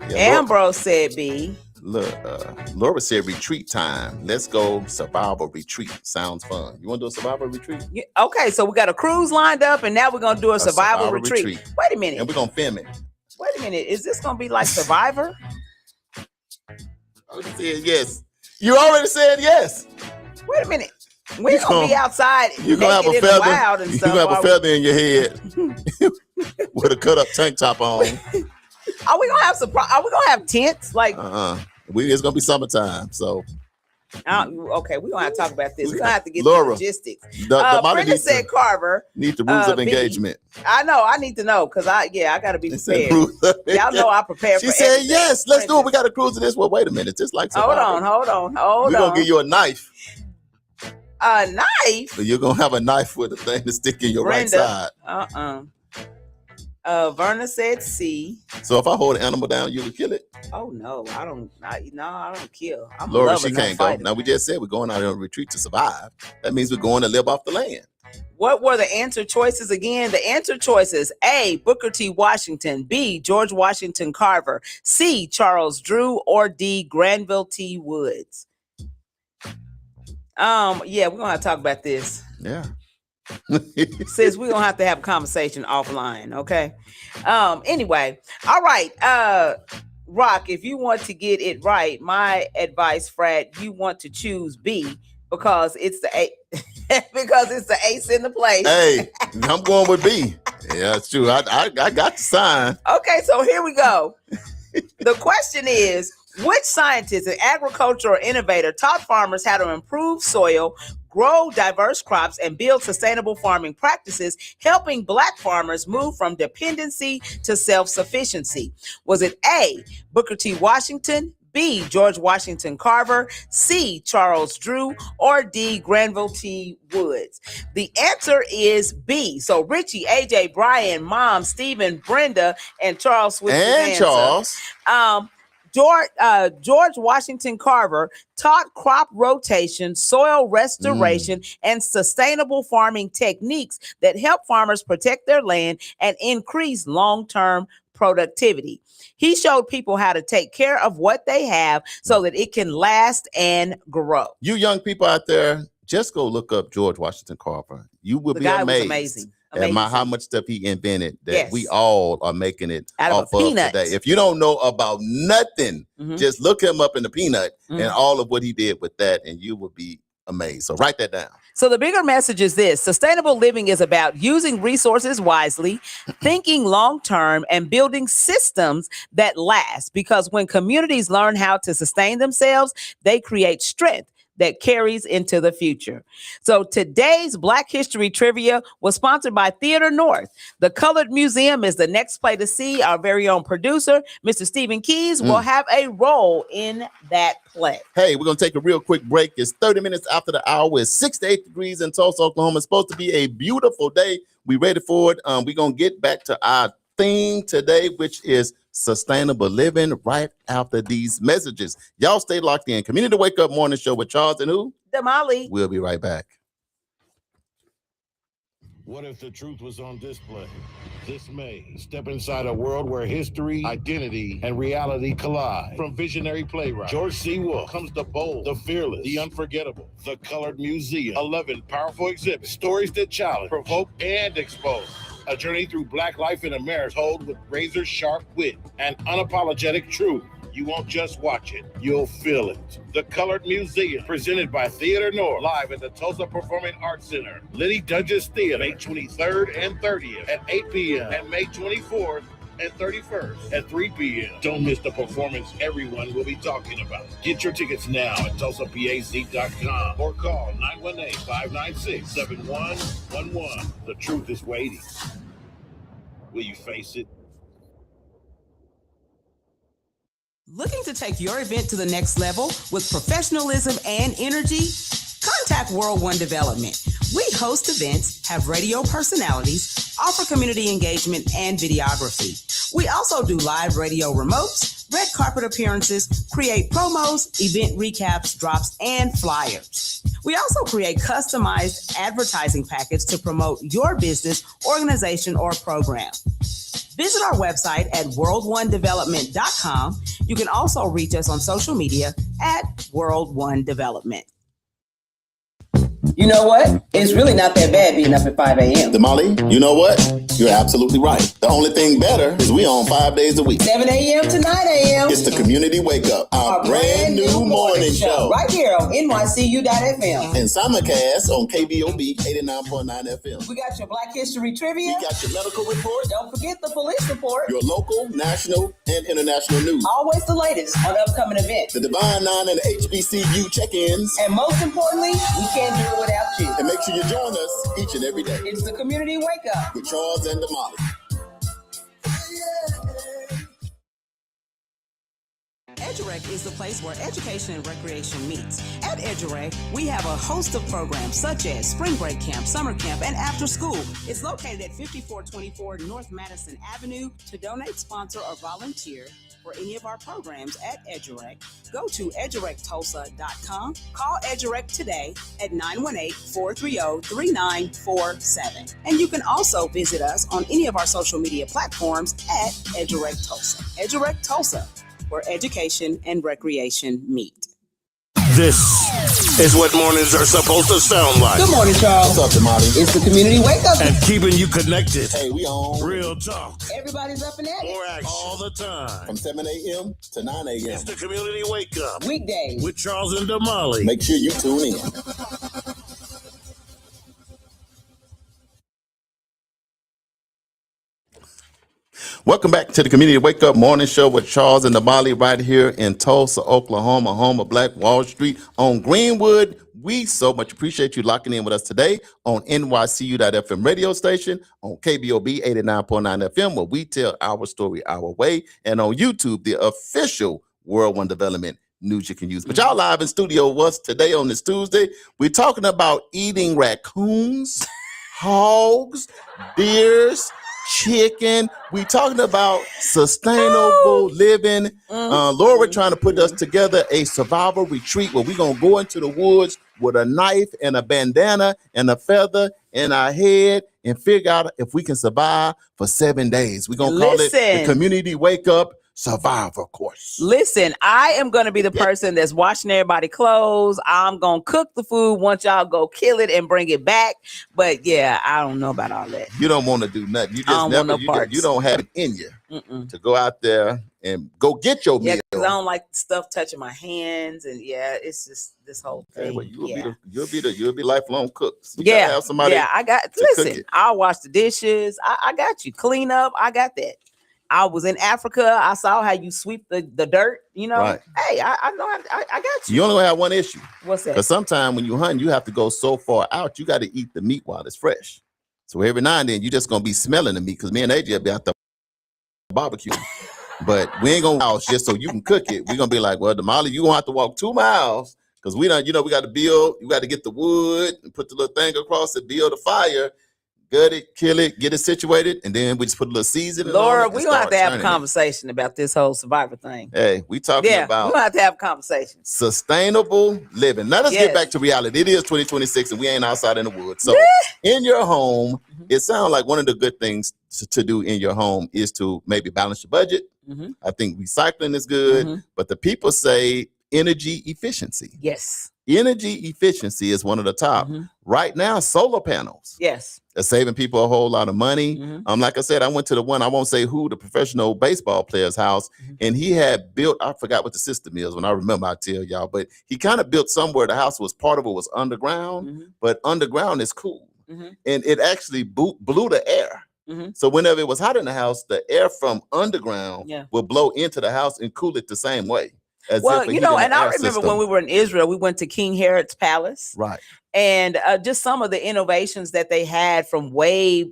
Speaker 2: Yeah, Ambrose said B.
Speaker 4: Look, Laura said retreat time. Let's go survival retreat. Sounds fun. You want to do a survival retreat?
Speaker 2: Yeah, okay, so we got a cruise lined up, and now we're going to do a survival retreat. Wait a minute.
Speaker 4: And we're going to film it.
Speaker 2: Wait a minute. Is this going to be like Survivor?
Speaker 4: said yes. You already said yes.
Speaker 2: Wait a minute. We're gonna be outside.
Speaker 4: You're gonna have a
Speaker 2: naked in the wild
Speaker 4: feather.
Speaker 2: and
Speaker 4: You're
Speaker 2: stuff.
Speaker 4: gonna have a feather in your head with a cut up tank top on.
Speaker 2: Are we gonna have Are we gonna have tents? Like,
Speaker 4: It's gonna be summertime, so.
Speaker 2: Okay, we're gonna have to talk about this. We're gonna have to get
Speaker 4: Laura,
Speaker 2: the logistics.
Speaker 4: Damali
Speaker 2: Brenda said Carver.
Speaker 4: Need the rules of engagement.
Speaker 2: I know. I need to know because I gotta be prepared. Y'all know I prepare.
Speaker 4: She said yes. Let's do it. We got to cruise to this. Well, wait a minute. Just like
Speaker 2: hold on.
Speaker 4: We're gonna give you a knife.
Speaker 2: A knife?
Speaker 4: So you're gonna have a knife with a thing to stick in your
Speaker 2: Brenda,
Speaker 4: right side.
Speaker 2: Verna said C.
Speaker 4: So if I hold an animal down, you would kill it?
Speaker 2: Oh no, I don't kill. I'm
Speaker 4: Laura,
Speaker 2: a
Speaker 4: she can't go. Now we just said we're going out on a retreat to survive. That means we're going to live off the land.
Speaker 2: What were the answer choices again? The answer choices: A, Booker T. Washington; B, George Washington Carver; C, Charles Drew; or D, Granville T. Woods. Yeah, we're gonna have to talk about this.
Speaker 4: Yeah.
Speaker 2: Sis, we're gonna have to have a conversation offline, okay? Anyway, all right. Rock, if you want to get it right, my advice, Frat, you want to choose B because it's the A because it's the ace in the place.
Speaker 4: Hey, I'm going with B. Yeah, that's true. I got the sign.
Speaker 2: Okay, so here we go. The question is, which scientist, an agricultural innovator, taught farmers how to improve soil, grow diverse crops, and build sustainable farming practices, helping Black farmers move from dependency to self-sufficiency? Was it A, Booker T. Washington; B, George Washington Carver; C, Charles Drew; or D, Granville T. Woods? The answer is B. So Richie, AJ, Brian, Mom, Stephen, Brenda, and Charles switched his answer.
Speaker 4: Charles.
Speaker 2: George Washington Carver taught crop rotation, soil restoration, and sustainable farming techniques that help farmers protect their land and increase long-term productivity. He showed people how to take care of what they have so that it can last and grow.
Speaker 4: You young people out there, just go look up George Washington Carver. You will be amazed.
Speaker 2: Amazing.
Speaker 4: At how much stuff he invented that
Speaker 2: Yes.
Speaker 4: we all are making it
Speaker 2: Out of
Speaker 4: off
Speaker 2: a
Speaker 4: of
Speaker 2: peanut.
Speaker 4: today. If you don't know about nothing, just look him up in the peanut and all of what he did with that, and you will be amazed. So write that down.
Speaker 2: So the bigger message is this: sustainable living is about using resources wisely, thinking long-term, and building systems that last. Because when communities learn how to sustain themselves, they create strength that carries into the future. So today's Black History Trivia was sponsored by Theater North. The Colored Museum is the next play to see. Our very own producer, Mr. Stephen Keys, will have a role in that play.
Speaker 4: Hey, we're going to take a real quick break. It's 30 minutes after the hour. It's 68 degrees in Tulsa, Oklahoma. It's supposed to be a beautiful day. We ready for it. We're going to get back to our theme today, which is sustainable living, right after these messages. Y'all stay locked in. Community Wake Up Morning Show with Charles and who?
Speaker 2: Damali.
Speaker 4: We'll be right back.
Speaker 1: What if the truth was on display? This May, step inside a world where history, identity, and reality collide. From visionary playwright George C. Wolfe comes the bold, the fearless, the unforgettable, the Colored Museum. 11 powerful exhibits, stories that challenge, provoke, and expose. A journey through Black life in America, told with razor-sharp wit and unapologetic truth. You won't just watch it, you'll feel it. The Colored Museum, presented by Theater North, live at the Tulsa Performing Arts Center, Liddy Dungeons Theater, May 23rd and 30th at 8 p.m. and May 24th and 31st at 3 p.m. Don't miss the performance everyone will be talking about. Get your tickets now at TulsaPAC.com or call 918-596-7111. The truth is waiting. Will you face it?
Speaker 2: Looking to take your event to the next level with professionalism and energy? Contact World One Development. We host events, have radio personalities, offer community engagement and videography. We also do live radio remotes, red carpet appearances, create promos, event recaps, drops, and flyers. We also create customized advertising packets to promote your business, organization, or program. Visit our website at worldonedevelopment.com. You can also reach us on social media at World One Development. You know what? It's really not that bad being up at 5 a.m.
Speaker 4: Damali, you know what? You're absolutely right. The only thing better is we on 5 days a week.
Speaker 2: 7 a.m. to 9 a.m.
Speaker 4: It's the Community Wake Up, our brand new morning show.
Speaker 2: Right here on NYCU.FM.
Speaker 4: And simulcast on KBOB 89.9 FM.
Speaker 2: We got your Black History Trivia.
Speaker 4: We got your medical report.
Speaker 2: Don't forget the police report.
Speaker 4: Your local, national, and international news.
Speaker 2: Always the latest on upcoming events.
Speaker 4: The Divine Nine and the HBCU check-ins.
Speaker 2: And most importantly, we can't do it without you.
Speaker 4: And make sure you join us each and every day.
Speaker 2: It's the Community Wake Up
Speaker 4: with Charles and Damali.
Speaker 2: EduRec is the place where education and recreation meets. At EduRec, we have a host of programs such as Spring Break Camp, Summer Camp, and After School. It's located at 5424 North Madison Avenue. To donate, sponsor, or volunteer for any of our programs at EduRec, go to edurectulsa.com. Call EduRec today at 918-430-3947. And you can also visit us on any of our social media platforms at EduRec Tulsa. EduRec Tulsa, where education and recreation meet.
Speaker 5: This is what mornings are supposed to sound like.
Speaker 2: Good morning, Charles.
Speaker 4: What's up, Damali?
Speaker 2: It's the Community Wake Up.
Speaker 5: And keeping you connected.
Speaker 4: Hey, we on.
Speaker 5: Real talk.
Speaker 2: Everybody's up and at it.
Speaker 5: More action. All the time.
Speaker 4: From 7 a.m. to 9 a.m.
Speaker 5: It's the Community Wake Up.
Speaker 2: Weekdays.
Speaker 5: With Charles and Damali.
Speaker 4: Make sure you tune in. Welcome back to the Community Wake Up Morning Show with Charles and Damali right here in Tulsa, Oklahoma, home of Black Wall Street on Greenwood. We so much appreciate you locking in with us today on NYCU.FM radio station, on KBOB 89.9 FM, where we tell our story our way, and on YouTube, the official World One Development news you can use. But y'all live in studio with us today on this Tuesday. We're talking about eating raccoons, hogs, deers, chicken. We talking about sustainable living. Laura trying to put us together a survival retreat where we're going to go into the woods with a knife and a bandana and a feather in our head and figure out if we can survive for 7 days. We're going to call it the Community Wake Up Survivor Course.
Speaker 6: Listen, I am going to be the person that's washing everybody clothes. I'm going to cook the food once y'all go kill it and bring it back. But yeah, I don't know about all that.
Speaker 4: You don't want to do nothing. You just never, you don't have it in you to go out there and go get your meal.
Speaker 6: Because I don't like stuff touching my hands. And yeah, it's just this whole thing.
Speaker 4: Hey, well, you'll be lifelong cooks.
Speaker 6: You gotta have somebody listen, I'll wash the dishes. I got you. Clean up. I got that. I was in Africa. I saw how you sweep the dirt, you know.
Speaker 4: Right.
Speaker 6: Hey, I know I got you.
Speaker 4: You only have one issue.
Speaker 6: What's that?
Speaker 4: Because sometimes when you hunt, you have to go so far out, you got to eat the meat while it's fresh. So every now and then, you're just going to be smelling the meat because me and AJ will be out there barbecue. But we ain't going to house just so you can cook it. We're going to be like, well, Damali, you're going to have to walk 2 miles because we don't, we got to build, you got to get the wood and put the little thing across it, build a fire. Gut it, kill it, get it situated, and then we just put a little seasoning.
Speaker 6: Laura, we're gonna have to have a conversation about this whole survivor thing.
Speaker 4: Hey, we talking about
Speaker 6: we're gonna have to have a conversation.
Speaker 4: Sustainable living. Now let's get back to reality. It is 2026 and we ain't outside in the woods. So in your home, it sounds like one of the good things to do in your home is to maybe balance your budget. I think recycling is good, but the people say energy efficiency.
Speaker 6: Yes.
Speaker 4: Energy efficiency is one of the top. Right now, solar panels.
Speaker 6: Yes.
Speaker 4: Are saving people a whole lot of money. Like I said, I went to the one, I won't say who, the professional baseball player's house, and he had built, I forgot what the system is. When I remember, I'll tell y'all, but he kind of built somewhere the house was, part of it was underground, but underground is cool. And it actually blew the air. So whenever it was hot in the house, the air from underground would blow into the house and cool it the same way.
Speaker 6: Well, you know, and I remember when we were in Israel, we went to King Herod's palace.
Speaker 4: Right.
Speaker 6: And just some of the innovations that they had from way,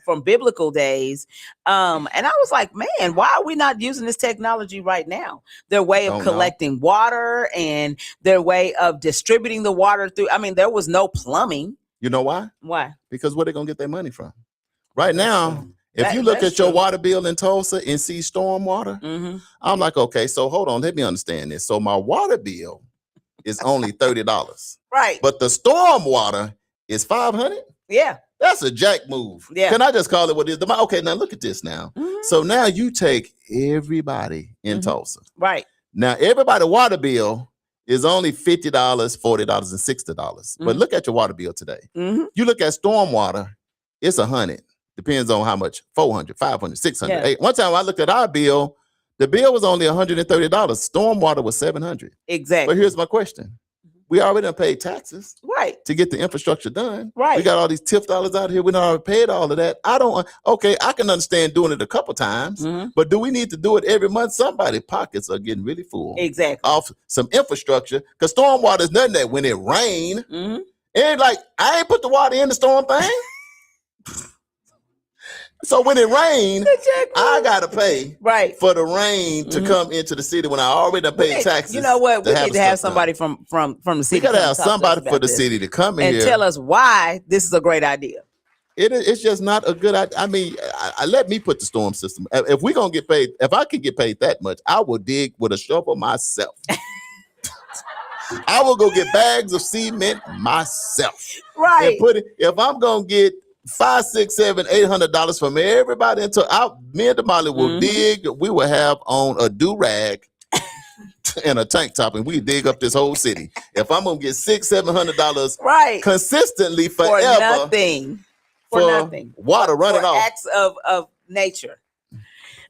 Speaker 6: from biblical days. And I was like, man, why are we not using this technology right now? Their way of collecting water and their way of distributing the water through. I mean, there was no plumbing.
Speaker 4: You know why?
Speaker 6: Why?
Speaker 4: Because where they going to get their money from? Right now, if you look at your water bill in Tulsa and see storm water, I'm like, okay, so hold on, let me understand this. So my water bill is only $30.
Speaker 6: Right.
Speaker 4: But the storm water is $500?
Speaker 6: Yeah.
Speaker 4: That's a jack move. Yeah. Can I just call it what it is? Okay, now look at this now. So now you take everybody in Tulsa.
Speaker 6: Right.
Speaker 4: Now everybody's water bill is only $50, $40, and $60. But look at your water bill today. You look at stormwater, it's $100. Depends on how much, $400, $500, $600.
Speaker 6: Yeah.
Speaker 4: One time I looked at our bill, the bill was only $130. Stormwater was $700.
Speaker 6: Exactly.
Speaker 4: But here's my question. We already done paid taxes
Speaker 6: Right.
Speaker 4: to get the infrastructure done.
Speaker 6: Right.
Speaker 4: We got all these TIF dollars out here. We done already paid all of that. I can understand doing it a couple times, but do we need to do it every month? Somebody's pockets are getting really full.
Speaker 6: Exactly.
Speaker 4: Off some infrastructure, because stormwater is nothing that when it rain, and like I ain't put the water in the storm thing. So when it rains, I gotta pay for the rain to come into the city when I already paid taxes.
Speaker 6: You know what? We need to have somebody from the city.
Speaker 4: We gotta have somebody for the city to come in
Speaker 6: and
Speaker 4: here
Speaker 6: tell us why this is a great idea.
Speaker 4: It's just not a good idea. I mean, let me put the storm system. If we're gonna get paid, if I could get paid that much, I will dig with a shovel myself. I will go get bags of cement myself.
Speaker 6: Right.
Speaker 4: And put it. If I'm gonna get $500, $600, $700, $800 from everybody me and Damali will dig. We will have on a do-rag and a tank top, and we dig up this whole city. If I'm gonna get $600, $700 consistently forever
Speaker 6: for nothing,
Speaker 4: water running
Speaker 6: for
Speaker 4: off,
Speaker 6: acts of nature.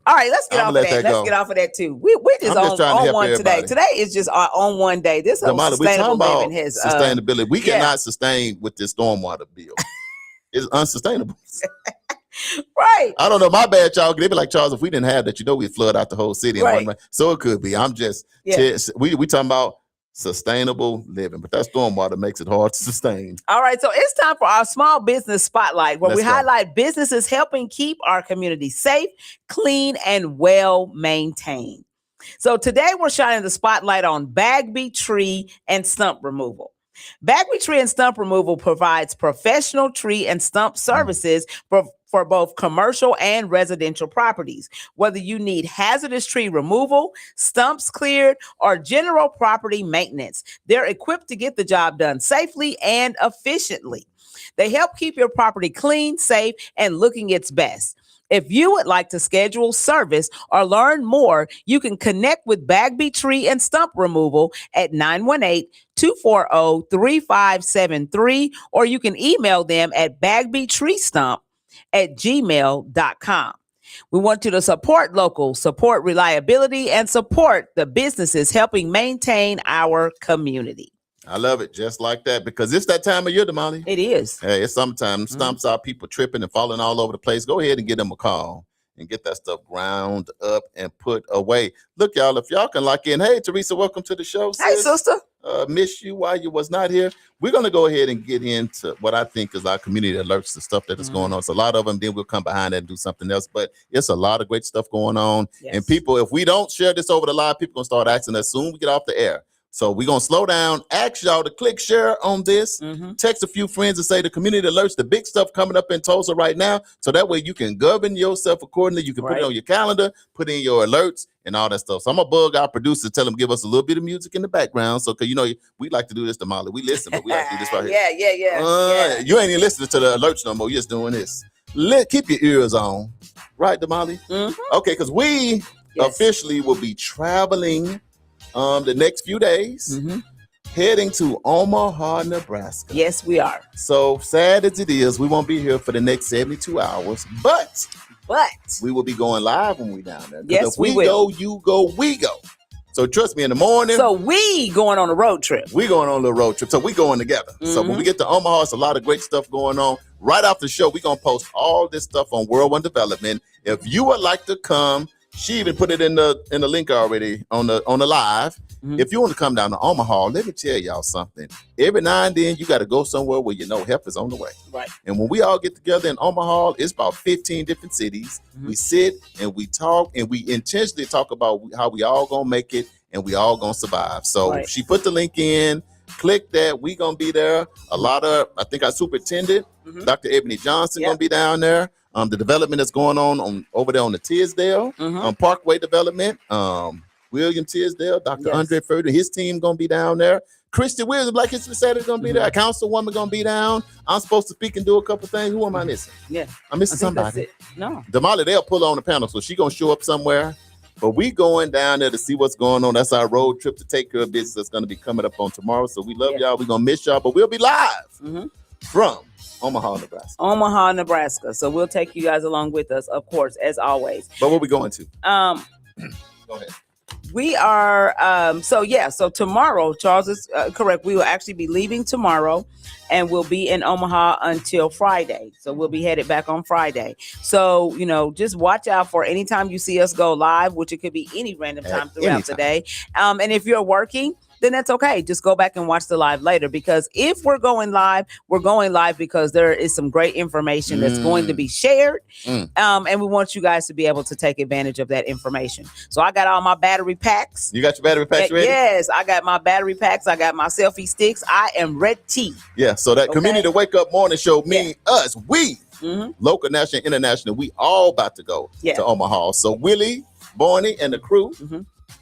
Speaker 6: All right, let's get off of that. Let's get off of that too. We just on one today. Today is just our on one day. This whole sustainable living has
Speaker 4: sustainability. We cannot sustain with this stormwater bill. It's unsustainable.
Speaker 6: Right.
Speaker 4: I don't know. My bad, y'all. They be like, Charles, if we didn't have that, we'd flood out the whole city.
Speaker 6: Right.
Speaker 4: So it could be. I'm just, we talking about sustainable living, but that stormwater makes it hard to sustain.
Speaker 6: All right. So it's time for our small business spotlight, where we highlight businesses helping keep our community safe, clean, and well maintained. So today we're shining the spotlight on Bagby Tree and Stump Removal. Bagby Tree and Stump Removal provides professional tree and stump services for both commercial and residential properties. Whether you need hazardous tree removal, stumps cleared, or general property maintenance, they're equipped to get the job done safely and efficiently. They help keep your property clean, safe, and looking its best. If you would like to schedule service or learn more, you can connect with Bagby Tree and Stump Removal at 918-240-3573, or you can email them at bagbytreestump@gmail.com. We want you to support local, support reliability, and support the businesses helping maintain our community.
Speaker 4: I love it just like that, because it's that time of year, Damali.
Speaker 6: It is.
Speaker 4: Hey, it's summertime. Stumps out, people tripping and falling all over the place. Go ahead and give them a call and get that stuff ground up and put away. Look, y'all, if y'all can lock in. Hey, Teresa, welcome to the show.
Speaker 6: Hey, sister.
Speaker 4: Miss you while you was not here. We're going to go ahead and get into what I think is our community alerts, the stuff that is going on. It's a lot of them. Then we'll come behind that and do something else. But it's a lot of great stuff going on. Yes. And people, if we don't share this over the live, people going to start asking us soon we get off the air. So we're going to slow down, ask y'all to click share on this, text a few friends and say the community alerts, the big stuff coming up in Tulsa right now. So that way you can govern yourself accordingly. You can put it on your calendar, put in your alerts and all that stuff. So I'm going to bug our producer, tell them give us a little bit of music in the background. So, because, we like to do this to Molly. We listen, but we like to do this right here.
Speaker 6: Yeah.
Speaker 4: You ain't even listening to the alerts no more. You're just doing this. Keep your ears on. Right, Damali? Okay, because we officially will be traveling the next few days, heading to Omaha, Nebraska.
Speaker 6: Yes, we are.
Speaker 4: So sad as it is, we won't be here for the next 72 hours, but we will be going live when we're down there.
Speaker 6: Yes,
Speaker 4: if we go, you go, we go. So trust me, in the morning.
Speaker 6: So we going on a road trip.
Speaker 4: We going on a little road trip. So we going together. So when we get to Omaha, it's a lot of great stuff going on. Right after the show, we're going to post all this stuff on World One Development. If you would like to come, she even put it in the link already on the live. If you want to come down to Omaha, let me tell y'all something. Every now and then you got to go somewhere where you know help is on the way.
Speaker 6: Right.
Speaker 4: And when we all get together in Omaha, it's about 15 different cities. We sit and we talk and we intentionally talk about how we all gonna make it and we all gonna survive. So she put the link in. Click that. We gonna be there. I think our superintendent, Dr. Ebony Johnson, gonna be down there. The development that's going on over there on the Tisdale, Parkway Development. William Tisdale, Dr. Andre Furter, his team gonna be down there. Christian Williams, Black History Saturday, gonna be there. A councilwoman gonna be down. I'm supposed to speak and do a couple things. Who am I missing?
Speaker 6: Yeah,
Speaker 4: I'm missing somebody.
Speaker 6: No,
Speaker 4: Damali, they'll pull on the panel, so she gonna show up somewhere. But we going down there to see what's going on. That's our road trip to take care of business that's going to be coming up on tomorrow. So we love y'all. We're going to miss y'all, but we'll be live from Omaha, Nebraska.
Speaker 6: Omaha, Nebraska. So we'll take you guys along with us, of course, as always.
Speaker 4: But what are we going to? Go ahead.
Speaker 6: We are, so tomorrow, Charles is correct. We will actually be leaving tomorrow and we'll be in Omaha until Friday. So we'll be headed back on Friday. So, just watch out for anytime you see us go live, which it could be any random time throughout the day. And if you're working, then that's okay. Just go back and watch the live later, because if we're going live because there is some great information that's going to be shared. And we want you guys to be able to take advantage of that information. So I got all my battery packs.
Speaker 4: You got your battery packs ready?
Speaker 6: Yes, I got my battery packs. I got my selfie sticks. I am ready.
Speaker 4: Yeah, so that Community Wake Up Morning Show, us, we, local, national, international, we all about to go to Omaha. So Willie, Barney, and the crew,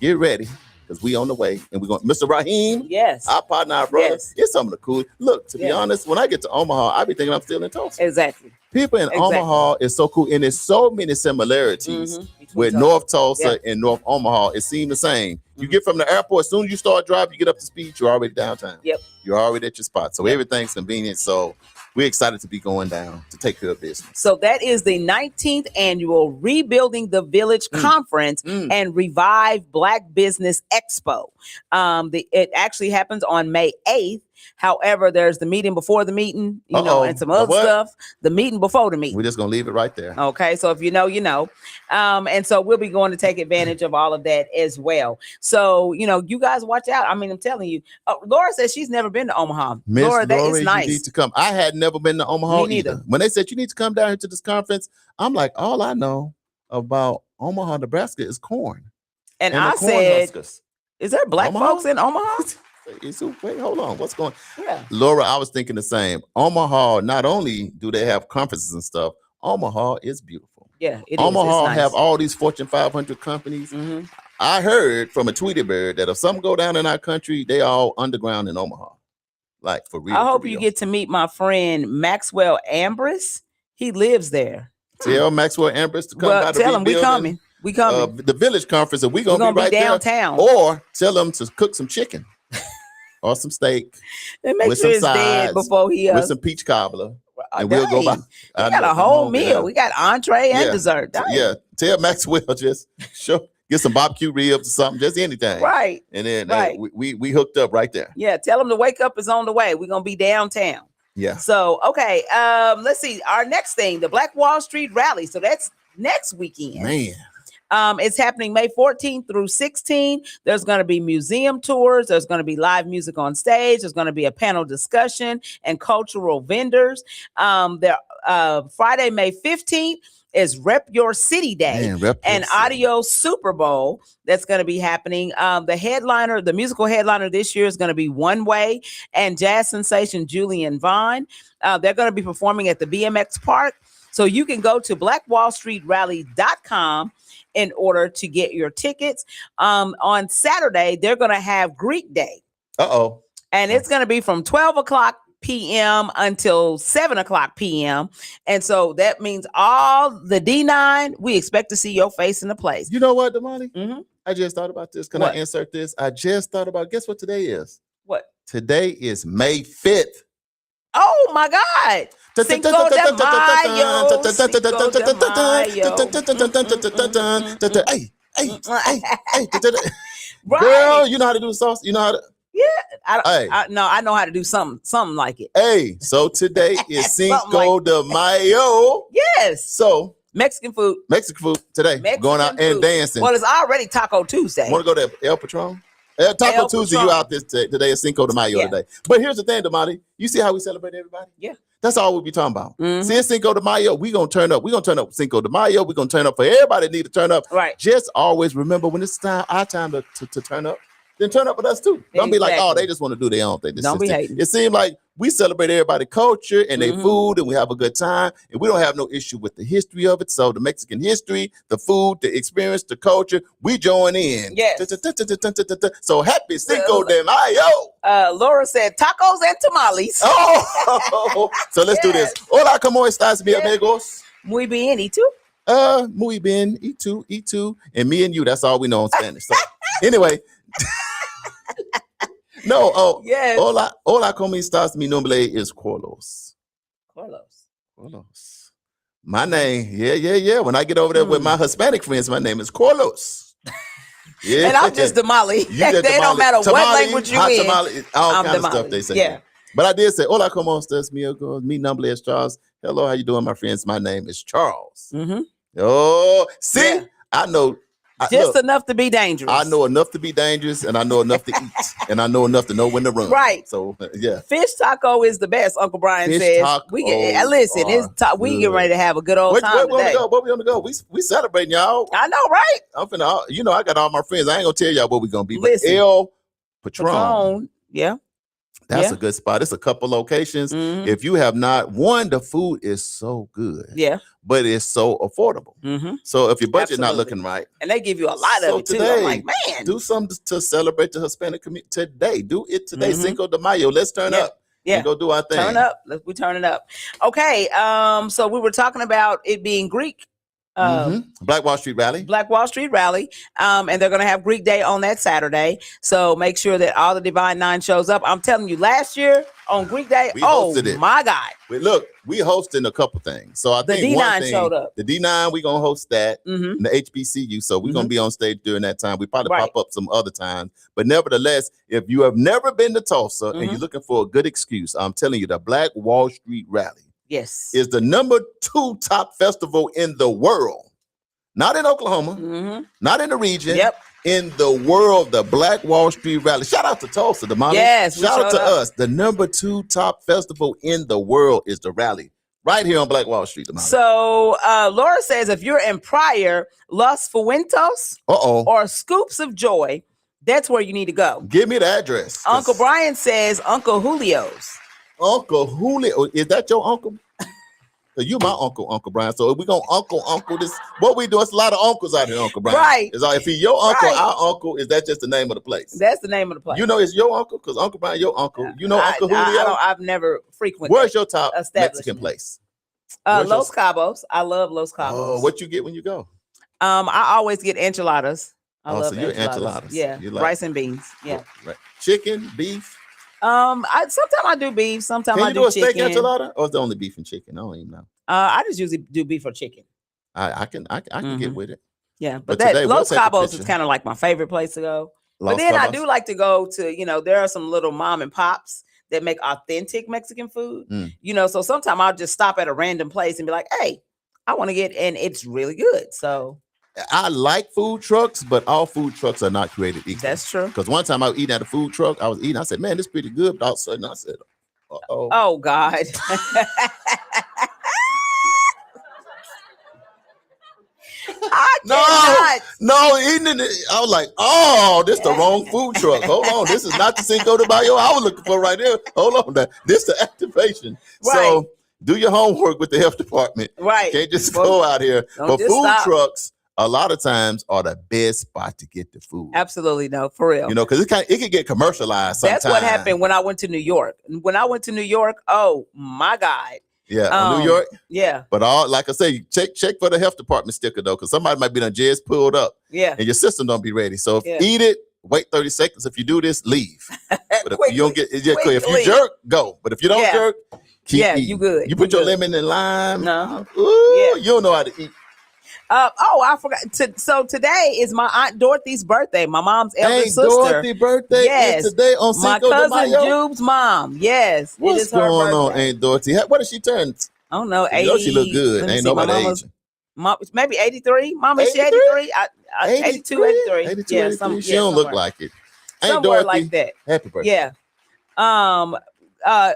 Speaker 4: get ready. Because we on the way, and we're going. Mr. Raheem, our partner, our brother, it's some of the cool. Look, to be honest, when I get to Omaha, I be thinking I'm still in Tulsa.
Speaker 6: Exactly.
Speaker 4: People in Omaha is so cool, and there's so many similarities with North Tulsa and North Omaha. It seems the same. You get from the airport, as soon as you start driving, you get up to speed, you're already downtown. You're already at your spot, so everything's convenient. So we're excited to be going down to take care of business.
Speaker 6: So that is the 19th annual Rebuilding the Village Conference and Revive Black Business Expo. It actually happens on May 8th. However, there's the meeting before the meeting, and some other stuff. The meeting before the meeting.
Speaker 4: We're just going to leave it right there.
Speaker 6: Okay. So if you know, you know. And so we'll be going to take advantage of all of that as well. So, you guys watch out. I mean, I'm telling you. Laura says she's never been to Omaha. Laura, that is nice.
Speaker 4: You need to come. I had never been to Omaha either. When they said you need to come down here to this conference, I'm like, all I know about Omaha, Nebraska is corn.
Speaker 6: And I said, is there black folks in Omaha?
Speaker 4: Wait, hold on. What's going on? Yeah. Laura, I was thinking the same. Omaha, not only do they have conferences and stuff, Omaha is beautiful.
Speaker 6: Yeah,
Speaker 4: Omaha have all these Fortune 500 companies. I heard from a Tweety Bird that if something go down in our country, they all underground in Omaha. Like, for real.
Speaker 6: I hope you get to meet my friend Maxwell Ambrose. He lives there.
Speaker 4: Tell Maxwell Ambrose to come by to
Speaker 6: tell him we coming. We coming.
Speaker 4: The Village Conference, and we're gonna be right
Speaker 6: downtown.
Speaker 4: There. Or tell them to cook some chicken. Or some steak
Speaker 6: with some sides before he
Speaker 4: with some peach cobbler, and we'll go by.
Speaker 6: We got a whole meal. We got entree and dessert. Dang.
Speaker 4: Yeah, tell Maxwell just get some barbecue ribs or something, just anything.
Speaker 6: Right,
Speaker 4: and then we hooked up right there.
Speaker 6: Yeah, tell them the Wake Up is on the way. We're gonna be downtown.
Speaker 4: Yeah.
Speaker 6: So okay, let's see our next thing, the Black Wall Street Rally. So that's next weekend.
Speaker 4: Man.
Speaker 6: It's happening May 14th through 16th. There's going to be museum tours. There's going to be live music on stage. There's going to be a panel discussion and cultural vendors. Friday, May 15th is Rep Your City Day, and Audio Super Bowl that's going to be happening. The musical headliner this year is going to be One Way and jazz sensation Julian Vaughn. They're going to be performing at the BMX Park. So you can go to blackwallstreetrally.com in order to get your tickets. On Saturday, they're going to have Greek Day. And it's going to be from 12 o'clock p.m. until 7 o'clock p.m. And so that means all the D9, we expect to see your face in the place.
Speaker 4: You know what, Damali? I just thought about this. Can I insert this? I just thought about, guess what today is?
Speaker 6: What?
Speaker 4: Today is May 5th.
Speaker 6: Oh, my God. Cinco de Mayo.
Speaker 4: Hey. Girl, you know how to do sauce? You know how to?
Speaker 6: Yeah. I know how to do something like it.
Speaker 4: Hey, so today is Cinco de Mayo.
Speaker 6: Yes.
Speaker 4: So
Speaker 6: Mexican food
Speaker 4: today. Going out and dancing.
Speaker 6: Well, it's already Taco Tuesday.
Speaker 4: Want to go to El Patron? Taco Tuesday, you out this today is Cinco de Mayo today. But here's the thing, Damali. You see how we celebrate everybody?
Speaker 6: Yeah.
Speaker 4: That's all we'll be talking about. See, it's Cinco de Mayo, we're going to turn up. We're going to turn up Cinco de Mayo. We're going to turn up for everybody that need to turn up.
Speaker 6: Right.
Speaker 4: Just always remember when it's our time to turn up, then turn up with us too. Don't be like, oh, they just want to do their own thing.
Speaker 6: Don't be hating.
Speaker 4: It seems like we celebrate everybody's culture and their food, and we have a good time, and we don't have no issue with the history of it. So the Mexican history, the food, the experience, the culture, we join in.
Speaker 6: Yes.
Speaker 4: So happy Cinco de Mayo.
Speaker 6: Laura said tacos and tamales.
Speaker 4: Oh, so let's do this. Hola, ¿cómo estás, mi amigos?
Speaker 6: Muy bien, ¿y tú?
Speaker 4: Muy bien, E2, and me and you. That's all we know in Spanish. So anyway, no. Oh,
Speaker 6: yes.
Speaker 4: Hola, ¿cómo estás? Mi nombre es Carlos. Carlos. My name, yeah. When I get over there with my Hispanic friends, my name is Carlos. Yeah.
Speaker 6: And I'm just Damali. They don't matter what language you in.
Speaker 4: Tamale, all
Speaker 6: I'm
Speaker 4: kind
Speaker 6: Damali.
Speaker 4: of stuff they say.
Speaker 6: Yeah.
Speaker 4: But I did say, hola, ¿cómo estás, mi amigo? Mi nombre es Charles. Hello, how you doing, my friends? My name is Charles.
Speaker 6: Mm-hmm.
Speaker 4: Oh, see, yeah. I know.
Speaker 6: Just enough to be dangerous.
Speaker 4: I know enough to be dangerous, and I know enough to eat, and I know enough to know when to run.
Speaker 6: Right.
Speaker 4: So, yeah.
Speaker 6: Fish taco is the best, Uncle Brian says. We get, listen, we get ready to have a good old time today.
Speaker 4: Where we gonna go? We celebrating, y'all.
Speaker 6: I know, right?
Speaker 4: I'm finna, I got all my friends. I ain't gonna tell y'all what we gonna be.
Speaker 6: Listen,
Speaker 4: but El Patron.
Speaker 6: Yeah.
Speaker 4: That's a good spot. It's a couple locations. Mm-hmm. If you have not, the food is so good.
Speaker 6: Yeah.
Speaker 4: But it's so affordable. Mm-hmm. So if your budget not looking right.
Speaker 6: And they give you a lot of it too. I'm like, man.
Speaker 4: Do something to celebrate the Hispanic community today. Do it today. Mm-hmm. Cinco de Mayo. Let's turn up.
Speaker 6: Yeah.
Speaker 4: And go do our thing.
Speaker 6: Turn up. We turn it up. Okay. So we were talking about it being Greek.
Speaker 4: Black Wall Street Rally.
Speaker 6: And they're going to have Greek Day on that Saturday. So make sure that all the Divine Nine shows up. I'm telling you, last year on Greek Day, my God.
Speaker 4: We hosting a couple things. So I think
Speaker 6: the D9 showed up.
Speaker 4: The D9, we're going to host that. In the HBCU. So we're going to be on stage during that time. We probably pop up some other times. But nevertheless, if you have never been to Tulsa and you're looking for a good excuse, I'm telling you, the Black Wall Street Rally.
Speaker 6: Yes.
Speaker 4: Is the number 2 top festival in the world. Not in Oklahoma, not in the region, in the world, the Black Wall Street Rally. Shout out to Tulsa, Damali.
Speaker 6: Yes.
Speaker 4: Shout out to us. The number 2 top festival in the world is the rally. Right here on Black Wall Street, Damali.
Speaker 6: So Laura says if you're in Pryor, Los Fuentos, or Scoops of Joy, that's where you need to go.
Speaker 4: Give me the address.
Speaker 6: Uncle Brian says Uncle Julio's.
Speaker 4: Uncle Julio, is that your uncle? You my Uncle Brian. So if we gonna uncle this, what we do? It's a lot of uncles out here, Uncle Brian.
Speaker 6: Right.
Speaker 4: If he your uncle, our uncle, is that just the name of the place?
Speaker 6: That's the name of the place.
Speaker 4: You know, it's your uncle because Uncle Brian, your uncle. You know Uncle Julio.
Speaker 6: I've never frequented.
Speaker 4: Where's your top Mexican place?
Speaker 6: Los Cabos. I love Los Cabos.
Speaker 4: Oh, what you get when you go?
Speaker 6: I always get enchiladas. I love
Speaker 4: enchiladas.
Speaker 6: Yeah, rice and beans. Yeah,
Speaker 4: right. Chicken, beef.
Speaker 6: Sometimes I do beef. Sometimes I do chicken.
Speaker 4: Can you do a steak enchilada, or is it only beef and chicken? I don't even know.
Speaker 6: I just usually do beef or chicken.
Speaker 4: I can get with it.
Speaker 6: Yeah, but that Los Cabos is kind of like my favorite place to go. But then I do like to go to, there are some little mom and pops that make authentic Mexican food. So sometimes I'll just stop at a random place and be like, hey, I want to get, and it's really good. So
Speaker 4: I like food trucks, but all food trucks are not created equal.
Speaker 6: That's true.
Speaker 4: Because one time I was eating at a food truck, I said, man, this is pretty good. But all of a sudden I said, uh-oh.
Speaker 6: Oh, God.
Speaker 4: Eating it. I was like, oh, this the wrong food truck. Hold on. This is not the Cinco de Mayo I was looking for right here. Hold on. This the activation. Right. So do your homework with the health department.
Speaker 6: Right.
Speaker 4: You can't just go out here. But food trucks, a lot of times, are the best spot to get the food.
Speaker 6: Absolutely, no, for real.
Speaker 4: Because it can get commercialized sometimes.
Speaker 6: That's what happened when I went to New York. Oh my God.
Speaker 4: Yeah, New York.
Speaker 6: Yeah.
Speaker 4: But like I say, check for the health department sticker though, because somebody might be done just pulled up.
Speaker 6: Yeah.
Speaker 4: And your system don't be ready. So eat it, wait 30 seconds. If you do this, leave. But if you don't if you jerk, go. But if you don't jerk, keep eating.
Speaker 6: You good.
Speaker 4: You put your lemon and lime.
Speaker 6: No.
Speaker 4: Ooh, you don't know how to eat.
Speaker 6: I forgot. So today is my Aunt Dorothy's birthday. My mom's elder sister.
Speaker 4: Dorothy's birthday is today on Cinco de Mayo.
Speaker 6: My cousin Jube's mom. Yes.
Speaker 4: What's going on, Aunt Dorothy? What did she turn?
Speaker 6: I don't know. 80.
Speaker 4: You know she look good. Ain't nobody aging.
Speaker 6: Maybe 83. Mama, is she 83? 82, 83.
Speaker 4: 82, yeah, 83. She don't look like it.
Speaker 6: Ain't somewhere Dorothy, like that.
Speaker 4: Happy birthday.
Speaker 6: Yeah.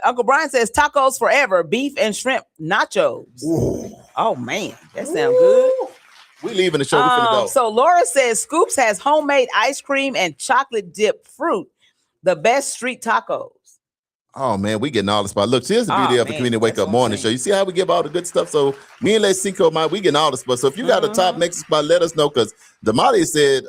Speaker 6: Uncle Brian says tacos forever, beef and shrimp nachos.
Speaker 4: Ooh.
Speaker 6: Oh man, that sounds good.
Speaker 4: We leaving the show. We finna go.
Speaker 6: So Laura says Scoops has homemade ice cream and chocolate dipped fruit. The best street tacos.
Speaker 4: Oh man, we getting all the spots. Look, here's the beauty of the Community Wake Up Morning Show. You see how we give all the good stuff? So me and Les Cinco, we getting all the spots. So if you got a top Mexican spot, let us know. Because Damali said,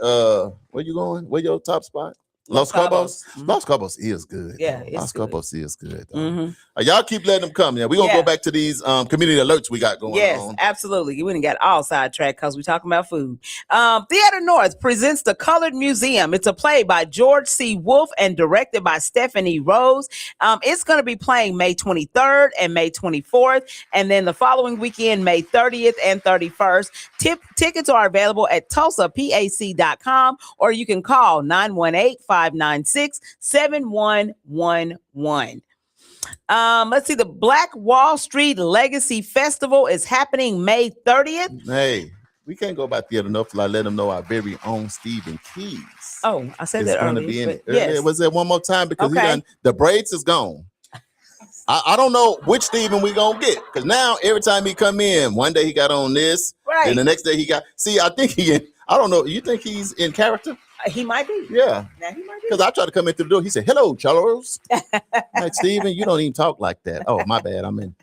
Speaker 4: where you going? Where your top spot? Los Cabos. Los Cabos is good.
Speaker 6: Yeah,
Speaker 4: Los Cabos is good.
Speaker 6: Mm-hmm.
Speaker 4: Y'all keep letting them come. Yeah, we're gonna go back to these community alerts we got going on.
Speaker 6: Yes, absolutely. We didn't get all sidetracked because we're talking about food. Theater North presents The Colored Museum. It's a play by George C. Wolfe and directed by Stephanie Rose. It's going to be playing May 23rd and May 24th, and then the following weekend, May 30th and 31st. Tickets are available at TulsaPAC.com, or you can call 918-596-7111. Let's see. The Black Wall Street Legacy Festival is happening May 30th.
Speaker 4: Hey, we can't go about Theater North till I let them know our very own Stephen Keys.
Speaker 6: Oh, I said that earlier.
Speaker 4: Be in it. Yes. Was that one more time? Because the braids is gone. I don't know which Stephen we gonna get, because now every time he come in, one day he got on this,
Speaker 6: right,
Speaker 4: and the next day he got. See, I think I don't know. You think he's in character?
Speaker 6: He might be.
Speaker 4: Yeah.
Speaker 6: Now he might be.
Speaker 4: Because I tried to come in through the door. He said, "Hello, Charles." Like, Stephen, you don't even talk like that. Oh, my bad. I mean,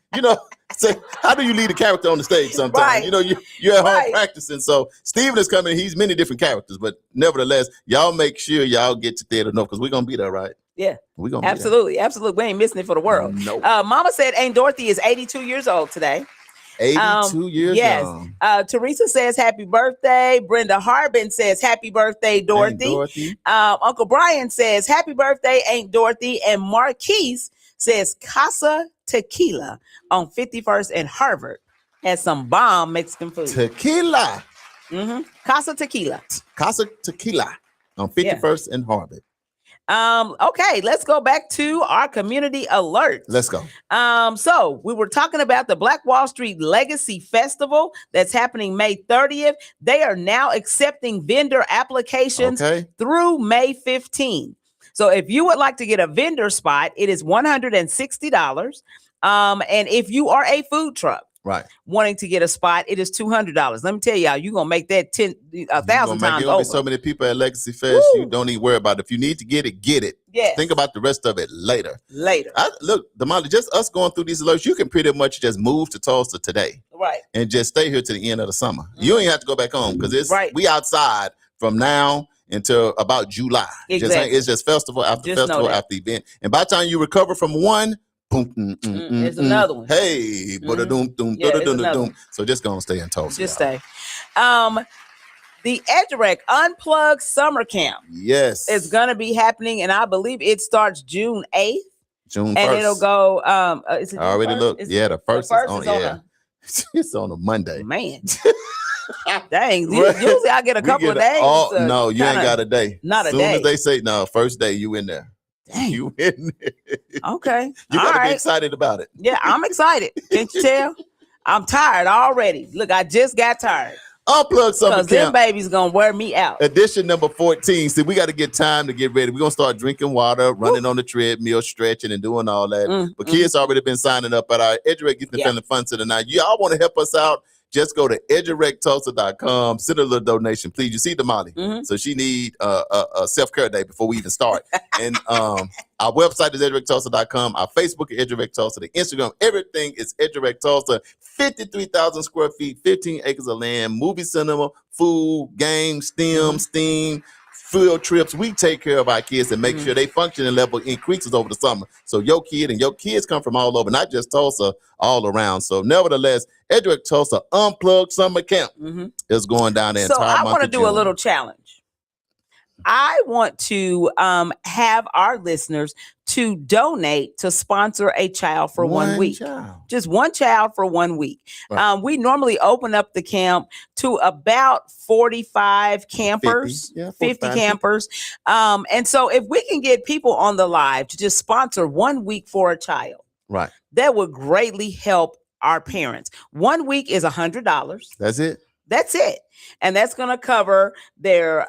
Speaker 4: say, how do you lead a character on the stage sometimes?
Speaker 6: Right.
Speaker 4: You're at home practicing. So Stephen is coming. He's many different characters, but nevertheless, y'all make sure y'all get to Theater North, because we're gonna be there, right?
Speaker 6: Yeah.
Speaker 4: We're gonna
Speaker 6: absolutely. We ain't missing it for the world.
Speaker 4: Nope.
Speaker 6: Mama said Aunt Dorothy is 82 years old today.
Speaker 4: 82 years young.
Speaker 6: Teresa says happy birthday. Brenda Harbin says happy birthday, Dorothy. Uncle Brian says happy birthday, Aunt Dorothy. And Marquise says Casa Tequila on 51st and Harvard has some bomb Mexican food.
Speaker 4: Tequila.
Speaker 6: Mm-hmm. Casa Tequila
Speaker 4: on 51st and Harvard.
Speaker 6: Okay, let's go back to our community alert.
Speaker 4: Let's go.
Speaker 6: So we were talking about the Black Wall Street Legacy Festival that's happening May 30th. They are now accepting vendor applications through May 15th. So if you would like to get a vendor spot, it is $160. And if you are a food truck, wanting to get a spot, it is $200. Let me tell y'all, you're gonna make that 1,000 times over.
Speaker 4: So many people at Legacy Fest. Woo! You don't even worry about it. If you need to get it, get it.
Speaker 6: Yes.
Speaker 4: Think about the rest of it later. Look, Damali, just us going through these alerts, you can pretty much just move to Tulsa today,
Speaker 6: right,
Speaker 4: and just stay here to the end of the summer. You don't even have to go back home, because we outside from now until about July.
Speaker 6: Exactly.
Speaker 4: It's just festival after festival after event, and by the time you recover from one,
Speaker 6: there's another one.
Speaker 4: Hey, so just gonna stay in Tulsa.
Speaker 6: Just stay. The Edgerec Unplugged Summer Camp.
Speaker 4: Yes,
Speaker 6: is gonna be happening, and I believe it starts June 8th.
Speaker 4: June 1st.
Speaker 6: And it'll go. Is it
Speaker 4: I already
Speaker 6: first?
Speaker 4: looked. The first is on. It's on a Monday.
Speaker 6: Man. Dang, usually I get a couple of days.
Speaker 4: No, you ain't got a day.
Speaker 6: Not a day.
Speaker 4: As soon as they say no, first day you in there.
Speaker 6: Dang.
Speaker 4: You in there.
Speaker 6: Okay.
Speaker 4: You gotta be excited about it.
Speaker 6: Yeah, I'm excited. Can't you tell? I'm tired already. Look, I just got tired.
Speaker 4: Unplugged Summer Camp.
Speaker 6: Because them babies gonna wear me out.
Speaker 4: Edition number 14. See, we got to get time to get ready. We're gonna start drinking water, running on the treadmill, stretching and doing all that. But kids already been signing up at our Edgerec Youth and Family Fun Center. Now, y'all want to help us out? Just go to edgerectulsa.com, send a little donation, please. You see Damali, so she need a self-care day before we even start. And our website is edgerectulsa.com. Our Facebook is Edgerec Tulsa. The Instagram, everything is Edgerec Tulsa. 53,000 square feet, 15 acres of land, movie cinema, food, games, STEAM, field trips. We take care of our kids and make sure their functioning level increases over the summer. So your kid and your kids come from all over, not just Tulsa, all around. So nevertheless, Edgerec Tulsa Unplugged Summer Camp is going down there.
Speaker 6: So I want to do a little challenge. I want to have our listeners to donate to sponsor a child for 1 week. Just one child for 1 week. Right. We normally open up the camp to about 45 campers, 50 campers. And so if we can get people on the live to just sponsor 1 week for a child,
Speaker 4: right,
Speaker 6: that would greatly help our parents. 1 week is $100.
Speaker 4: That's it.
Speaker 6: That's it. And that's going to cover their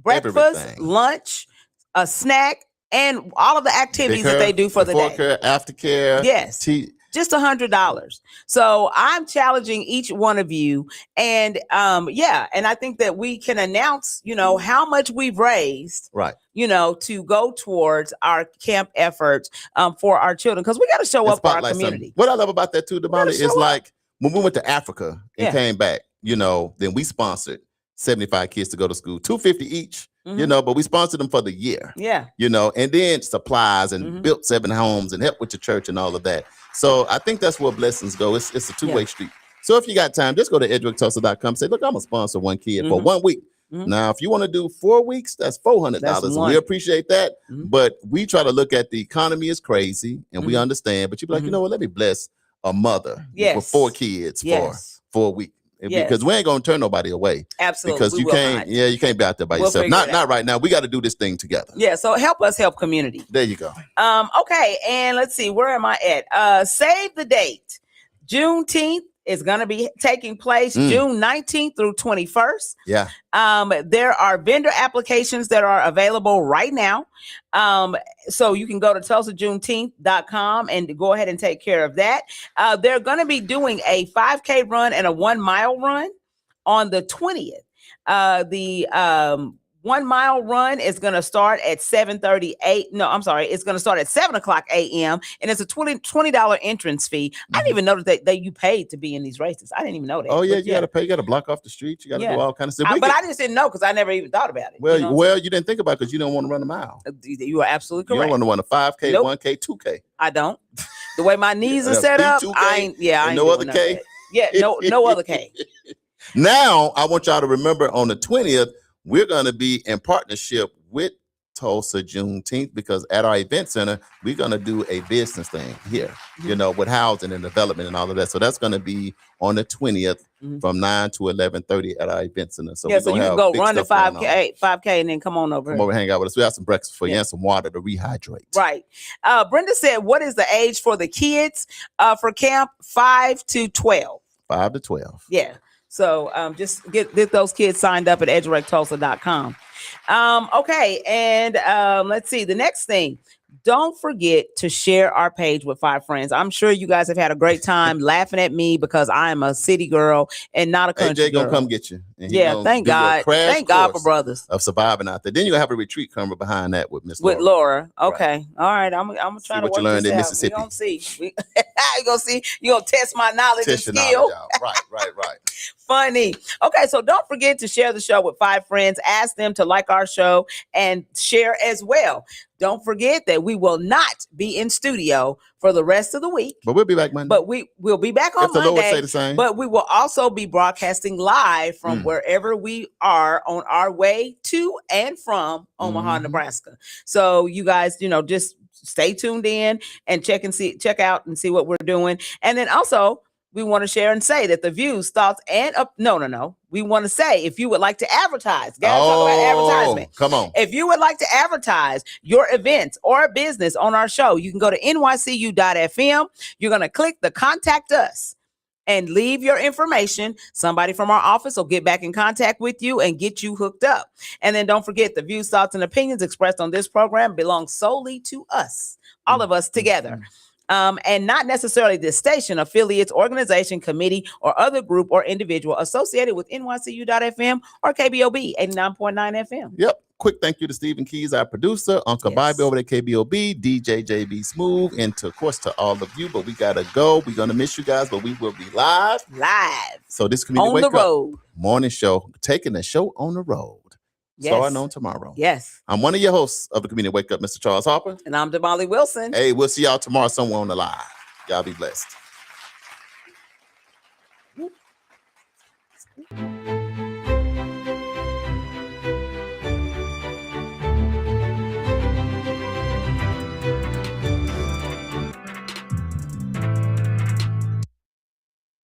Speaker 6: breakfast, lunch, a snack, and all of the activities that they do for the day.
Speaker 4: Care, aftercare.
Speaker 6: Yes. Just $100. So I'm challenging each one of you. And and I think that we can announce, how much we've raised,
Speaker 4: right,
Speaker 6: to go towards our camp efforts for our children. Because we got to show up for our community.
Speaker 4: What I love about that too, Damali, is like when we went to Africa and came back, then we sponsored 75 kids to go to school, $250 each, but we sponsored them for the year.
Speaker 6: Yeah.
Speaker 4: And then supplies and built 7 homes and helped with the church and all of that. So I think that's where blessings go. It's a two-way street. So if you got time, just go to edgeworktulsa.com. Say, look, I'm going to sponsor one kid for 1 week. Now, if you want to do 4 weeks, that's $400. And we appreciate that. But we try to look at the economy is crazy and we understand. But you be like, you know what? Let me bless a mother with 4 kids for a week. Because we ain't gonna turn nobody away. Absolutely. Because you can't, you can't be out there by yourself. Not right now. We got to do this thing together.
Speaker 6: Yeah. So help us help community.
Speaker 4: There you go.
Speaker 6: Okay. And let's see, where am I at? Save the date. Juneteenth is going to be taking place June 19th through 21st.
Speaker 4: Yeah.
Speaker 6: There are vendor applications that are available right now. So you can go to TulsaJuneteenth.com and go ahead and take care of that. They're going to be doing a 5K run and a 1 mile run on the 20th. The 1 mile run is going to start at 7:38. No, I'm sorry. It's going to start at 7:00 a.m. and it's a $20 entrance fee. I didn't even know that you paid to be in these races. I didn't even know that.
Speaker 4: Oh yeah, you got to pay. You got to block off the street. You got to do all kinds of stuff.
Speaker 6: But I just didn't know because I never even thought about it.
Speaker 4: Well, you didn't think about it because you don't want to run a mile.
Speaker 6: You are absolutely correct.
Speaker 4: You don't want to run a 5K, 1K, 2K.
Speaker 6: I don't. The way my knees are set up, I ain't
Speaker 4: no other K.
Speaker 6: Yeah, no other K.
Speaker 4: Now I want y'all to remember on the 20th. We're going to be in partnership with Tulsa Juneteenth because at our event center, we're going to do a business thing here, with housing and development and all of that. So that's going to be on the 20th from 9 to 11:30 at our event center. So
Speaker 6: you can go run the 5K and then come on over.
Speaker 4: Come over and hang out with us. We have some breakfast for you and some water to rehydrate.
Speaker 6: Right. Brenda said, what is the age for the kids for camp? 5 to 12.
Speaker 4: 5 to 12.
Speaker 6: Yeah. So just get those kids signed up at edgeworktulsa.com. Okay. And let's see. The next thing, don't forget to share our page with 5 friends. I'm sure you guys have had a great time laughing at me because I am a city girl and not a country
Speaker 4: AJ
Speaker 6: girl.
Speaker 4: Gonna come get you.
Speaker 6: Thank God. Thank God for brothers.
Speaker 4: Of surviving out there. Then you're gonna have a retreat coming behind that with Miss Laura.
Speaker 6: With Laura. Okay. Right. All right. I'm gonna try to work
Speaker 4: what you learned
Speaker 6: this
Speaker 4: in
Speaker 6: out.
Speaker 4: Mississippi.
Speaker 6: We're gonna see. You're gonna see. You're gonna test my knowledge and skill.
Speaker 4: Right.
Speaker 6: Funny. Okay, so don't forget to share the show with 5 friends. Ask them to like our show and share as well. Don't forget that we will not be in studio for the rest of the week.
Speaker 4: But we'll be back Monday.
Speaker 6: But we'll be back on Monday.
Speaker 4: Lois say the same.
Speaker 6: But we will also be broadcasting live from wherever we are on our way to and from Omaha, Nebraska. So you guys, just stay tuned in and check out and see what we're doing. And then also, we want to share and say that the views, thoughts, and no. We want to say if you would like to advertise, guys, talk about advertisement.
Speaker 4: Come on.
Speaker 6: If you would like to advertise your events or business on our show, you can go to nycu.fm. You're going to click the contact us and leave your information. Somebody from our office will get back in contact with you and get you hooked up. And then don't forget, the views, thoughts, and opinions expressed on this program belong solely to us, all of us together. And not necessarily this station, affiliates, organization, committee, or other group or individual associated with NYCU.FM or KBOB 89.9 FM.
Speaker 4: Yep. Quick thank you to Stephen Keys, our producer, Uncle Bobby over at KBOB, DJ JB Smooth, and of course to all of you. But we gotta go. We're gonna miss you guys, but we will be live. So this community
Speaker 6: on the road
Speaker 4: morning show, taking the show on the road. Starting on tomorrow.
Speaker 6: Yes.
Speaker 4: I'm one of your hosts of the Community Wake Up, Mr. Charles Harper.
Speaker 6: And I'm Damali Wilson.
Speaker 4: Hey, we'll see y'all tomorrow somewhere on the live. Y'all be blessed.